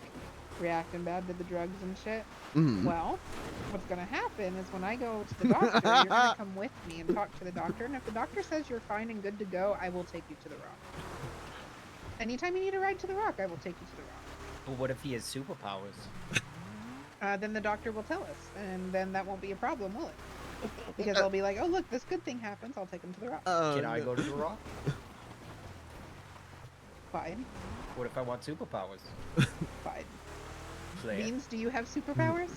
reacting bad to the drugs and shit. Mm-hmm. Well, what's gonna happen is when I go to the doctor, you're gonna come with me and talk to the doctor, and if the doctor says you're fine and good to go, I will take you to the rock. Anytime you need a ride to the rock, I will take you to the rock. But what if he has superpowers? Then the doctor will tell us, and then that won't be a problem, will it? Because I'll be like, oh look, this good thing happens, I'll take him to the rock. Can I go to the rock? Fine. What if I want superpowers? Fine. Player. Beans, do you have superpowers?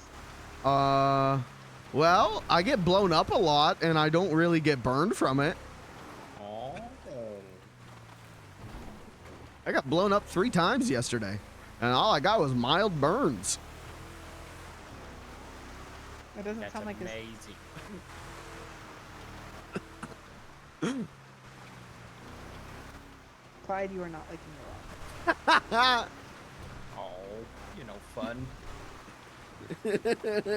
Well, I get blown up a lot, and I don't really get burned from it. Oh. I got blown up 3 times yesterday, and all I got was mild burns. That doesn't That's sound like amazing. Clyde, you are not liking the rock. Oh, you know, fun.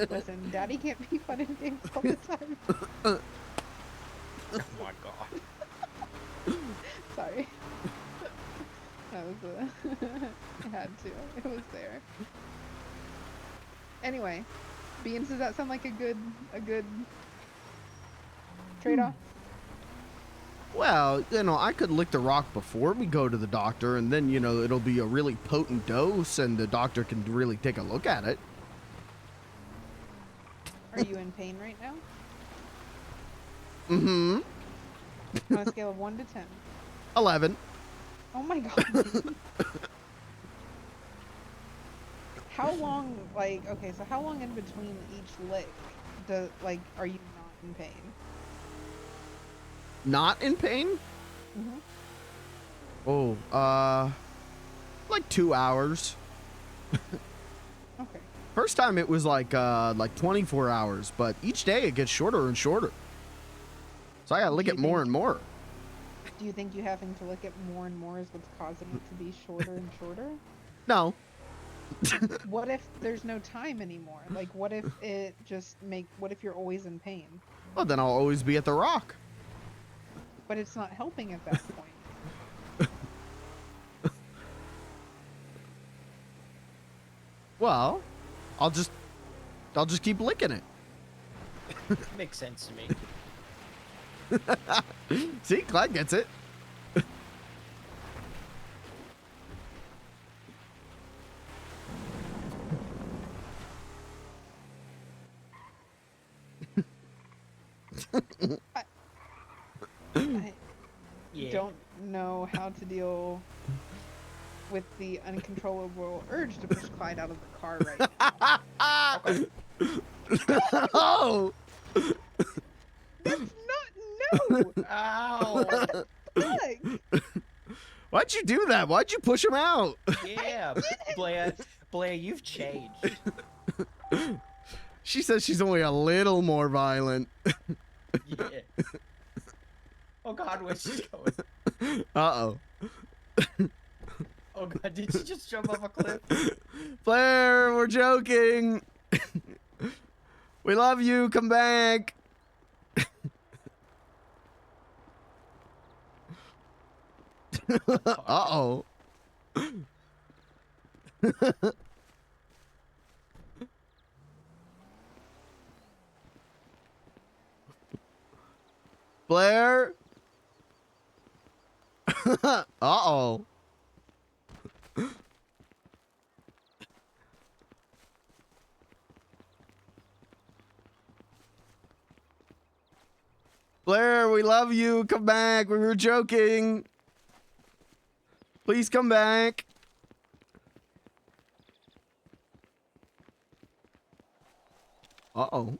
Listen, Daddy can't be fun and games all the time. Oh my god. Sorry. That was I had to. It was there. Anyway, Beans, does that sound like a good trade-off? Well, you know, I could lick the rock before we go to the doctor, and then, you know, it'll be a really potent dose, and the doctor can really take a look at it. Are you in pain right now? Mm-hmm. On a scale of 1 to 10. 11. Oh my god. How long, like, okay, so how long in between each lick are you not in pain? Not in pain? Mm-hmm. Oh, like 2 hours. Okay. First time it was like 24 hours, but each day it gets shorter and shorter. So I gotta lick Do it you more think- and more. Do you think you having to lick it more and more is what's causing it to be shorter and shorter? No. What if there's no time anymore? Like, what if it just what if you're always in pain? Well, then I'll always be at the rock. But it's not helping at that point. Well, I'll just keep licking it. Makes sense to me. See, Clyde gets it. I Yeah. don't know how to deal with the uncontrollable urge to push Clyde out of the car right now. Oh! That's not no. Ow! Look, Why'd you do that? Why'd you push him out? Yeah, Blair. Blair, you've changed. She says she's only a little more violent. Yeah. Oh God, where's she going? Uh-oh. Oh God, did she just jump off a cliff? Blair, we're joking. We love you. Come back. Uh-oh. Blair? Uh-oh. Blair, we love you. Come back. We were joking. Please come back. Uh-oh.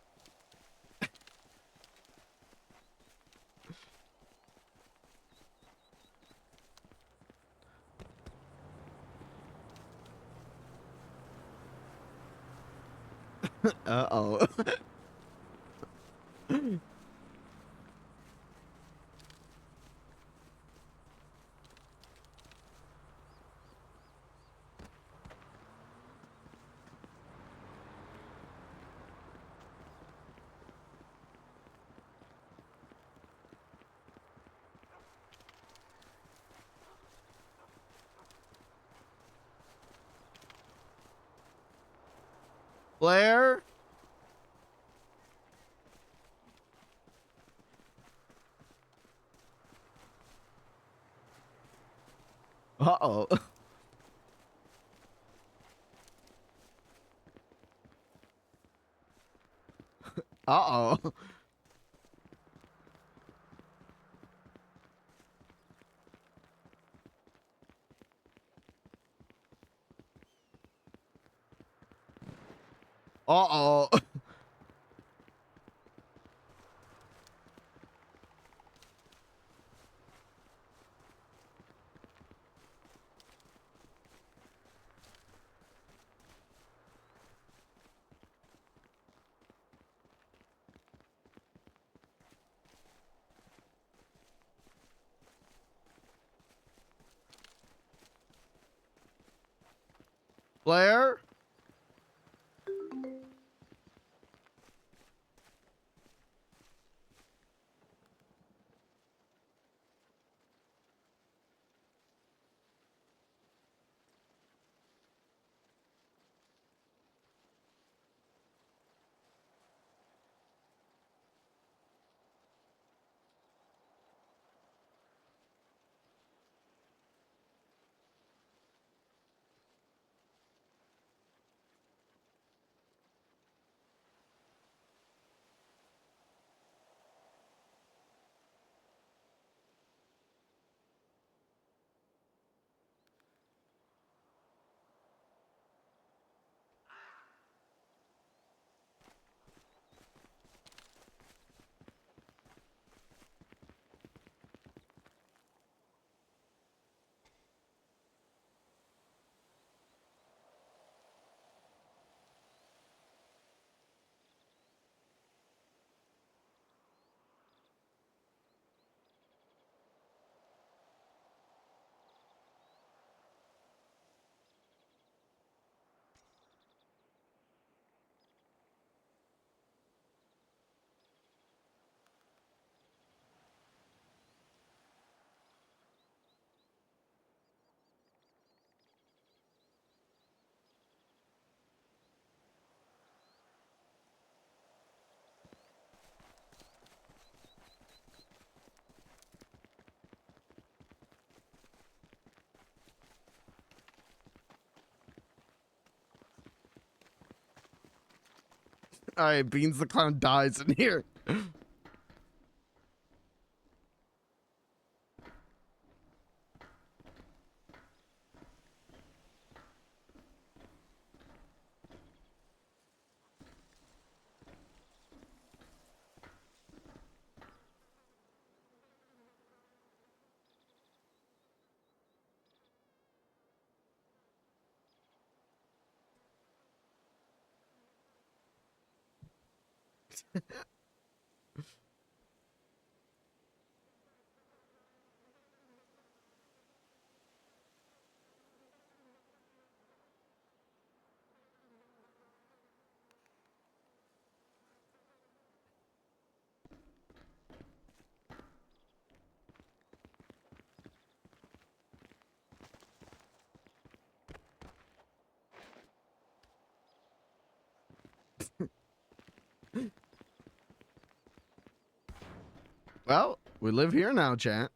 Uh-oh. Blair? Uh-oh. Uh-oh. Uh-oh. Blair? All right, Beans the Clown dies in here. Well, we live here now, chat.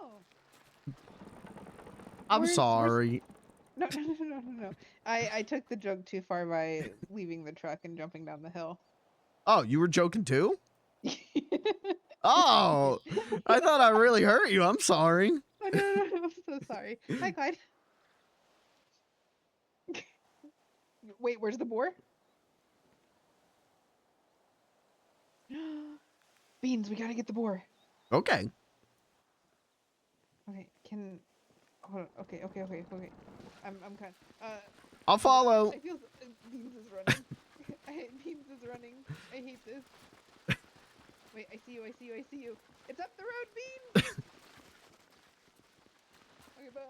Oh. I'm Where's- sorry. No, no, no, no, no, no. I took the joke too far by leaving the truck and jumping down the hill. Oh, you were joking too? Oh, I thought I really hurt you. I'm sorry. Oh, no, no, no, I'm so sorry. Hi, Clyde. Wait, where's the boar? Beans, we gotta get the boar. Okay. Okay, can hold on. Okay, okay, okay, okay. I'm kind. I'll follow. I feel Beans is running. Beans is running. I hate this. Wait, I see you. I see you. I see you. It's up the road, Beans. Okay, bye.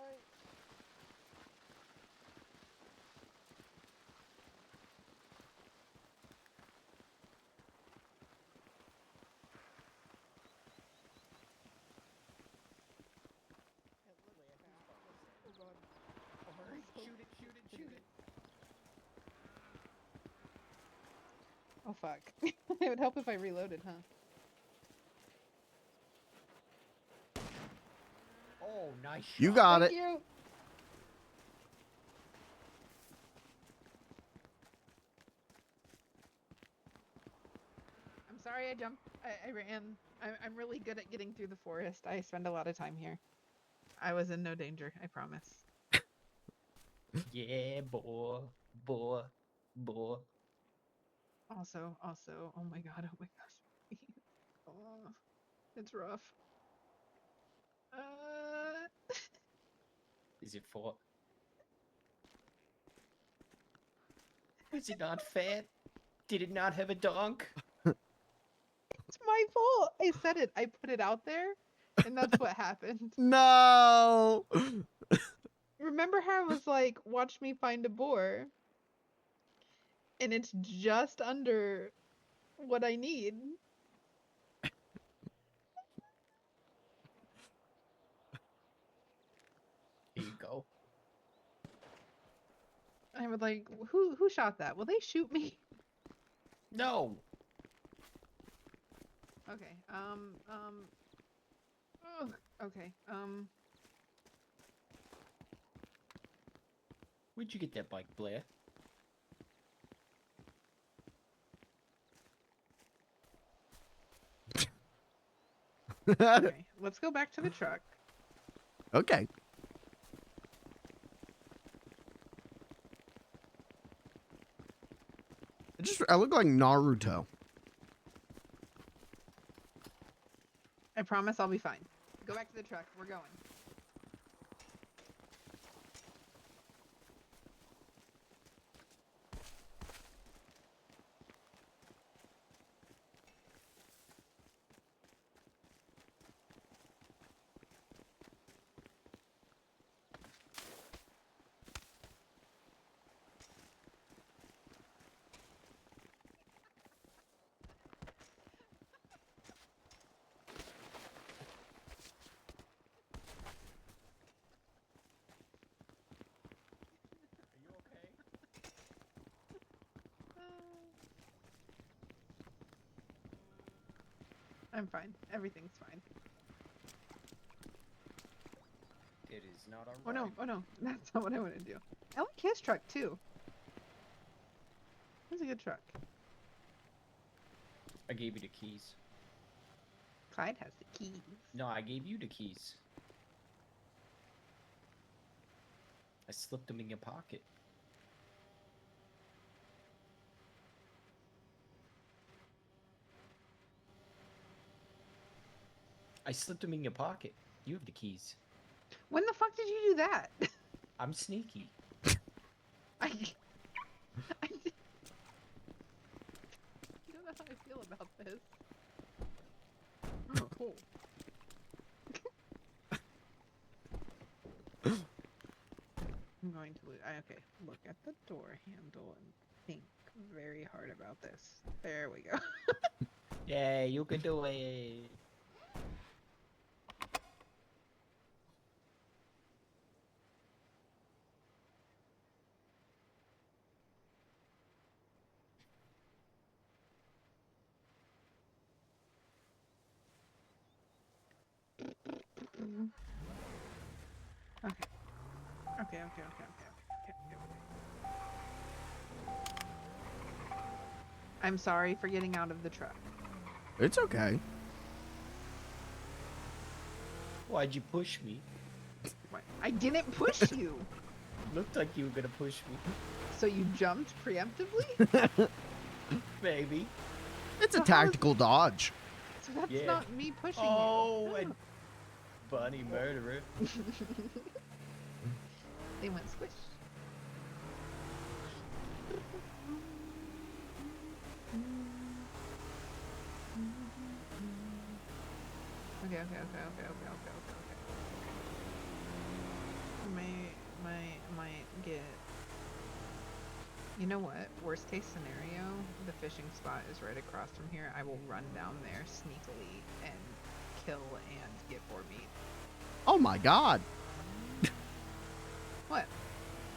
Oh god. Shoot it, shoot it, shoot it. Oh fuck. It would help if I reloaded, huh? Oh, nice shot. You got Thank it. you. I'm sorry sorry I jumped. I ran. I'm really good at getting through the forest. I spend a lot of time here. I was in no danger, I promise. Yeah, boy. Also, oh my god, oh my gosh. Please. Oh, it's rough. Is it for? Was it not fat? Did it not have a donk? It's my fault. I said it. I put it out there, and that's what happened. No. Remember how I was like, watch me find a boar? And it's just under what I need. Here you go. I was like, who shot that? Will they shoot me? No. Okay. Okay. Where'd you get that bike, Blair? Okay. Let's go back to the truck. Okay. I look like Naruto. I promise I'll be fine. Go back to the truck. We're going. Are you okay? I'm fine. Everything's fine. It is not alright. Oh no, oh no. That's not what I want to do. I like his truck too. It's a good truck. I gave you the keys. Clyde has the keys. No, I gave you the keys. I slipped them in your pocket. I slipped them in your pocket. You have the keys. When the fuck did you do that? I'm sneaky. I don't know how I feel about this. Oh. I'm going to okay, look at the door handle and think very hard about this. There we go. Yeah, you can do it. Okay. I'm sorry for getting out of the truck. It's okay. Why'd you push me? What? I didn't push you. Looked like you were gonna push me. So you jumped preemptively? Maybe. It's a So how is- tactical dodge. So that's Yeah. not me pushing Oh, you. and bunny murderer. They went squish. Okay. Might get. You know what? Worst case scenario, the fishing spot is right across from here. I will run down there sneakily and kill and get boar meat. Oh my god. What?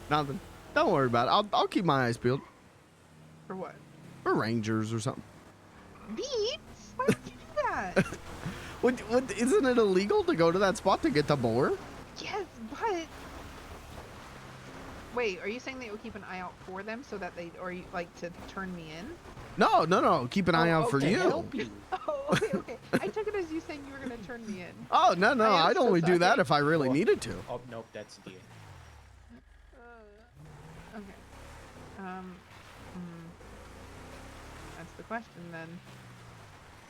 Nothing. Don't worry about it. I'll keep my eyes peeled For what? for rangers or something. Beats? Why did you do that? What, isn't it illegal to go to that spot to get the boar? Yes, but Wait, are you saying that you'll keep an eye out for them so that they, or you like to turn me in? No. Keep an eye out for okay. you. Help you. Oh, okay. I took it as you saying you were gonna turn me in. Oh no, I am I'd so only do that sorry. if I really Oh. needed to. Oh nope, that's dear. Okay. That's the question then.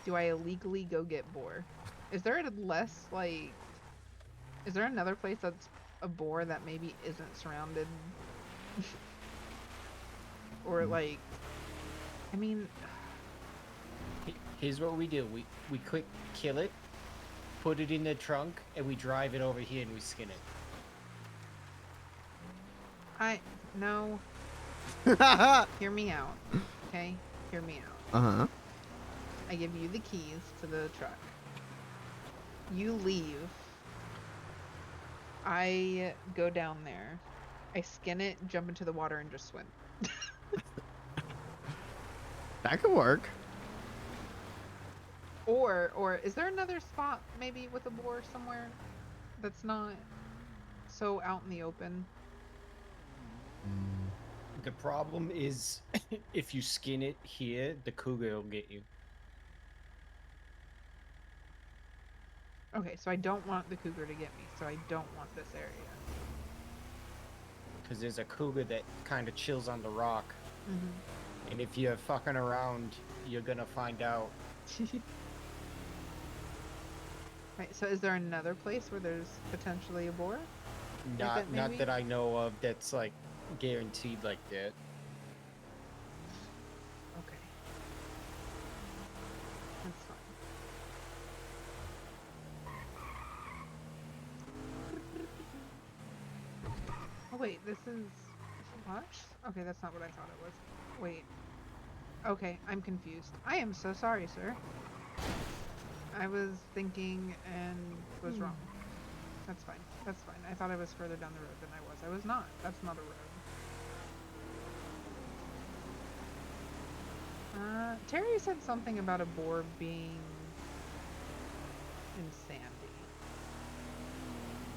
Do I illegally go get boar? Is there a less like? Is there another place that's a boar that maybe isn't surrounded? Or like, I mean, Here's what we do. We quick kill it, put it in the trunk, and we drive it over here and we skin it. no. Hear me out, okay? Hear me out. Uh-huh. I give you the keys to the truck. You leave. I go down there. I skin it, jump into the water, and just swim. That could work. Or is there another spot maybe with a boar somewhere that's not so out in the open? The problem is, if you skin it here, the cougar will get you. Okay, so I don't want the cougar to get me, so I don't want this area. Because there's a cougar that kind of chills on the rock. Mm-hmm. And if you're fucking around, you're gonna find out. Right, so is there another place where there's potentially a boar? Not maybe? that I know of that's like guaranteed like that. Okay. That's fine. Oh wait, this is... What? Okay, that's not what I thought it was. Wait. Okay, I'm confused. I am so sorry, sir. I was thinking and was wrong. That's fine. That's fine. I thought I was further down the road than I was. I was not. That's not a road. Terry said something about a boar being in Sandy.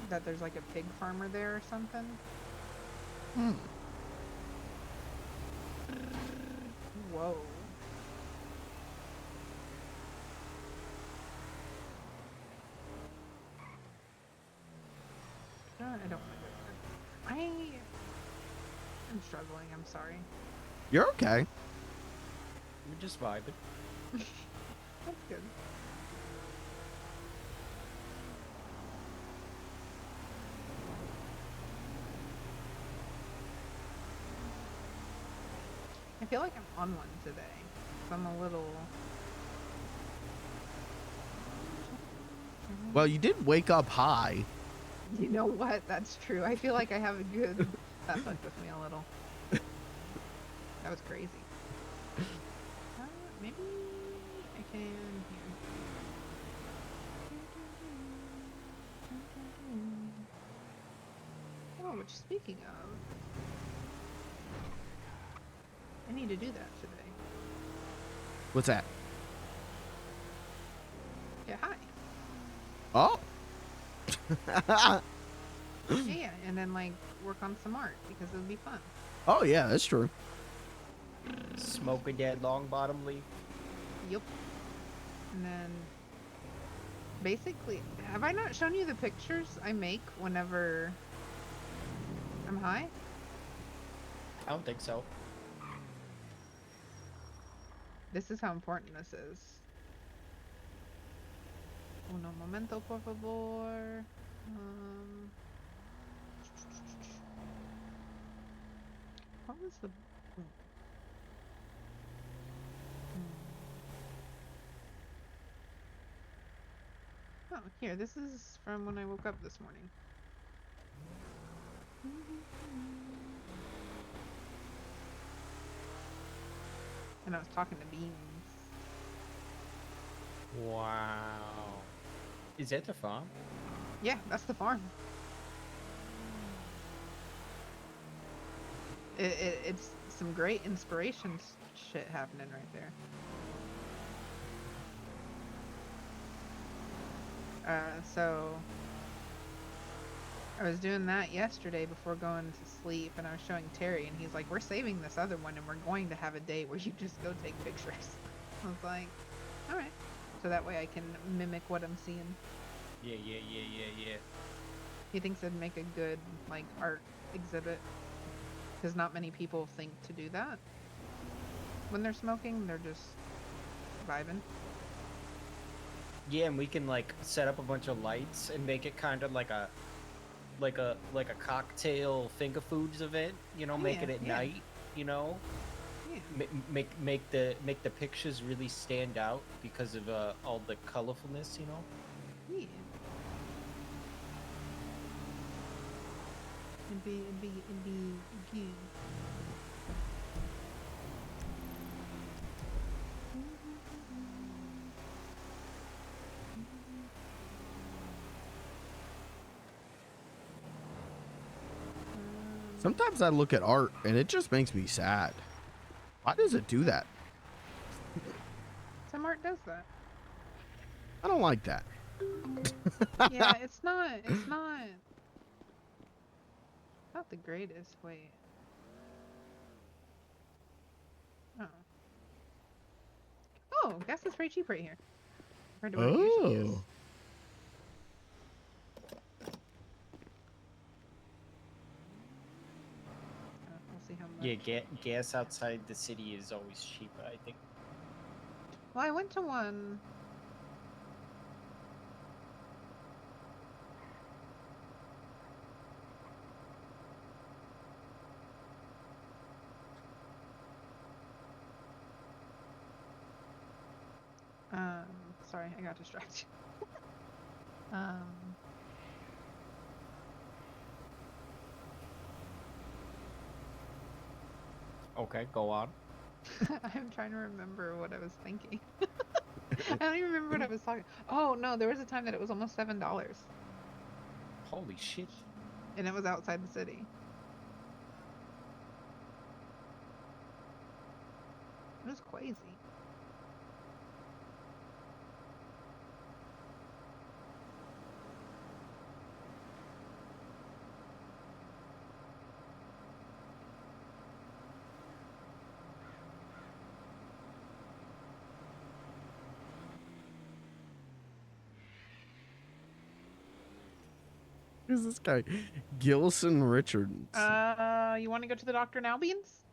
That there's like a pig farmer there or something. Whoa. I don't want to go there. I'm struggling. I'm sorry. You're okay. We're just vibing. That's good. I feel like I'm on one today. So I'm a little... Well, you did wake up high. You know what? That's true. I feel like I have a good... That fucked with me a little. That was crazy. Maybe I can here. Oh, which speaking of... I need to do that today. What's that? Yeah, hi. Oh. Yeah, and then like work on some art because it would be fun. Oh yeah, that's true. Smoke a dead long bottom leaf. Yep. And then basically, have I not shown you the pictures I make whenever I'm high? I don't think so. This is how important this is. Uno momento, por favor. What was the... Oh, here, this is from when I woke up this morning. And I was talking to beans. Wow. Is that the farm? Yeah, that's the farm. It's some great inspiration shit happening right there. So I was doing that yesterday before going to sleep, and I was showing Terry, and he's like, "We're saving this other one, and we're going to have a day where you just go take pictures." I was like, "All right," so that way I can mimic what I'm seeing. Yeah. He thinks it'd make a good like art exhibit, because not many people think to do that when they're smoking. They're just vibing. Yeah, and we can like set up a bunch of lights and make it kind of like a cocktail finger foods event, you know, make it at night, you know. Yeah. Make the pictures really stand out because of all the colorfulness, you know. Yeah. It'd be good. Sometimes I look at art and it just makes me sad. Why does it do that? Some art does that. I don't like that. Yeah, it's not the greatest. Wait. Oh, gas is pretty cheap right here compared to what it usually is. We'll see how much. Yeah, gas outside the city is always cheaper, I think. Well, I went to one. Sorry, I got distracted. Okay, go on. I'm trying to remember what I was thinking. I don't even remember what I was talking. Oh no, there was a time that it was almost $7, Holy shit. and it was outside the city. It was crazy. Who's this guy? Gilson Richards. You want to go to the doctor now, Beans?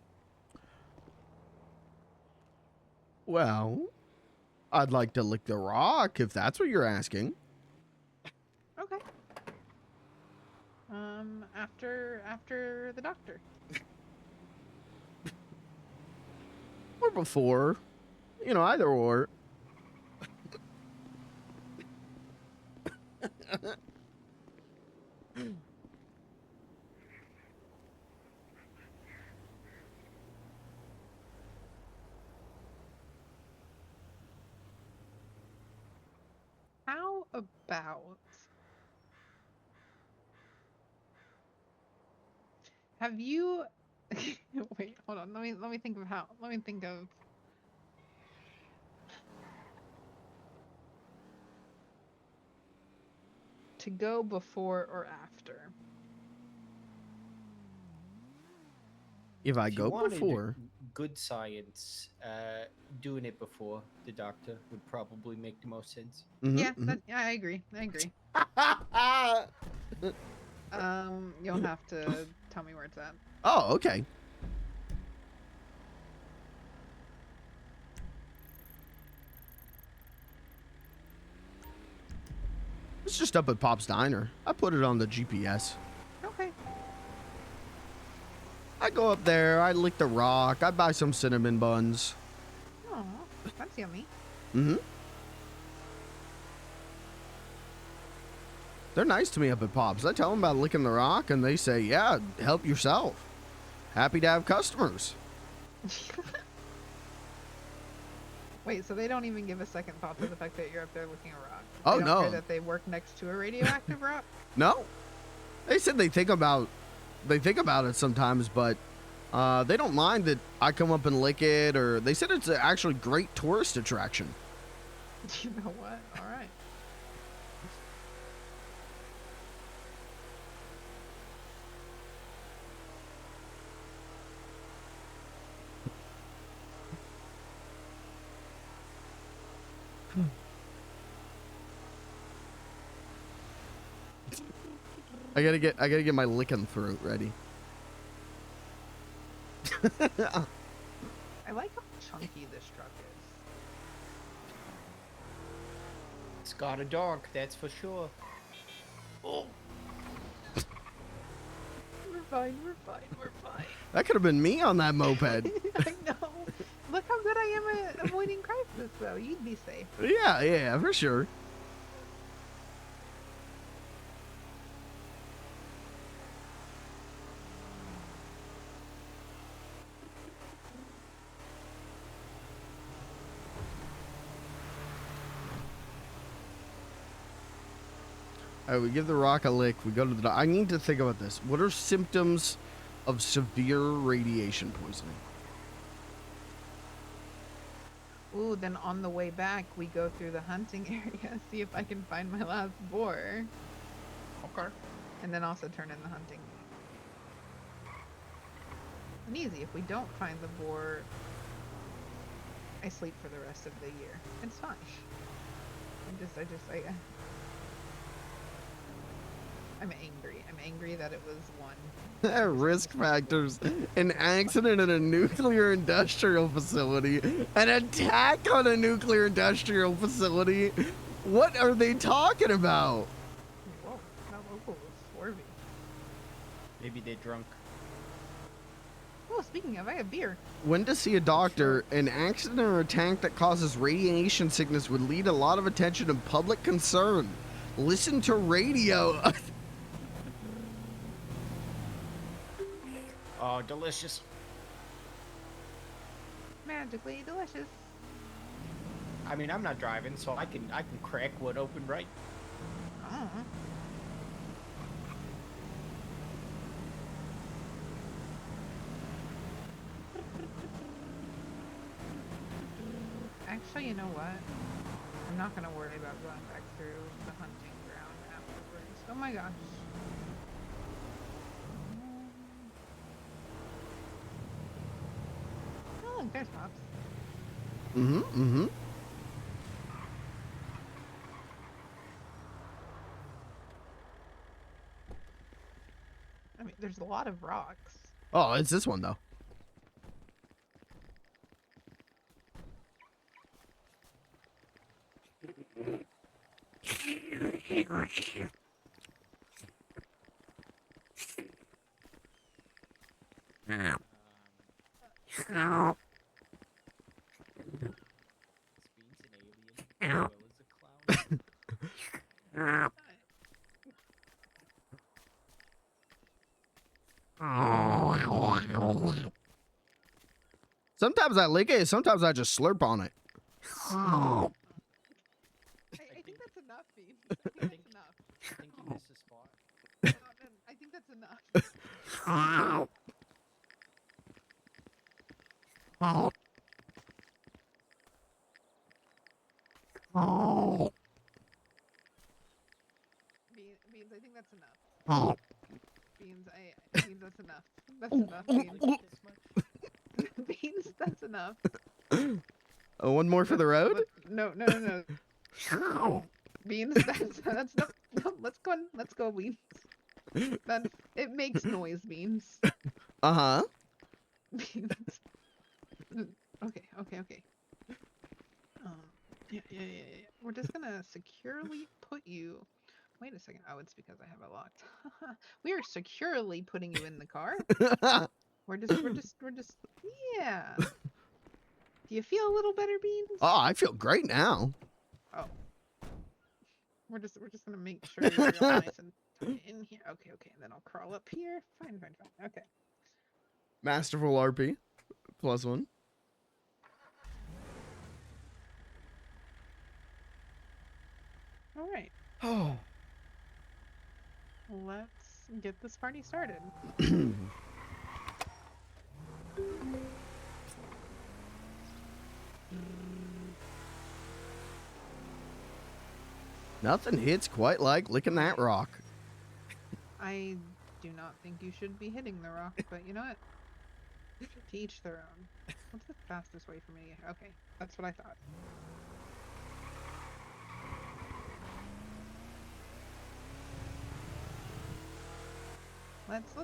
Well, I'd like to lick the rock if that's what you're asking. Okay. After the doctor. Or before. You know, either or. How about... Have you... Wait, hold on. Let me think of how... Let me think of... To go before or after. If I If you go wanted before. good science, doing it before the doctor would probably make the most sense. Yeah, I agree. You'll have to tell me where it's at. Oh, okay. It's just up at Pop's Diner. I put it on the GPS. Okay. I go up there, I lick the rock, I buy some cinnamon buns. Oh, that's yummy. Mm-hmm. They're nice to me up at Pop's. I tell them about licking the rock, and they say, yeah, help yourself. Happy to have customers. Wait, so they don't even give a second thought to the fact that you're up there licking a rock? Oh, They don't care no. that they work next to a radioactive rock? No. They said they think about it sometimes, but they don't mind that I come up and lick it, or they said it's actually great tourist attraction. You know what? All right. I gotta get my licking throat ready. I like how chunky this truck is. It's got a dog, that's for sure. Oh. We're fine, we're fine, we're fine. That could have been me on that moped. I know. Look how good I am at avoiding crisis, though. You'd be safe. Yeah, for sure. All right, we give the rock a lick. We go to the. I need to think about this. What are symptoms of severe radiation poisoning? Ooh, then on the way back, we go through the hunting area, see if I can find my last boar. Okay. And then also turn in the hunting. And easy, if we don't find the boar, I sleep for the rest of the year. It's fine. I'm angry. I'm angry that it was one. Risk factors: an accident in a nuclear industrial facility, an attack on a nuclear industrial facility. What are they talking about? Whoa, not local, swervy. Maybe they're drunk. Oh, speaking of, I have beer. When to see a doctor: an accident or attack that causes radiation sickness would lead a lot of attention and public concern. Listen to radio. Oh, delicious. Magically delicious. I mean, I'm not driving, so I can crack wood open, right? Oh. Actually, you know what? I'm not gonna worry about going back through the hunting ground afterwards. Oh my gosh. Oh, look, there's Pops. I mean, there's a lot of rocks. Oh, it's this one though. Sometimes I lick it, sometimes I just slurp on it. I think that's enough, Bean. I think that's enough. I think you missed a spot. I think that's enough. Beans, I think that's enough. Beans, Beans, that's enough. That's enough, Beans. Beans, that's enough. Oh, one more for the road? No. Beans, that's no, let's go, Beans. It makes noise, Beans. Uh-huh. Beans. Okay. Yeah. We're just gonna securely put you. Wait a second. Oh, it's because I have it locked. We are securely putting you in the car. We're just. Yeah. Do you feel a little better, Beans? Oh, I feel great now. Oh. We're just gonna make sure you're real nice and tuck it in here. Okay. And then I'll crawl up here. Fine. Okay. Masterful RP. +1. All right. Oh. Let's get this party started. Nothing hits quite like licking that rock. I do not think you should be hitting the rock, but you know what? To each their own. What's the fastest way for me to get here? Okay, that's what I thought. Let's.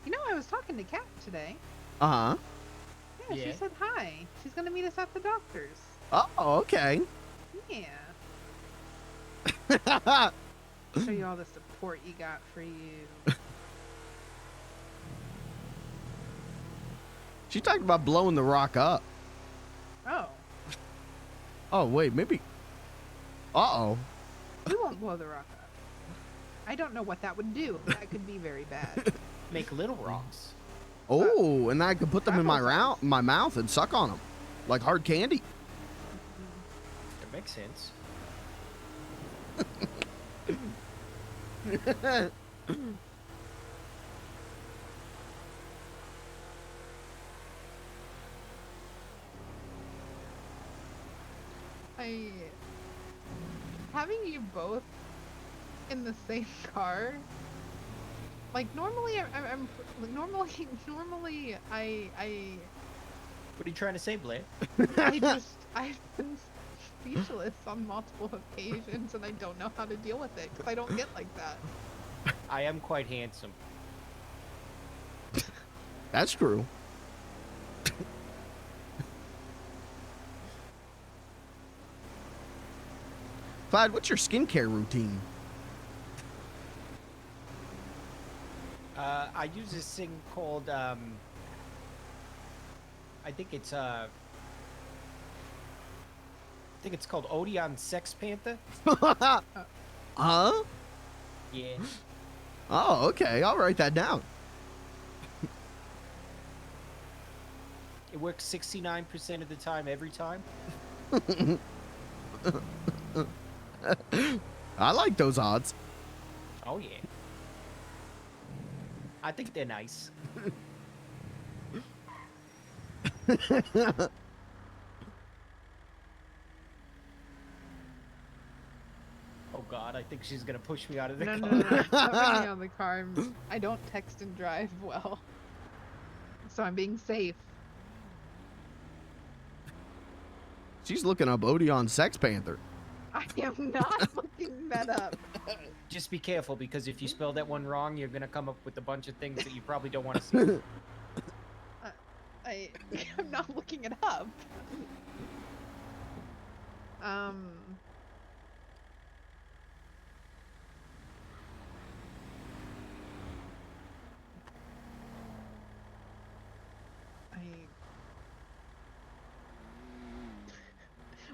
You know, I was talking to Kat today. Uh Yeah, Yeah. she said hi. She's gonna meet us at the doctor's. huh. Oh, okay. Yeah. Show you all the support you got for you. She talked about blowing the rock up. Oh, Oh, wait, maybe. Uh-oh. we won't blow the rock up. I don't know what that would do. That could be very bad. Make little rocks. Oh, and I could put them in my Travel size. my mouth and suck on them. Like hard candy. That makes sense. Having you both in the same car. Like normally, I'm like, normally I What are you trying to say, Blair? I've been speechless on multiple occasions, and I don't know how to deal with it because I don't get like that. I am quite handsome. That's true. Clyde, what's your skincare routine? I use this thing called I think it's called Odeon Sex Panther. Huh? Yeah. Oh, okay. I'll write that down. It works 69% of the time every time. I like those odds. Oh yeah. I think they're nice. Oh god, I think she's gonna push me out of the No, car. no, no, no. Stop putting me on the car. I don't text and drive well, so I'm being safe. She's looking up Odeon Sex Panther. I am not looking that up. Just be careful, because if you spell that one wrong, you're gonna come up with a bunch of things that you probably don't want to see. I'm not looking it up.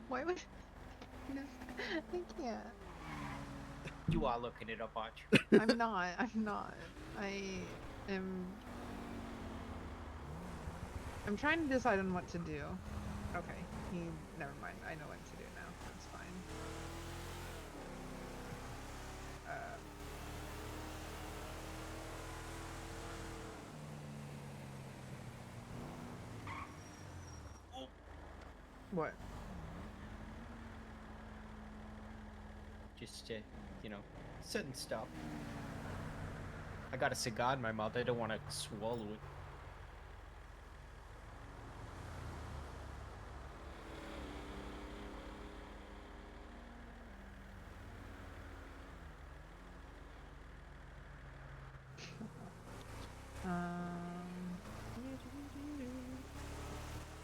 Why would I can't. You are looking it up, aren't you? I'm not. I'm trying to decide on what to do. Okay, never mind. I know what to do now. That's fine. What? Just you know, certain stuff. I got a cigar in my mouth. I don't want to swallow it.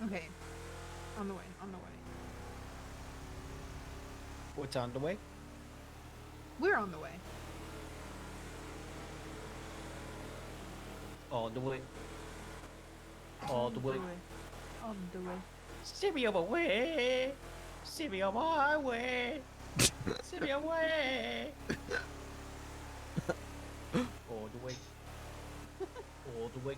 Okay. On the way. What's on the way? We're on the way. On the way. All the way. On the way. Send me on my way. Send me on my way. Send me away. All the way. All the way.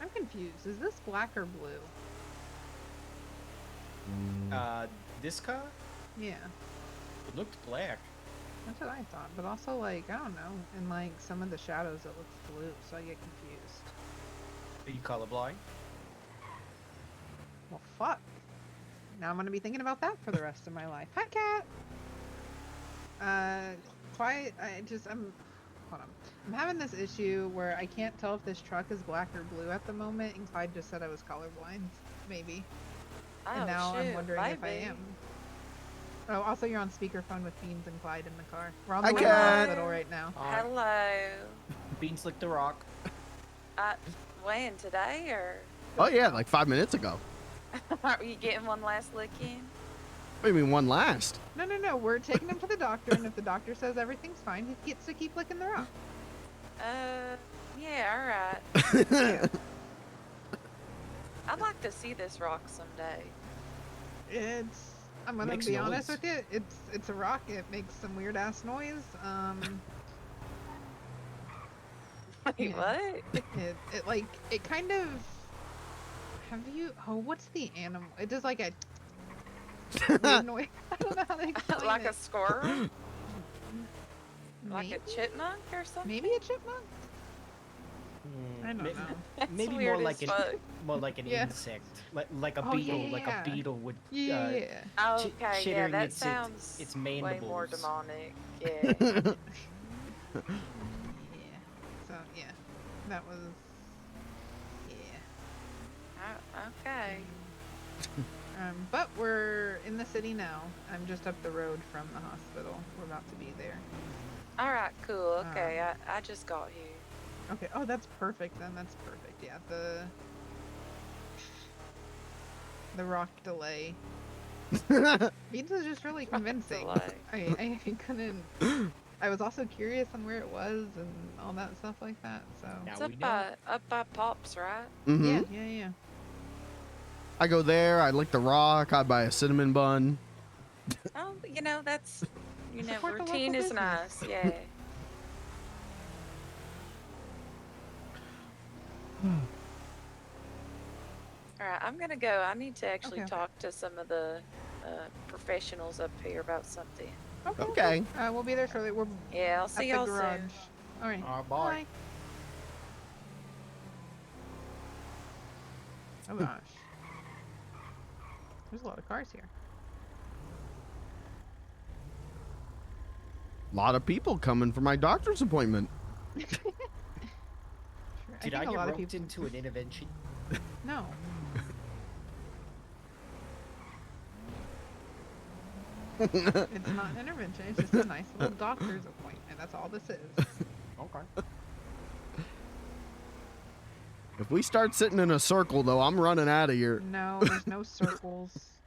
I'm confused. Is this black or blue? This car? Yeah, It looked black. that's what I thought. But also, like, I don't know. In like some of the shadows, it looks blue, so I get confused. Are you colorblind? Well, fuck. Now I'm gonna be thinking about that for the rest of my life. Hi, cat. Hold on. I'm having this issue where I can't tell if this truck is black or blue at the moment, and Clyde just said I was colorblind. Maybe. And Oh, now I'm shoot, wondering if I maybe. am. Oh, also you're on speakerphone with Beans and Clyde in the car. We're on the Hi, way to the Cat. hospital right now. Hello. Beans licked the rock. When, today, or? Oh yeah, like 5 minutes ago. Are you getting one last look in? What do you mean one last? No. We're taking him to the doctor, and if the doctor says everything's fine, he gets to keep licking the rock. Yeah, alright. I'd like to see this rock someday. I'm gonna Makes be honest noise. with you. It's a rock. It makes some weird ass noise. Wait, what? It kind of. What's the animal? It does like a weird noise. I don't know how to explain Like it. a squirrel? Like a chipmunk or something? Maybe a chipmunk? I don't know. That's Maybe weird more as like fuck. more like an Yeah. insect, like a Oh, beetle, yeah, like yeah. a beetle would. Yeah. Okay, yeah, chittering that its sounds way more mandibles. demonic. Yeah. Yeah. So yeah, that was. Yeah. Okay. But we're in the city now. I'm just up the road from the hospital. We're about to be there. Alright, cool. Okay, I just got here. Okay. Oh, that's perfect then. That's perfect. Yeah. The rock delay. Beans was just really convincing. I couldn't. I was also curious on where it was and all that stuff like that. So. It's up by Pops, right? Mm-hmm. Yeah. I go there. I lick the rock. I buy a cinnamon bun. Oh, that's Support the routine local is business. nice. Yeah. Alright, I'm gonna go. I need to actually talk to some of the professionals up here about something. Okay. We'll be there shortly. We're Yeah, I'll at see the y'all garage. soon. All right. Bye. Oh gosh. There's a lot of cars here. A lot of people coming for my doctor's appointment. Did I get roped into an intervention? No. It's not an intervention. It's just a nice little doctor's appointment. That's all this is. Okay. If we start sitting in a circle, though, I'm running out of here. No, there's no circles.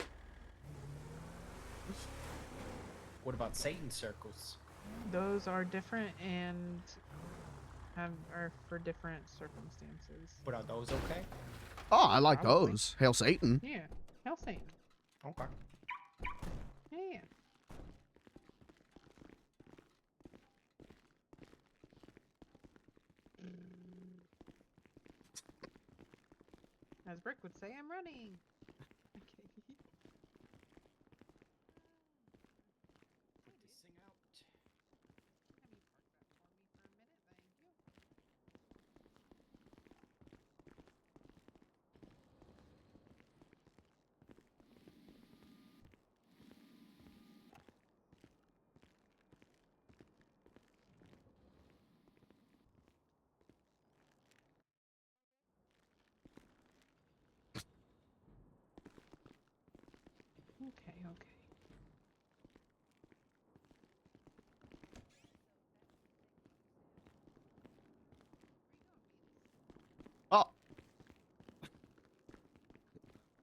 What about Satan circles? Those are different and are for different circumstances. But are those okay? Oh, I like Probably. those. Hail Satan. Yeah. Hell Satan. Okay. Yeah. As Brick would say, I'm running. Okay. Put this thing out. Have you park that for me for a minute? Thank you. Okay. Oh.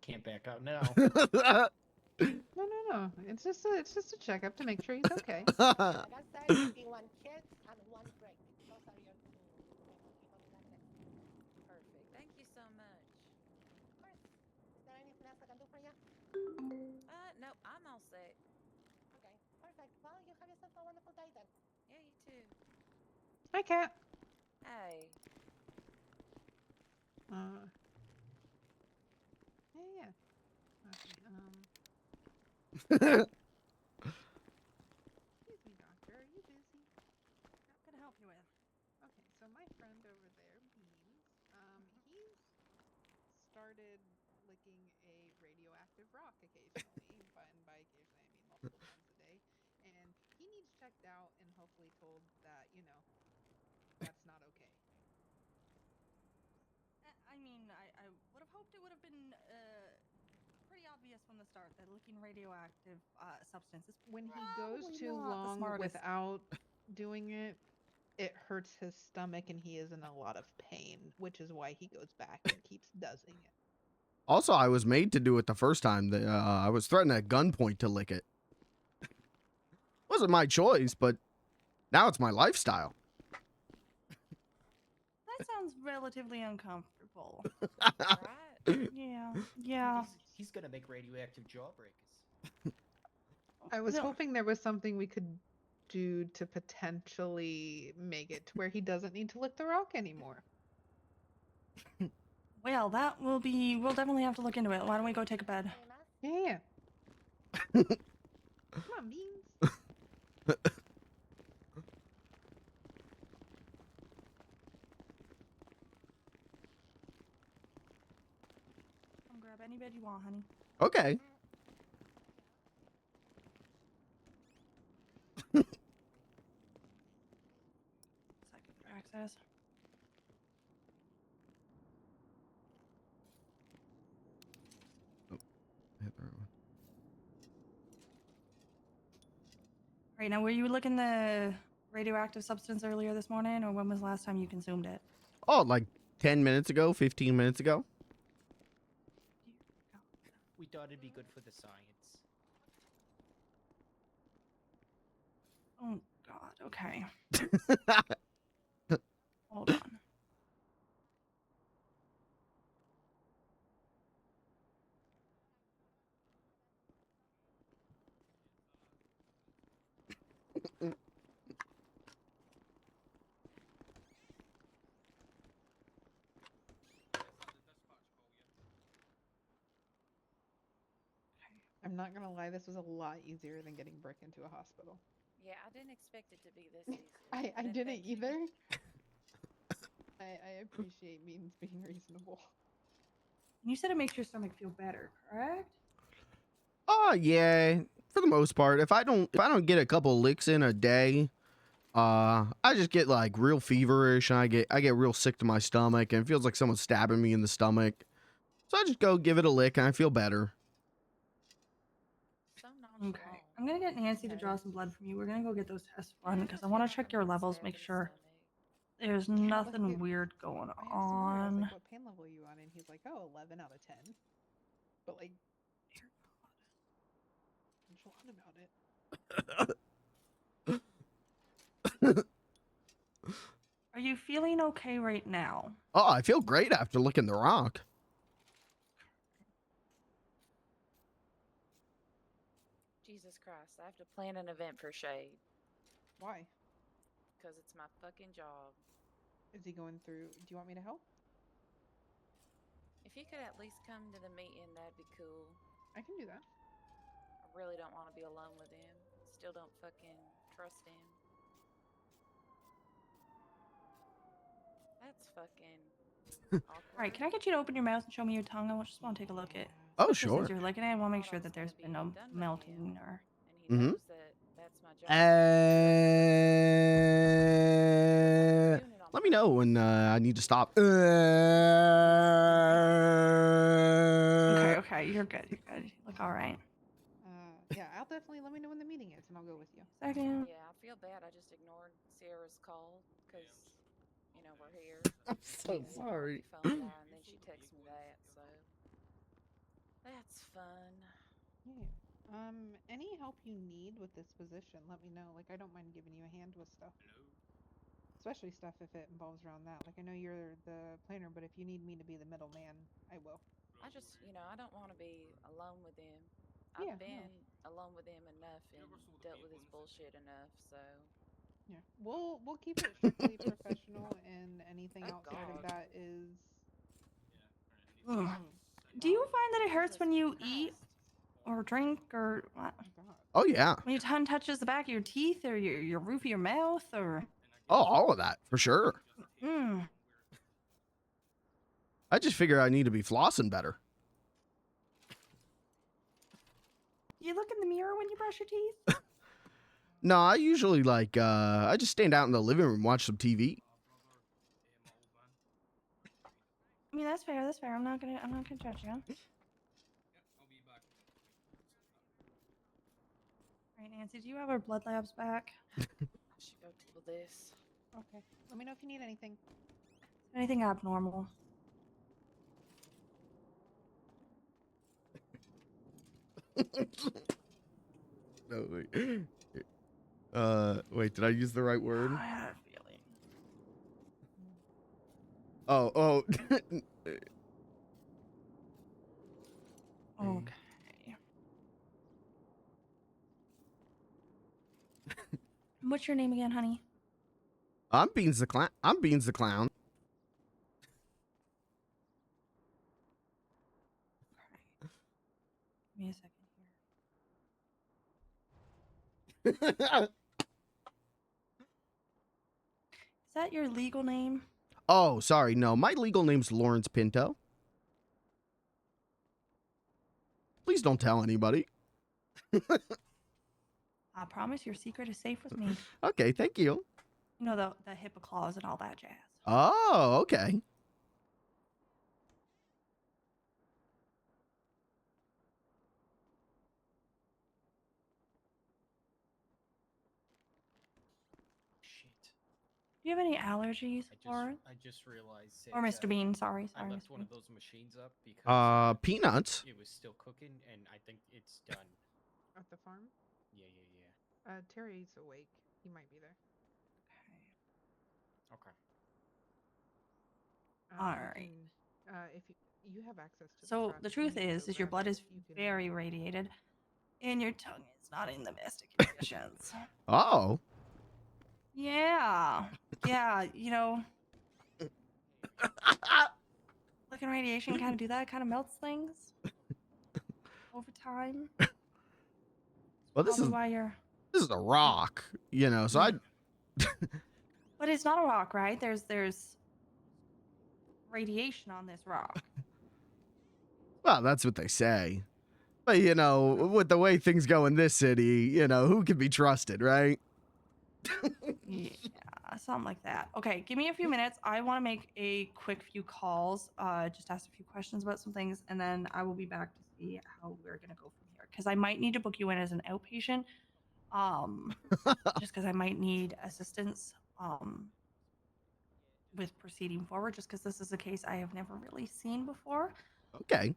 Can't back out now. No. It's just a checkup to make sure he's okay. Perfect. Thank you so much. Is there anything else I can do for you? No, I'm all set. Okay, perfect. Well, you have yourself a wonderful day then. Yeah, you too. Hi, Cat. Hey. Yeah. Okay. Excuse me, doctor. Are you busy? What can I help you with? Okay, so my friend over there, Beans, he's started licking a radioactive rock occasionally, but by occasionally I mean multiple times a day, and he needs checked out and hopefully told that, that's not okay. I mean, I would have hoped it would have been pretty obvious obvious from the start that licking radioactive substance is When he goes probably too not the long smartest. without doing it, it hurts his stomach and he is in a lot of pain, which is why he goes back and keeps doing it. Also, I was made to do it the first time. I was threatened at gunpoint to lick it. Wasn't my choice, but now it's my lifestyle. That sounds relatively uncomfortable. Right? Yeah. He's gonna make radioactive jawbreakers. I was No. hoping there was something we could do to potentially make it to where he doesn't need to lick the rock anymore. Well, we'll definitely have to look into it. Why don't we go take a bed? Yeah. Come on, Beans. Come grab any bed you want, honey. Okay. Psychic access. Hit the right one. Right, now were you licking the radioactive substance earlier this morning, or when was the last time you consumed it? Oh, like 10 minutes ago, 15 minutes ago. We thought it'd be good for the science. Oh God, okay. Hold on. I'm not gonna lie, this was a lot easier than getting Brick into a hospital. Yeah, I didn't expect it to be this easy. I But didn't thank you. either. I appreciate Beans being reasonable. You said it makes your stomach feel better, correct? Oh yeah, for the most part. If I don't get a couple licks in a day, I just get like real feverish and I get real sick to my stomach and it feels like someone's stabbing me in the stomach. So I just go give it a lick and I feel better. So Okay. I'm gonna get Nancy to draw some blood from you. We're gonna go get those tests run because I want to check your levels, make sure there's nothing weird going I asked him earlier, I was on. like, what pain level are you on? And he's like, oh, 11 out of 10. But like, nonchalant about it. Are you feeling okay right now? Oh, I feel great after licking the rock. Jesus Christ, I have to plan an event for Shade. Why? Because it's my fucking job. Is he going through? Do you want me to help? If you could at least come to the meeting, that'd be cool. I can do that. I really don't want to be alone with him. Still don't fucking trust him. That's fucking awkward. All right, can I get you to open your mouth and show me your tongue? I just want to take a look at. Oh, especially sure. Since you're licking it, I want to make sure that there's been no melting or. Mm-hmm. Let me know when I need to stop. Okay, you're good. You're good. You look all right. Yeah, I'll definitely let me know when the meeting is, and I'll go with you. Second. Yeah, I feel bad. I just ignored Sierra's call because, you know, we're here. I'm so sorry. Phone died, and then she texted me that, so that's fun. Yeah. Any help you need with this position, let me know. Like, I don't mind giving you a hand with stuff. Especially stuff if it involves around that. Like, I know you're the planner, but if you need me to be the middleman, I will. I just, you know, I don't want to be alone with him. Yeah, I've been alone with him enough and dealt with his bullshit enough, so. Yeah, we'll keep it strictly professional, and anything outside of that is. Ugh. Do you find that it hurts when you eat or drink or what? Oh yeah. When your tongue touches the back of your teeth or your roof of your mouth or. Oh, all of that for sure. Mm. I just figure I need to be flossing better. You look in the mirror when you brush your teeth? No, I usually like I just stand out in the living room and watch some TV. I mean, that's fair. That's fair. I'm not gonna judge you. Right, Nancy, do you have our blood labs back? I should go do this. Okay. Let me know if you need anything. Anything abnormal? No, wait. Wait, did I use the right word? I had a feeling. Oh. Okay. What's your name again, honey? I'm Beans the Clown. I'm Beans the Clown. Give me a second here. Is that your legal name? Oh, sorry. No, my legal name's Lawrence Pinto. Please don't tell anybody. I promise your secret is safe with me. Okay, thank you. You know, the HIPAA clause and all that jazz. Oh, okay. Do you have any allergies, Lawrence? I just realized. Or Mr. Bean, sorry. I left Mr. one Bean. of those machines up because Peanuts. it was still cooking, and I think it's done. At the farm? Yeah. Terry's awake. He might be there. Okay. All You right. can, if you have access to So trap, the if you truth need to is go your grab blood it, is you can- very radiated, and your tongue is not in the best of conditions. Oh. Yeah, you know, looking radiation kind of do that. Kind of melts things over time. Well, this Probably is why you're. a rock, you know. So I. But it's not a rock, right? There's radiation on this rock. Well, that's what they say. But you know, with the way things go in this city, you know, who can be trusted, right? Yeah, something like that. Okay, give me a few minutes. I want to make a quick few calls, just ask a few questions about some things, and then I will be back to see how we're gonna go from here. Because I might need to book you in as an outpatient, just because I might need assistance, with proceeding forward. Just because this is a case I have never really seen before. Okay.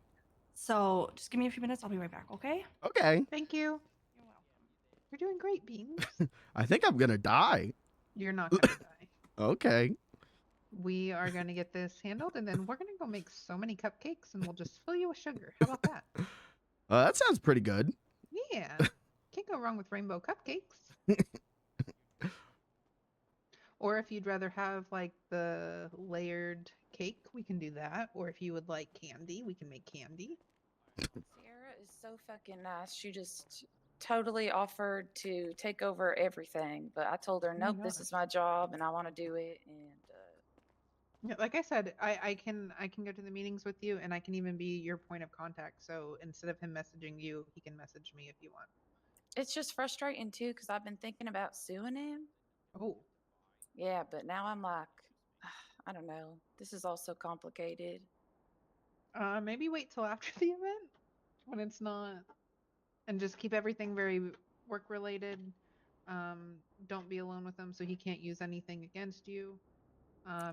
So just give me a few minutes. I'll be right back. Okay? Okay. Thank you. You're welcome. You're doing great, Beans. I think I'm gonna die. You're not gonna die. Okay. We are gonna get this handled, and then we're gonna go make so many cupcakes, and we'll just fill you with sugar. How about that? That sounds pretty good. Yeah. Can't go wrong with rainbow cupcakes. Or if you'd rather have like the layered cake, we can do that. Or if you would like candy, we can make candy. Sierra is so fucking nice. She just totally offered to take over everything, but I told her, Oh my nope, this is my job and I want to do it. And Yeah, like I said, I can go to the meetings with you, and I can even be your point of contact. So instead of him messaging you, he can message me if you want. it's just frustrating too because I've been thinking about suing him. Oh. Yeah, but now I'm like, I don't know. This is all so complicated. Maybe wait till after the event when it's not, and just keep everything very work related. Don't be alone with him, so he can't use anything against you.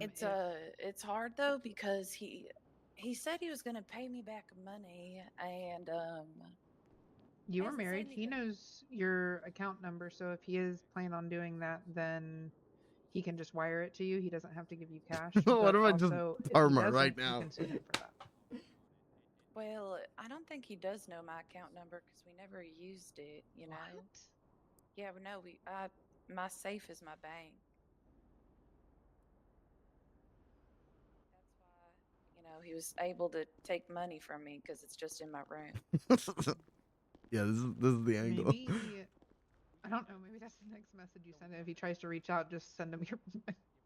It's hard though because he said he was gonna pay me back money and You were hasn't said married. He anything. knows your account number, so if he is planning on doing that, then he can just wire it to you. He doesn't have to give you cash. What but if I just also, if he armor doesn't, right you now? can sue him for that. Well, I don't think he does know my account number because we never used it. You know. What? Yeah, but no, my safe is my bank. That's why, you know, he was able to take money from me because it's just in my room. Yeah, this is the angle. Maybe I don't know. Maybe that's the next message you send him. If he tries to reach out, just send him your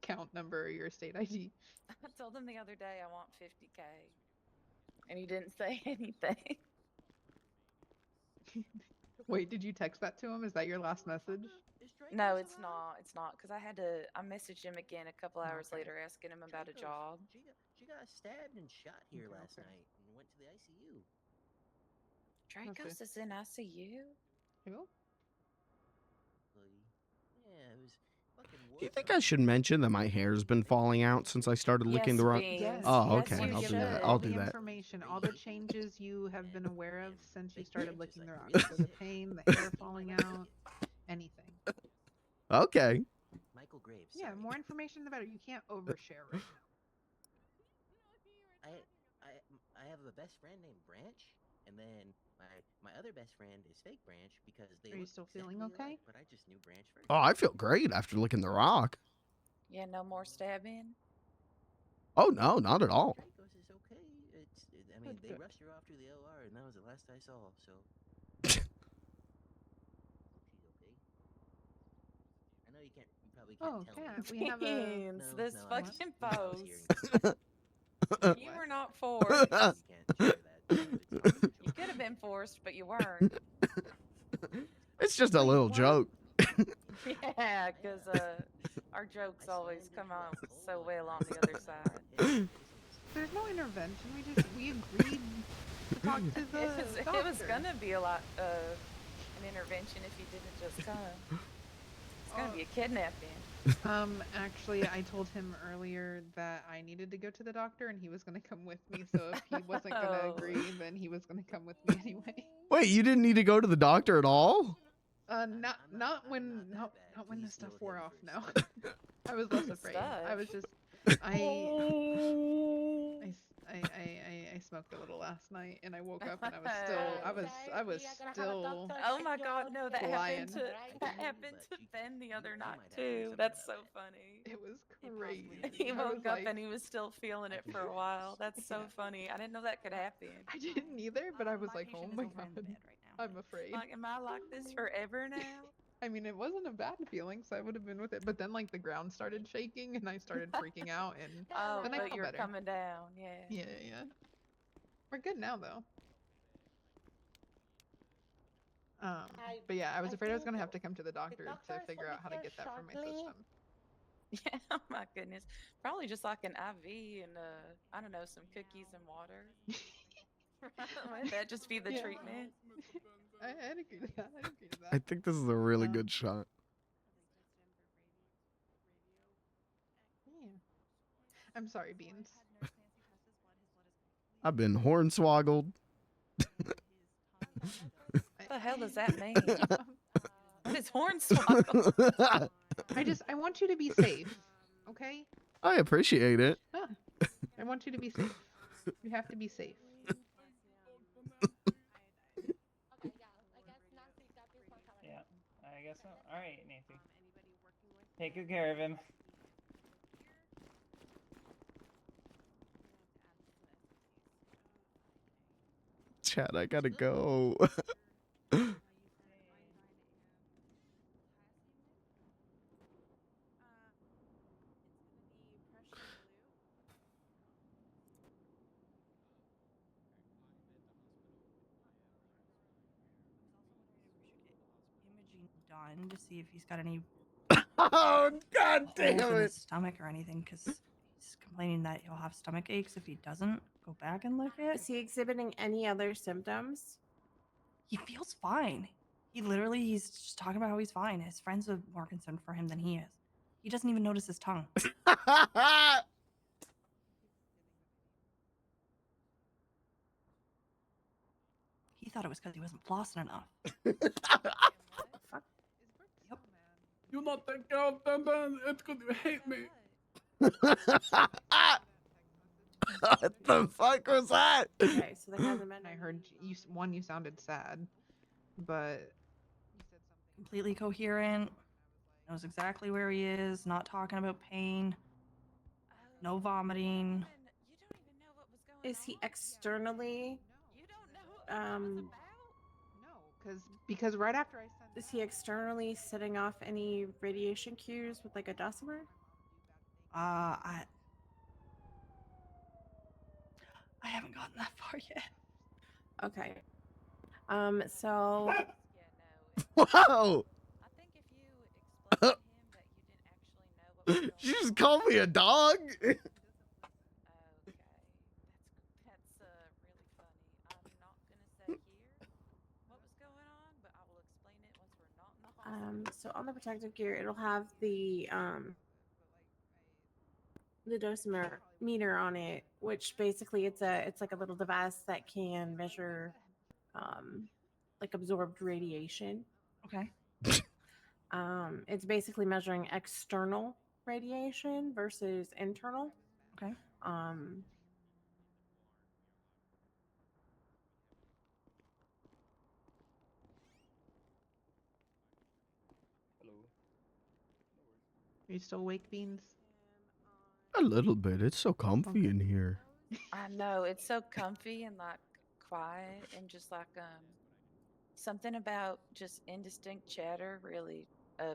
account number or your state ID. I told him the other day I want 50K, and he didn't say anything. Wait, did you text that to him? Is that your last message? No, it's not. It's not because I messaged him again a couple hours Okay. later asking him about a job. She got stabbed and shot here Okay, last okay. night and went to the ICU. Dracos is in ICU. Who? was fucking Do you think I should mention that my hair's been falling out since I started licking the rock? Yes. Oh, yes, okay. you I'll do should. that. All I'll the do that. information, all the changes you have been aware of since you started licking the rock. So the pain, the hair falling out, anything. Okay. Michael Graves. Yeah, more information the better. You can't overshare right now. I have a best friend named Branch, and then my other best friend is Fake Branch because they. Are you look still feeling exactly okay? alike, but I just knew Branch first. Oh, I feel great after licking the rock. Yeah, no more stabbing. Oh, no, not at all. Dracos is okay. I mean, they rushed her off to the OR, and that was the last I saw. So. I know you probably can't tell me. We have a This No, fucking I was pose. hearing You were not forced. You could have been forced, but you weren't. It's just a little joke. Yeah, because our jokes always come out so well on the other side. There's no intervention. We agreed to talk to the doctor. It was gonna be a lot an intervention if you didn't just come. It's gonna be a kidnapping. Actually, I told him earlier that I needed to go to the doctor and he was gonna come with me. So if he wasn't gonna agree, then he was gonna come with me anyway. Wait, you didn't need to go to the doctor at all? Not when the stuff wore off. No, I was less afraid. I was just I smoked a little last night and I woke up and I was still. Oh my God, no, that flying. happened to Ben the other night too. That's so funny. It was crazy. He I was woke up like- and he was still feeling it for a while. That's so funny. I didn't know that could happen. I didn't either, but I was like, oh my God, I'm afraid. Like, am I like this forever now? I mean, it wasn't a bad feeling, so I would have been with it. But then, like, the ground started shaking, and I started freaking out, and Oh, then I but felt you're better. coming down, yeah. Yeah. We're good now, though. But yeah, I was afraid I was gonna have to come to the doctor to figure out how to get that from my system. Yeah, oh my goodness. Probably just like an IV and I don't know, some cookies and water. Would that just be the Yeah. treatment? I'd agree to that. I think this is a really good shot. Yeah. I'm sorry, Beans. I've been hornswoggled. What the hell does that mean? What is hornswoggle? I want you to be safe, okay? I appreciate it. I want you to be safe. You have to be safe. Yeah, I guess so. All right, Nancy. Take good care of him. Chad, I gotta go. Done to see if he's got any Oh, God damn holes in his it. stomach or anything, because he's complaining that he'll have stomach aches if he doesn't go back and look it. Is he exhibiting any other symptoms? He feels fine. He's just talking about how he's fine. His friends are more concerned for him than he is. He doesn't even notice his tongue. He thought it was because he wasn't flossing enough. You not take care of them, man. It's because you hate me. What the fuck was that? Okay, so there hasn't been. I heard you sounded sad, but Completely coherent. Knows exactly where he is. Not talking about pain. No vomiting. Is he externally? because right after I sent. Is he externally setting off any radiation cues with like a dosimer? I haven't gotten that far yet. Okay. So. Whoa! You just called me a dog? So on the protective gear, it'll have the dosimeter on it, which basically it's like a little device that can measure like absorbed radiation. Okay. It's basically measuring external radiation versus internal. Okay. Are you still awake, Beans? A little bit. It's so comfy in here. I know it's so comfy and like quiet and just like something about just indistinct chatter really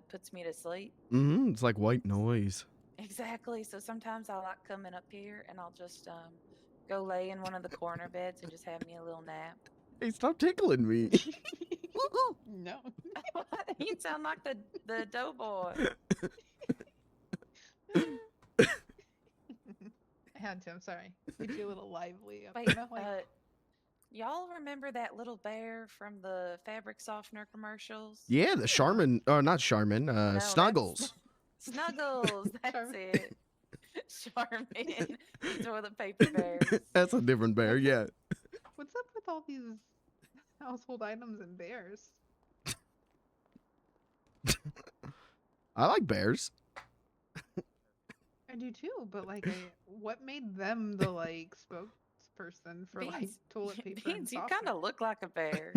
puts me to sleep. It's like white noise. Exactly. So sometimes I like coming up here and I'll just go lay in one of the corner beds and just have me a little nap. Hey, stop tickling me. No. You sound like the doughboy. I had to. I'm sorry. Get you a little lively. Wait, You know, like, y'all remember that little bear from the fabric softener commercials? Yeah, the Charmin, or not Charmin, No, Snuggles. Snuggles, that's it. Charmin, the toilet paper bears. That's a different bear, yeah. what's up with all these household items and bears? I like bears. I do too, but like, what made them the like spokesperson for like Beans, toilet paper and Beans, you softener? kind of look like a bear.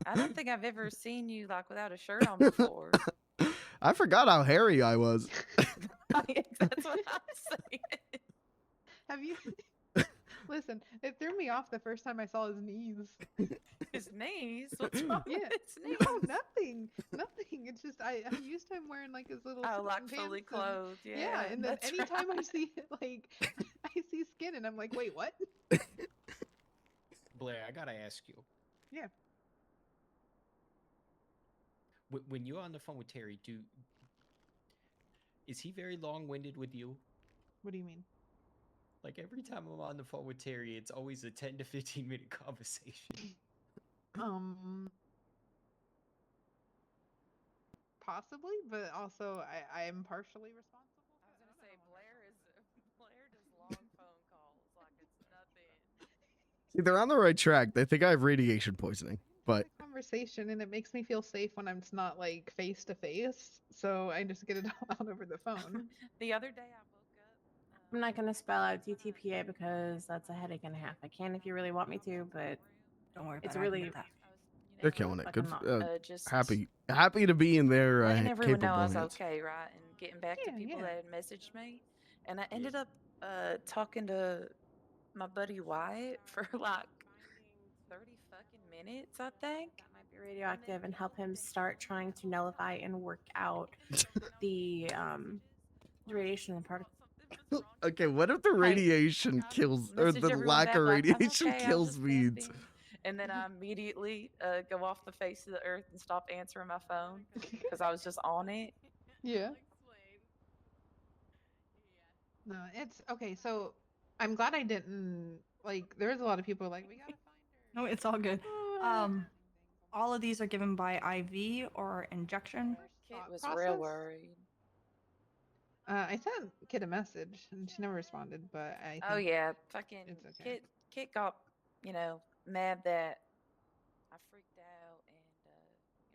I don't think I've ever seen you like without a shirt on before. I forgot how hairy I was. That's what I'm saying. Have you? Listen, it threw me off the first time I saw his knees. His knees? What's wrong with his knees? No, nothing. It's just I'm used to him wearing like his little Oh, like pants fully and- clothed. Yeah, Yeah, and then that's anytime I right. see it, like I see skin, and I'm like, wait, what? Blair, I gotta ask you. Yeah. When you're on the phone with Terry, is he very long-winded with you? What do you mean? Like every time I'm on the phone with Terry, it's always a 10 to 15-minute conversation. Possibly, but also I am partially responsible. I was gonna say Blair does long phone calls like it's nothing. See, they're on the right track. They think I have radiation poisoning, but Conversation, and it makes me feel safe when I'm not like face to face. So I just get it all out over the phone. The other day I woke up. I'm not gonna spell out TTPA because that's a headache and a half. I can if you really want me to, but don't worry. It's about it, I can really get that. they're killing it. Good. Just Happy to be in their letting everyone know capable I was hands. okay, right? And getting back to Yeah, people yeah. that had messaged me. And I ended up talking to my buddy Wyatt for like 30 fucking minutes, I think. that might be radioactive and help him start trying to nullify and work out the radiation and particles. Okay, what if the radiation kills, or Message the everyone lack back of like, "I'm radiation okay, I was kills just weeds? camping." And then I immediately go off the face of the earth and stop answering my phone because I was just on it. Yeah. No, it's okay. So I'm glad I didn't like. There's a lot of people like we gotta No, it's all good. All of these are given by IV or injection. Kit was process? real worried. I sent Kit a message and she never responded, but I. Oh think yeah, fucking it's okay. Kit got mad that I freaked out and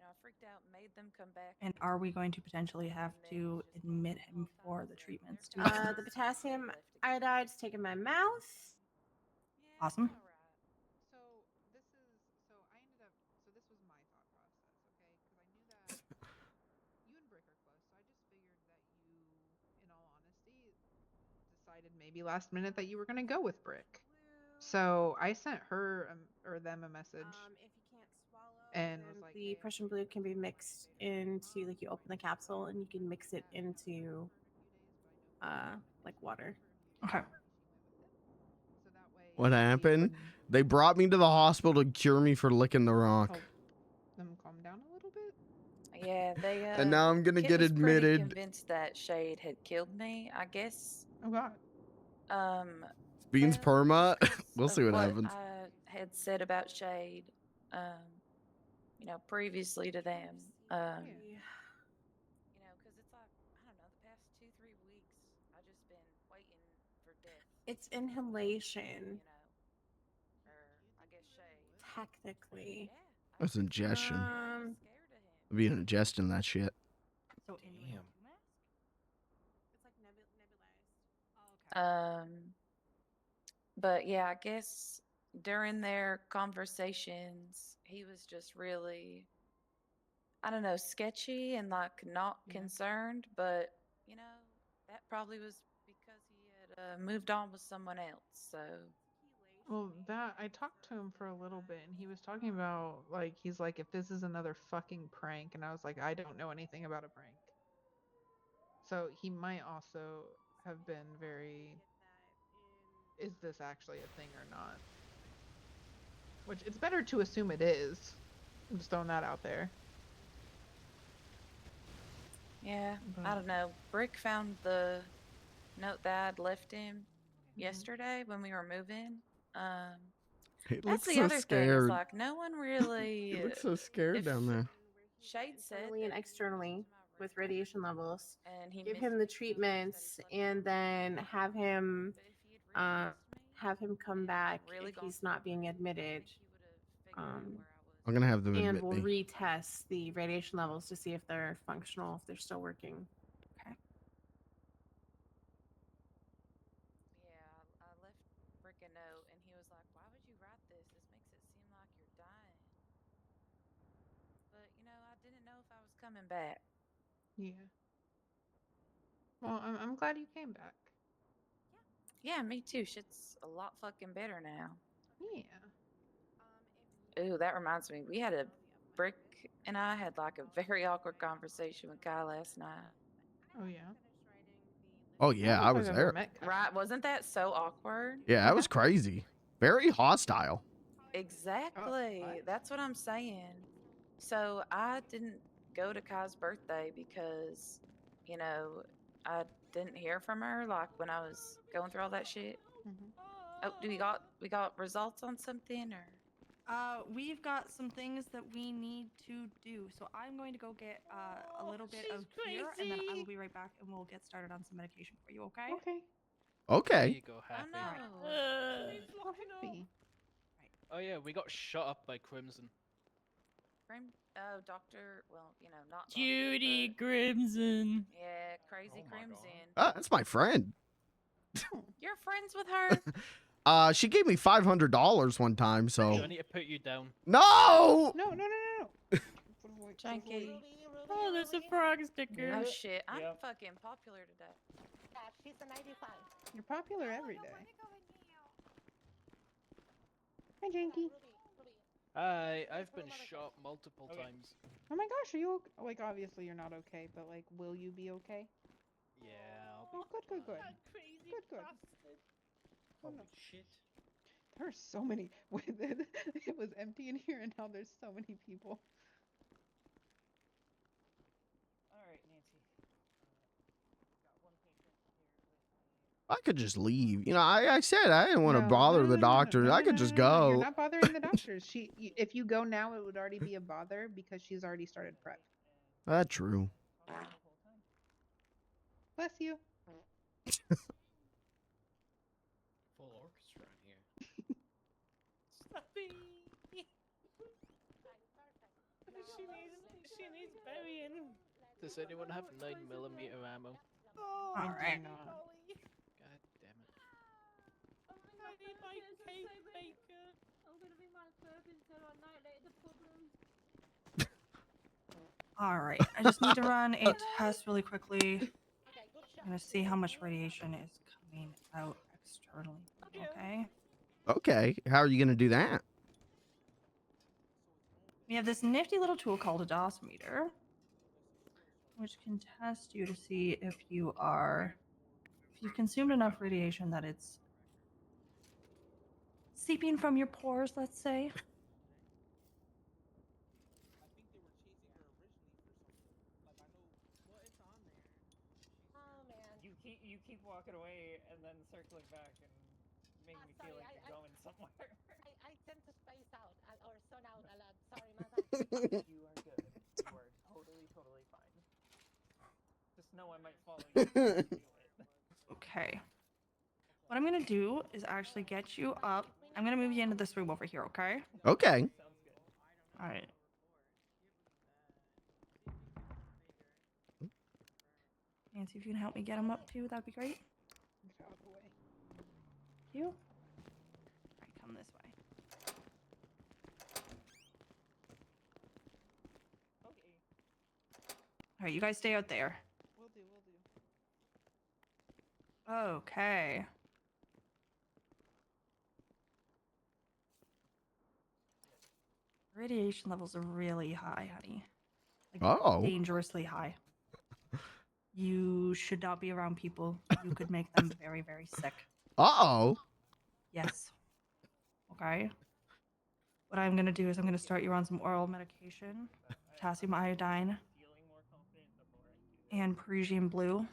I freaked out and made them come back. And are we going to potentially have to admit him for the treatments too? The potassium iodide is taken by mouth. Awesome. So this was my thought process, okay? Because I knew that you and Brick are close, so I just figured that you, in all honesty, decided maybe last minute that you were gonna go with Brick. So I sent her or them a message. If you can't swallow, And then was like, the Prussian blue can be mixed into like you open the capsule and you can mix it into like water. Okay. What happened? They brought me to the hospital to cure me for licking the rock. Them calm down a little bit. Yeah, they. And now I'm gonna Kit get was pretty admitted. convinced that Shade had killed me. I guess. Oh God. Beans perma. We'll see what What happens. I had said about Shade, previously to them. Yeah. Because it's like, I don't know, the past 2-3 weeks, I've just been waiting for death. It's inhalation. Or I guess shade. Technically. That's ingestion. Um, It'd be an ingestion that shit. So Damn. it's like nebulized. Oh, okay. But yeah, I guess during their conversations, he was just really, I don't know, sketchy and like not concerned. But that probably was because he had moved on with someone else. So Well, that I talked to him for a little bit, and he was talking about like he's like, if this is another fucking prank, and I was like, I don't know anything about a prank. So he might also have been very, is this actually a thing or not? Which it's better to assume it is. I'm just throwing that out there. yeah, I But- don't know. Brick found the note that I'd left him yesterday when we were moving. He That's looks the so other thing. Is scared. like no one really. He looks so scared if down there. Shade said internally and that externally with radiation levels. and he Give him the treatments and then have him come back if he's not being admitted. I'm gonna have them And admit we'll me. retest the radiation levels to see if they're functional, if they're still working. Okay. I left Brick a note, and he was like, "Why would you write this? This makes it seem like you're dying." But I didn't know if I was coming back. Yeah. Well, I'm glad you came back. Yeah, me too. Shit's a lot fucking better now. Yeah. Ooh, that reminds me. We had a Brick and I had like a very awkward conversation with Guy last night. Oh yeah. Oh yeah, I think was I've ever there. met Kyle. Right? Wasn't that so awkward? Yeah, that was crazy. Very hostile. Exactly. That's what I'm saying. So I didn't go to Kai's birthday because, I didn't hear from her like when I was going through all that shit. Oh, do we got results on something or? We've got some things that we need to do. So I'm going to go get a little bit of gear, and then I will be right back, and we'll get started on some medication for you. Okay? Okay. There Okay. you go, Happy. Happy. Oh yeah, we got shot up by Crimson. Oh, Doctor. Well, not Judy Doctor, Crimson. but yeah, crazy Crimson. That's my friend. You're friends with her? She gave me $500 one time, so. I need to put you down. No! No. Janky. Oh, there's a frog sticker. Oh shit, I'm fucking popular today. Yeah, she's a 95. You're popular every day. Hi, Janky. Hi, I've been shot multiple times. Oh my gosh, are you okay? Like, obviously you're not okay, but like, will you be okay? Yeah, I'll be Oh, good. Good. Holy shit. There are so many. It was empty in here, and now there's so many people. All right, Nancy. Got one patient here with me. I could just leave. I said I didn't want to bother the doctor. I could just No, go. you're not bothering the doctors. If you go now, it would already be a bother because she's already started prep. That's true. Bless you. Full orchestra in here. Stuffy. She needs burying. Does anyone have 9mm ammo? Oh, All right. God damn it. I need my cake baker. I'm gonna be my bourbon so I annihilate the problem. All right. I just need to run a test really quickly. I'm gonna see how much radiation is coming out externally. Okay. Okay. How are you going to do that? We have this nifty little tool called a dosimeter, which can test you to see if you've consumed enough radiation that it's seeping from your pores, let's say. You keep walking away and then circling back and making me feel like you're going somewhere. I tend to space out or zone out a lot. Sorry, my bad. You are good. You are totally fine. Just know I might follow you. If you do it. Okay. What I'm gonna do is actually get you up. I'm gonna move you into this room over here, okay? Okay. Sounds good. All right. Nancy, if you can help me get him up too, that'd be great. Get out of the way. Thank you. All right, come this way. Okay. All right, you guys stay out there. We'll do. Okay. Radiation levels are really high, honey. Like, Oh. dangerously high. You should not be around people. You could make them very, very sick. Uh-oh. Yes. Okay. What I'm going to do is I'm going to start you on some oral medication, potassium iodine, and Parisian blue.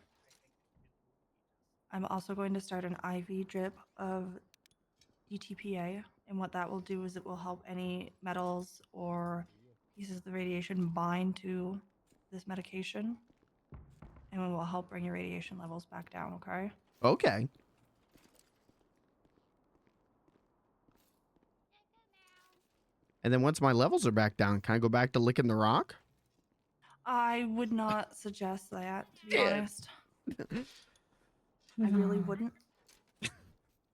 I'm also going to start an IV drip of DTPA, and what that will do is it will help any metals or pieces of the radiation bind to this medication, and it will help bring your radiation levels back down, okay? Okay. And then once my levels are back down, can I go back to licking the rock? I would not suggest that, to be honest. I really wouldn't.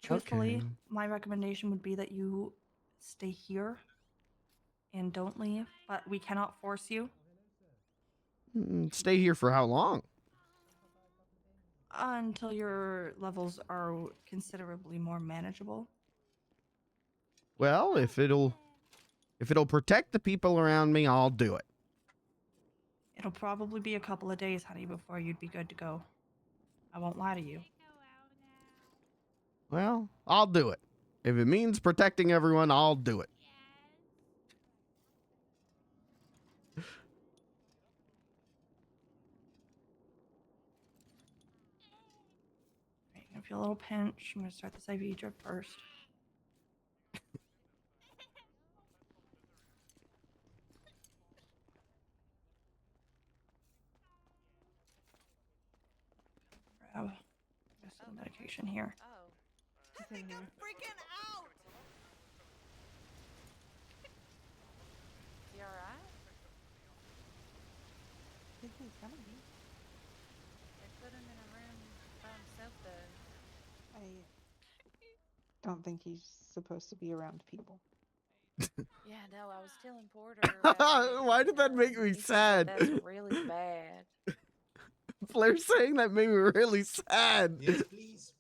Truthfully, Okay. my recommendation would be that you stay here and don't leave, but we cannot force you Stay here for how long? until your levels are considerably more manageable. Well, if it'll protect the people around me, I'll do it. It'll probably be a couple of days, honey, before you'd be good to go. I won't lie to you. Well, I'll do it. If it means protecting everyone, I'll do it. Right, you're gonna feel a little pinch. I'm gonna start this IV drip first. Grab the rest of the medication here. Oh. It's in here. Freaking out! You alright? I think he's gonna be. They put him in a room by himself though. I don't think he's supposed to be around people. Yeah, no, I was telling Porter about it, Why did that make me he said sad? That's really bad. Flair saying that made me really sad. Yes, please.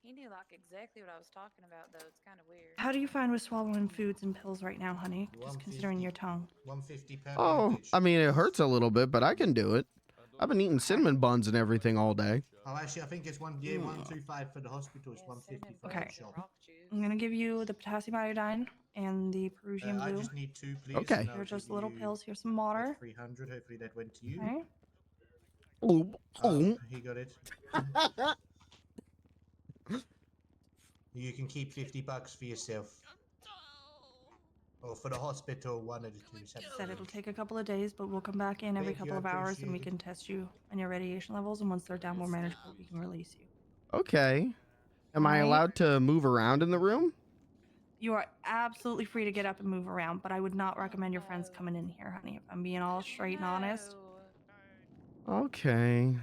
He knew like exactly what I was talking about though. It's kind of weird. How do you find with swallowing foods and pills right now, honey? Just considering your tongue. 150 per Oh, package. I mean, it hurts a little bit, but I can do it. I've been eating cinnamon buns and everything all day. Oh, actually, I think it's 125 for the hospital. It's 150 for Okay. the shop. I'm gonna give you the potassium iodine and the Peruvian I blue. just need 2, please. Okay. and I'll They're just give little you pills. Here's some water. 300. Hopefully that went to you. Okay. Oh. He got it. You can keep $50 for yourself. Or for the hospital, one of the two. Said it'll take a couple of days, but we'll come back in every Thank you, couple I of hours and we appreciate can test you on your radiation levels. And once they're down more manageable, we can release you. Okay. Am I Alright. allowed to move around in the room? You are absolutely free to get up and move around, but I would not recommend your friends coming in here, honey. If I'm being all straight and honest. Okay.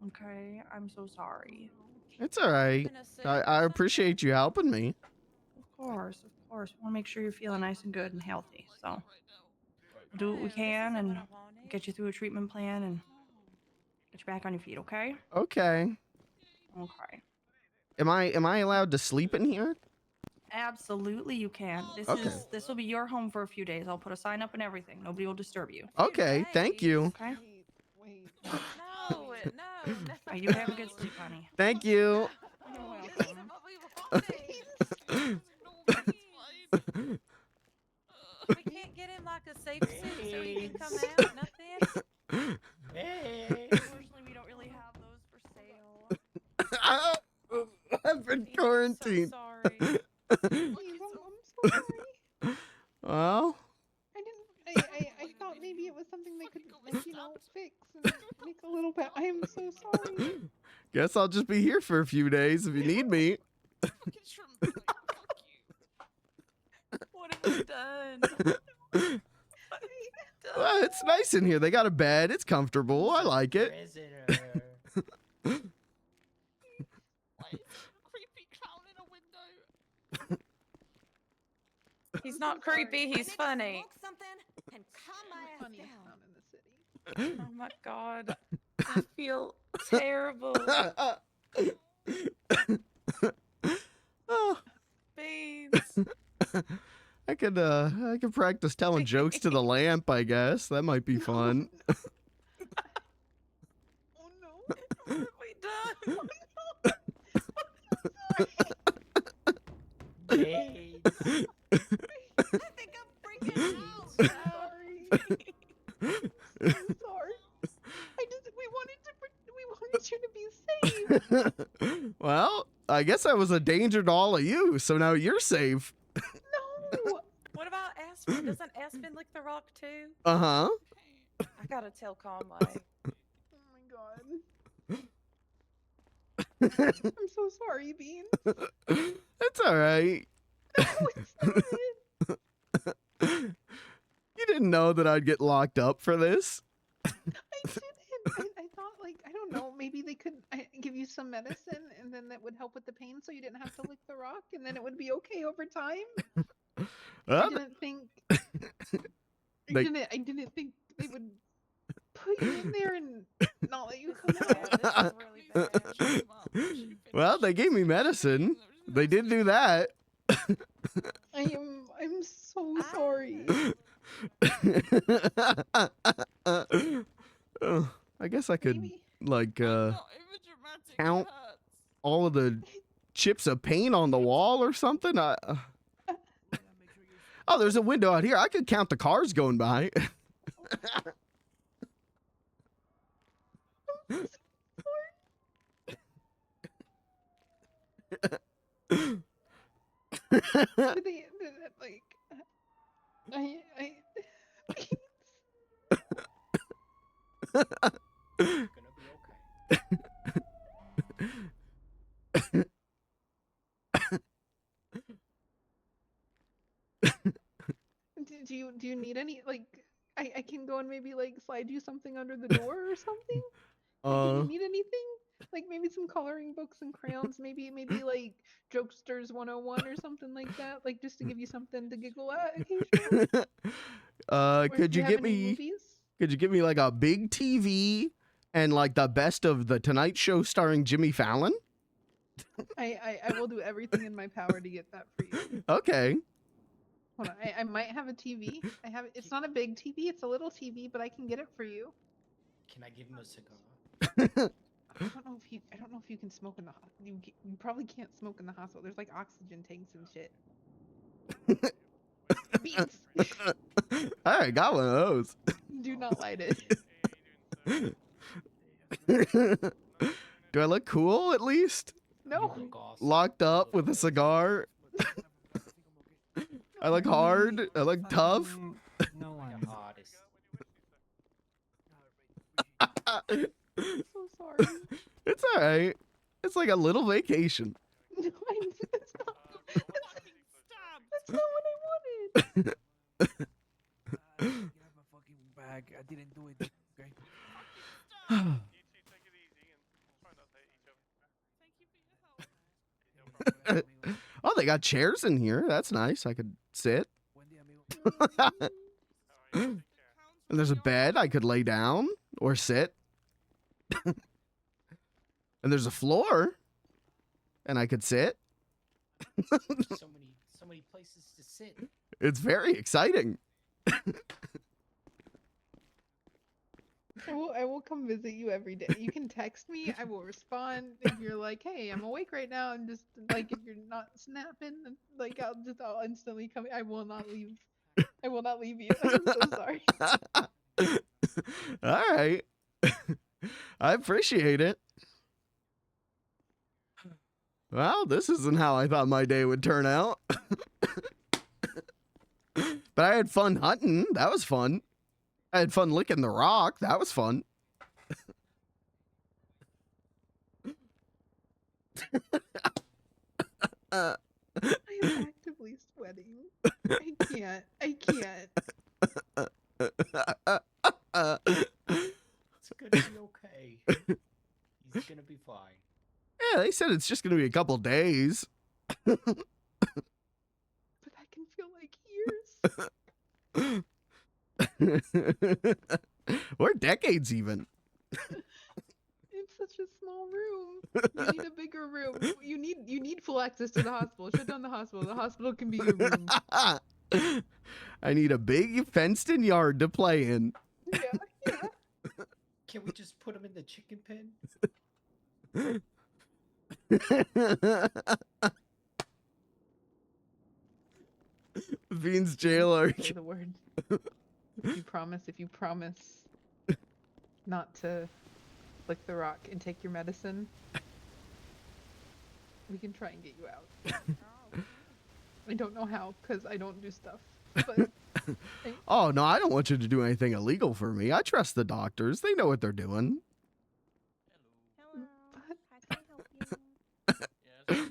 Okay, I'm so sorry. It's all right. I appreciate you helping me. Of course, of course. We want to make sure you're feeling nice and good and healthy. So we'll do what we can and get you through a treatment plan and get you back on your feet, okay? Okay. Okay. Am I allowed to sleep in here? Absolutely, you can. Okay. This will be your home for a few days. I'll put a sign up and everything. Nobody will disturb you. Okay, thank you. Okay. Wait. No, no. Right, you have a good sleep, honey. Thank you. You're welcome. We can't get him like a safe suit so he can come out. Nothing. Unfortunately, we don't really have those for sale. I've been quarantined. Sorry. Please, I'm so sorry. Well, I guess I'll just be here for a few days if you need me. What have we done? Well, it's nice in here. They got a bed. It's comfortable. I like it. He's not creepy, he's funny. And calm my ass Funniest down. town in the city. Oh my god. I feel terrible. Oh, Beans. I could practice telling jokes to the lamp, I guess. That might be fun. Oh no. What have we done? Beans. I think I'm freaking out. Sorry. I'm sorry. We wanted you to be safe. Well, I guess I was a danger to all of you, so now you're safe. No. What about Aspen? Doesn't Aspen lick the rock too? Uh-huh. I gotta tell Conway. Oh my god. I'm so sorry, Beans. It's all right. No, it's not. You didn't know that I'd get locked up for this? I didn't. I thought, like, I don't know, maybe they could give you some medicine and then that would help with the pain so you didn't have to lick the rock and then it would be okay over time. I Well, didn't think They- I didn't think they would put you in there and not let you come Yeah, out. this is really bad. well, they gave me medicine. They did do that. I'm so sorry. Oh, I guess I could Maybe. like count all of the chips of paint on the wall or something. Oh, there's a window out here. I could count the cars going by. Like Gonna be okay. do you need any, like, I can go and maybe like slide you something under the door or something? Do you need anything? Like maybe some coloring books and crayons, maybe like Jokesters 101 or something like that, like just to give you something to giggle at occasionally. Or Could do you have get any me? movies? Could you get me like a big TV and like the best of the Tonight Show starring Jimmy Fallon? I will do everything in my power to get that for you. Okay. Hold on, I might have a TV. It's not a big TV, it's a little TV, but I can get it for you. Can I give him a cigar? I don't know if you can smoke in the you probably can't smoke in the hospital. There's like oxygen tanks and shit. Beans. All right, got one of those. Do not light it. Do I look cool at least? No. Locked up with a cigar. I look hard. I look tough. No one. I'm so sorry. It's all right. It's like a little vacation. No, that's not what I wanted. Get out my fucking bag. I didn't do it. Okay. Oh, they got chairs in here. That's nice. I could sit. And there's a bed I could lay down or sit. And there's a floor. And I could sit. so many places to sit. It's very exciting. I will come visit you every day. You can text me. I will respond if you're like, "Hey, I'm awake right now," and just like if you're not snapping, like I'll instantly come. I will not leave. I will not leave you. I'm so sorry. All right. I appreciate it. Well, this isn't how I thought my day would turn out. But I had fun hunting. That was fun. I had fun licking the rock. That was fun. I am actively sweating. I can't. I can't. It's gonna be okay. He's gonna be fine. Yeah, they said it's just gonna be a couple days. But that can feel like years. Or decades even. It's such a small room. You need a bigger room. You need full access to the hospital. Shut down the hospital. The hospital can be your room. I need a big fenced-in yard to play in. Yeah. Can we just put him in the chicken pen? Beans jailer. Say the word. If you promise not to lick the rock and take your medicine, we can try and get you out. I don't know how, because I don't do stuff. But Oh, no, I don't want you to do anything illegal for me. I trust the doctors. They know what they're doing. Hello. How can I help you? Okay, no worries. Here,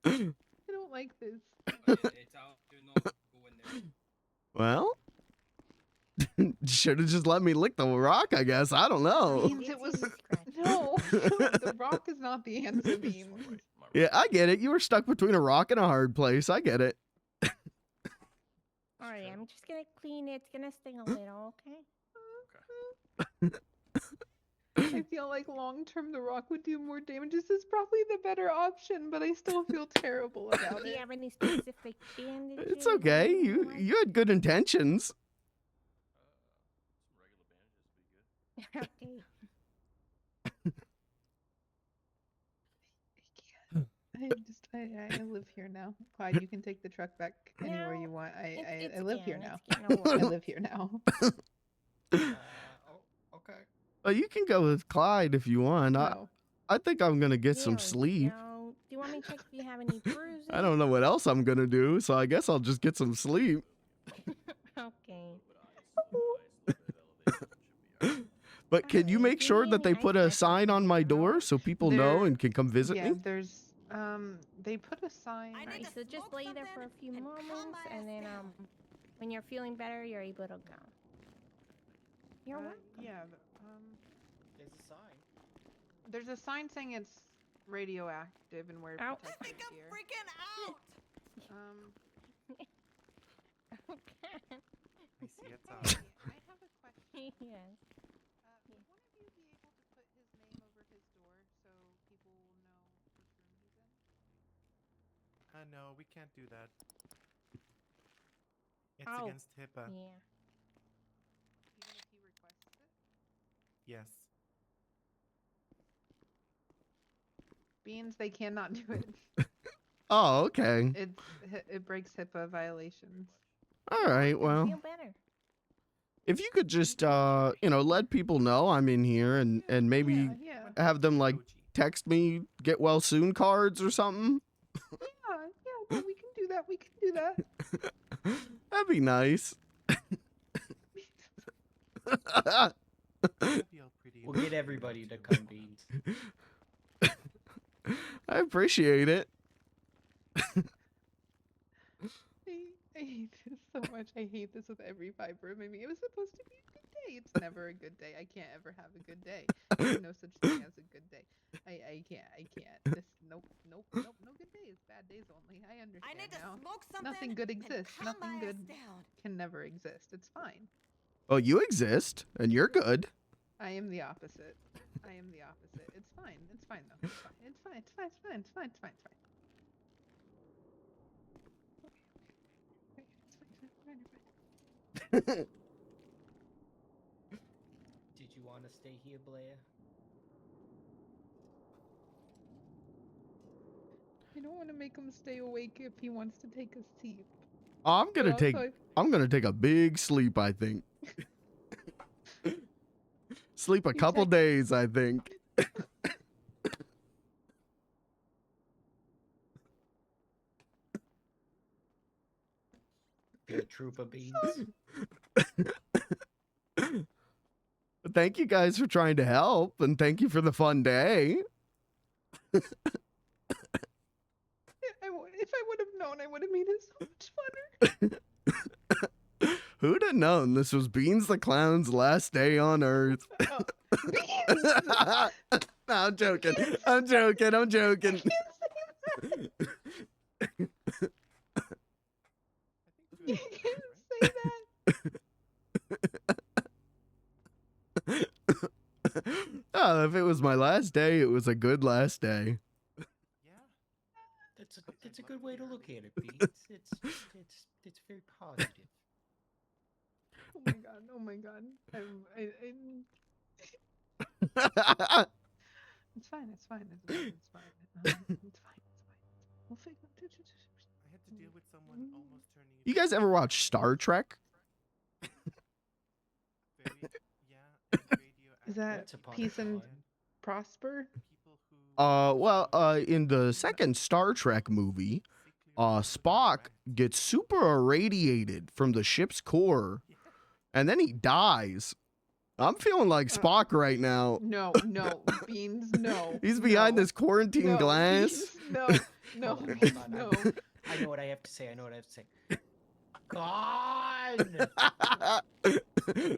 we'll clean it. I don't like this. Well, should have just let me lick the rock, I guess. I don't know. Beans, it was no. The rock is not the answer, Beans. Yeah, I get it. You were stuck between a rock and a hard place. I get it. Alright, I'm just gonna clean it. It's gonna sting a little, okay? I feel like long term the rock would do more damage. This is probably the better option, but I still feel terrible about Do you it. have any specific bandages? It's okay. You had good intentions. Okay. I live here now. Clyde, you can take the truck back anywhere you want. I live here now. I live here now. Okay. Well, you can go with Clyde if you want. No. I think I'm gonna get some Really? sleep. No. Do you want me to check if you have any bruises? I don't know what else I'm gonna do, so I guess I'll just get some sleep. Okay. But can you make sure that they put a sign on my door so people know There- and can come visit Yeah, me? there's they put a sign. Alright, so just lay there for a few moments, and then when you're feeling better, you're able to go. You're welcome. Yeah. There's a sign. There's a sign saying it's radioactive and wear protective gear. Freaking out! Okay. I see it's I have a question. Yes. Would one of you be able to put his name over his door so people will know which room he's in? No, we can't do that. It's Oh, against HIPAA. Yeah. Even if he requests it? Yes. Beans, they cannot do it. Oh, okay. It breaks HIPAA violations. All right, well. Feel better. If you could just let people know I'm in here and maybe Yeah. have them like text me get well soon cards or something. Yeah, no, we can do that. We can do that. That'd be nice. We'll get everybody to come, Beans. I appreciate it. I hate this so much. I hate this with every fiber of me. It was supposed to be a good day. It's never a good day. I can't ever have a good day. There's no such thing as a good day. I can't. This nope, no good days. Bad days only. I understand need to now. smoke Nothing good and exists. calm Nothing my good ass down. can never exist. It's fine. Well, you exist and you're good. I am the opposite. I am the opposite. It's fine. It's fine though. It's fine. It's fine. It's fine. It's fine. It's fine. It's fine. It's fine. Did you want to stay here, Blair? I don't want to make him stay awake if he wants to take a sleep. I'm gonna But take also- I'm gonna take a big sleep, I think. Sleep a couple days, I think. Be a trooper, Beans. thank you guys for trying to help, and thank you for the fun day. If I would have known, I would have made it so much funner. Who'd have known this was Beans the Clown's last day on Earth? No, I'm joking. I'm joking. I'm joking. You can't say that. Oh, if it was my last day, it was a good last day. That's a good way to look at it, Beans. It's very positive. Oh my god! Oh my god! It's fine. It's fine. It's fine. It's fine. It's fine. It's fine. We'll figure it. I had to deal with someone almost turning. You guys ever watch Star Trek? Is that Peace and Prosper? In the second Star Trek movie, Spock gets super irradiated from the ship's core, and then he dies. I'm feeling like Spock right now. No, Beans, no. He's behind this quarantine glass. Beans, no. I know what I have to say. God!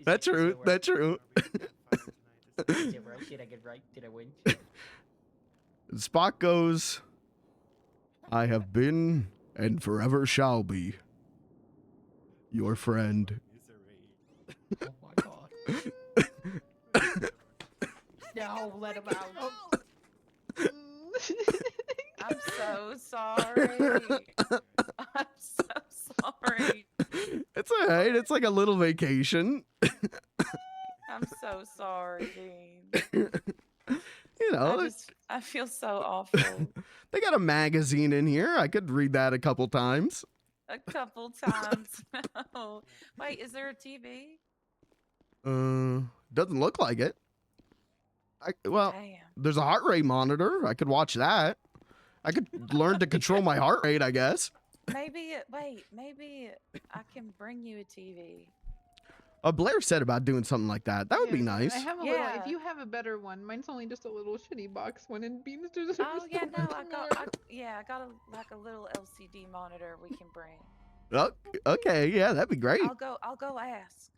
That's true. That's true. Is it right? Did I get right? Did I win? Spock goes, I have been and forever shall be your friend. Oh my god. No, let him out. I'm so sorry. I'm so sorry. It's alright. It's like a little vacation. I'm so sorry, Dean. You know, I feel so awful. They got a magazine in here. I could read that a couple times. A couple times. No. Wait, is there a TV? Doesn't look like it. Damn. There's a heart rate monitor. I could watch that. I could learn to control my heart rate, I guess. Maybe I can bring you a TV. Blair said about doing something like that. That would be nice. I have a little. If you have a better one, mine's only just a little shitty box one, and Beans does. Oh yeah, no, I got a little LCD monitor we can bring. Oh, okay, yeah, that'd be great. I'll go ask.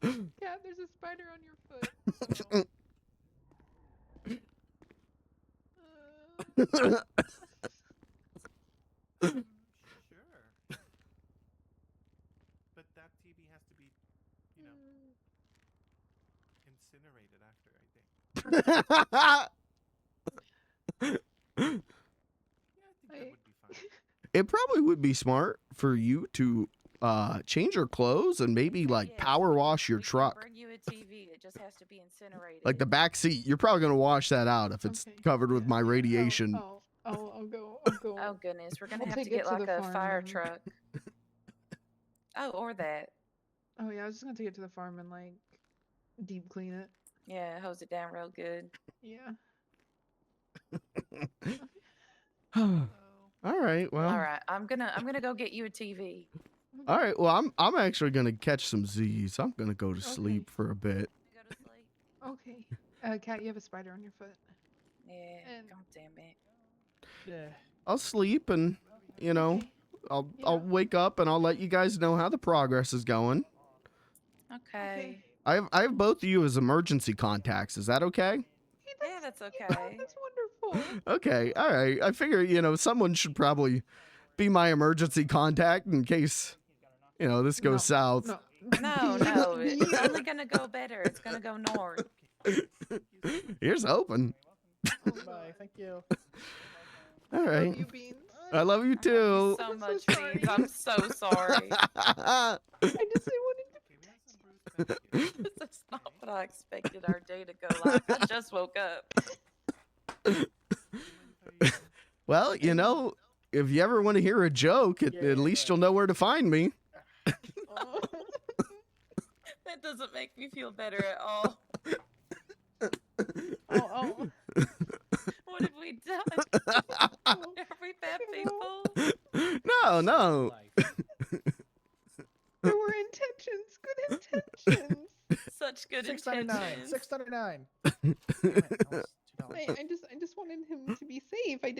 Cat, there's a spider on your foot. Sure. But that TV has to be, incinerated after, I think. Yeah, I think that would be fine. It probably would be smart for you to change your clothes and maybe like power wash your truck. Bring you a TV. It just has to be incinerated. Like the back seat. You're probably gonna wash that out if it's covered with my radiation. I'll go. Oh goodness, we're gonna have to get like a fire truck. Oh, or that. Oh yeah, I was just gonna take it to the farm and like deep clean it. Yeah, hose it down real good. Yeah. All right. Well. All right, I'm gonna go get you a TV. All right. Well, I'm actually gonna catch some Z's. I'm gonna go to sleep for a bit. Okay. Cat, you have a spider on your foot. Yeah. God damn it. Yeah. I'll sleep and I'll wake up and I'll let you guys know how the progress is going. Okay. I have both of you as emergency contacts. Is that okay? Yeah, that's okay. That's wonderful. Okay. All right. I figure someone should probably be my emergency contact in case this goes south. No, it's only gonna go better. It's gonna go north. Here's hoping. Bye. Thank you. All right. I love you too. So much, Beans. I'm so sorry. I just wanted to. This is not what I expected our day to go like. I just woke up. Well, if you ever want to hear a joke, at least you'll know where to find me. That doesn't make me feel better at all. Oh. What have we done? Are we bad people? No. There were intentions. Good intentions. $6.99. $6.99. I just wanted him to be safe. I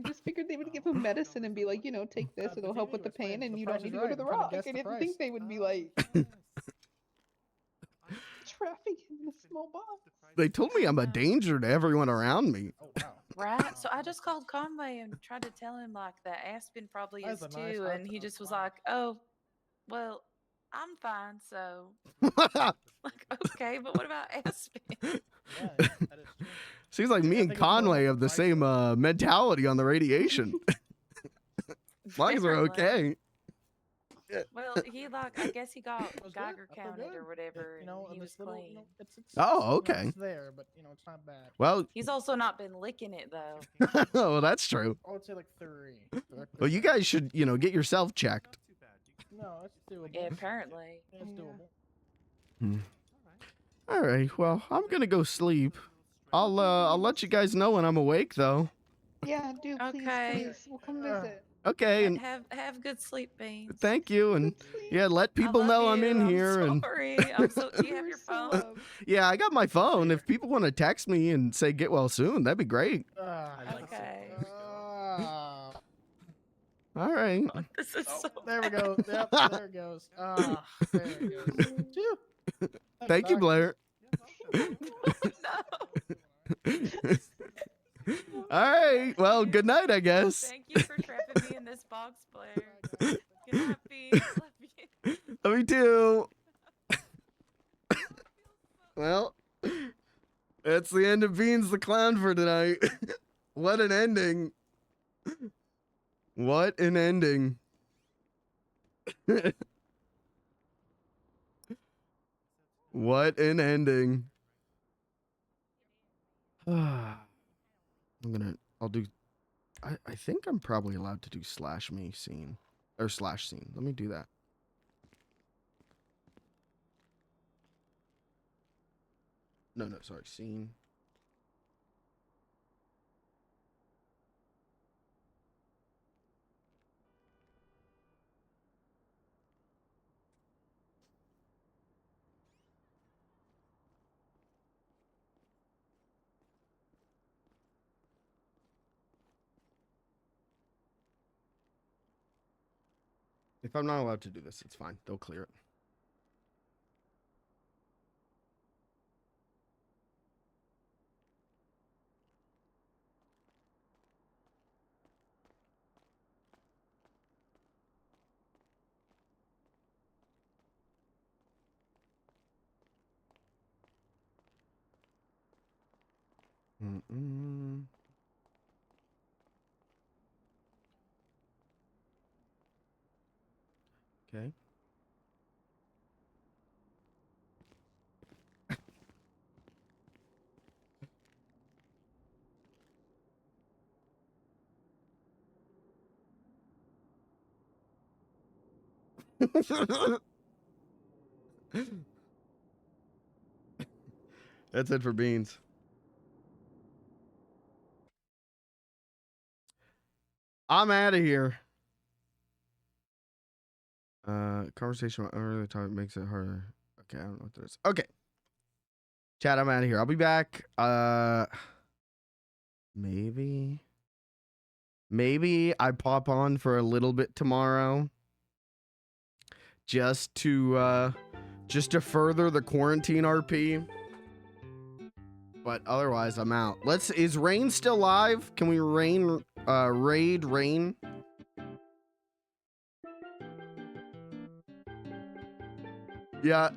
just figured they would give him medicine and be like, you know, take this, it'll help with the pain, and you don't need to go to the rock. I didn't think they would be like traffic him in a small box. They told me I'm a danger to everyone around me. Right. So I just called Conway and tried to tell him like that Aspen probably is That's a nice too, hot and he dog. just was like, "Oh, well, I'm fine." So, like, okay, but what about Aspen? Seems like me and Conway have the same mentality on the radiation. As long as we're okay. Well, he like I guess he got Geiger counted or whatever, and he was clean. Oh, okay. It's there, but it's not bad. Well, He's also not been licking it though. well, that's true. I would say like 3. Well, you guys should, get yourself checked. No, it's doable. Yeah, apparently. It's doable. All right. Well, I'm gonna go sleep. I'll let you guys know when I'm awake, though. Yeah, do please. We'll come visit. Okay, and Have good sleep, Beans. thank you, and yeah, let people know I'm in here. Sorry, I'm so. Do you have your phone? Yeah, I got my phone. If people want to text me and say get well soon, that'd be great. Okay. All right. This is so. There we go. Yep, there it goes. There it goes. Phew. Thank you, Blair. All right. Well, good night, I guess. Thank you for trapping me in this box, Blair. Good night, Beans. Love you. Love you too. Well, that's the end of Beans the Clown for tonight. What an ending. What an ending. What an ending. I think I'm probably allowed to do slash me scene or slash scene. Let me do that. No, sorry, scene. If I'm not allowed to do this, it's fine. They'll clear it. Okay. That's it for Beans. I'm out of here. Conversation about earlier topic makes it harder. Okay, I don't know what that is. Okay. Chat, I'm out of here. I'll be back. Maybe I pop on for a little bit tomorrow. Just to further the quarantine RP. But otherwise, I'm out. Is Rain still live? Can we raid Rain? Yeah.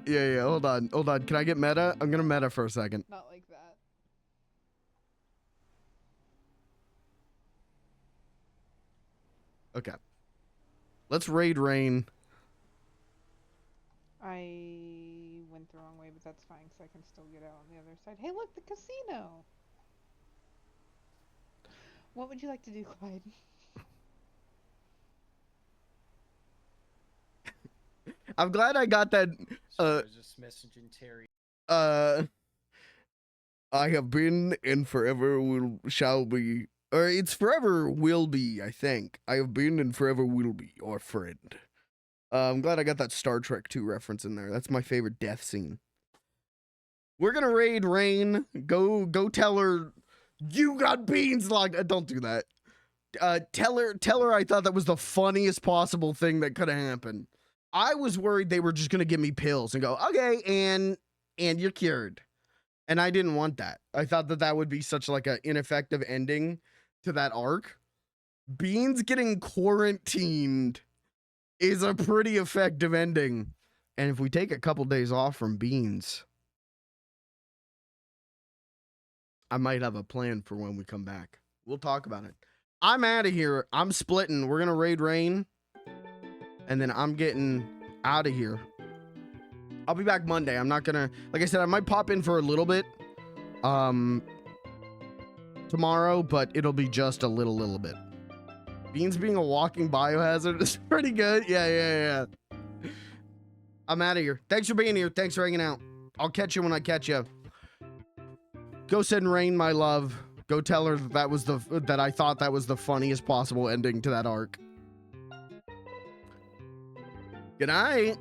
Hold on. Can I get meta? I'm gonna meta for a second. Not like that. Okay. Let's raid Rain. I went the wrong way, but that's fine because I can still get out on the other side. Hey, look, the casino. What would you like to do, Clyde? I'm glad I got that. I was just messaging Terry. I have been and forever shall be. Or it's forever will be, I think. I have been and forever will be your friend. I'm glad I got that Star Trek 2 reference in there. That's my favorite death scene. We're gonna raid Rain. Go tell her you got beans locked. Don't do that. Tell her I thought that was the funniest possible thing that could have happened. I was worried they were just gonna give me pills and go, okay, and you're cured. And I didn't want that. I thought that would be such like an ineffective ending to that arc. Beans getting quarantined is a pretty effective ending. And if we take a couple days off from Beans, I might have a plan for when we come back. We'll talk about it. I'm out of here. I'm splitting. We're going to raid Rain. And then I'm getting out of here. I'll be back Monday. I'm not going to... Like I said, I might pop in for a little bit. Tomorrow, but it'll be just a little bit. Beans being a walking biohazard is pretty good. Yeah. I'm out of here. Thanks for being here. Thanks for hanging out. I'll catch you when I catch you. Go send Rain my love. Go tell her that I thought that was the funniest possible ending to that arc. Good night.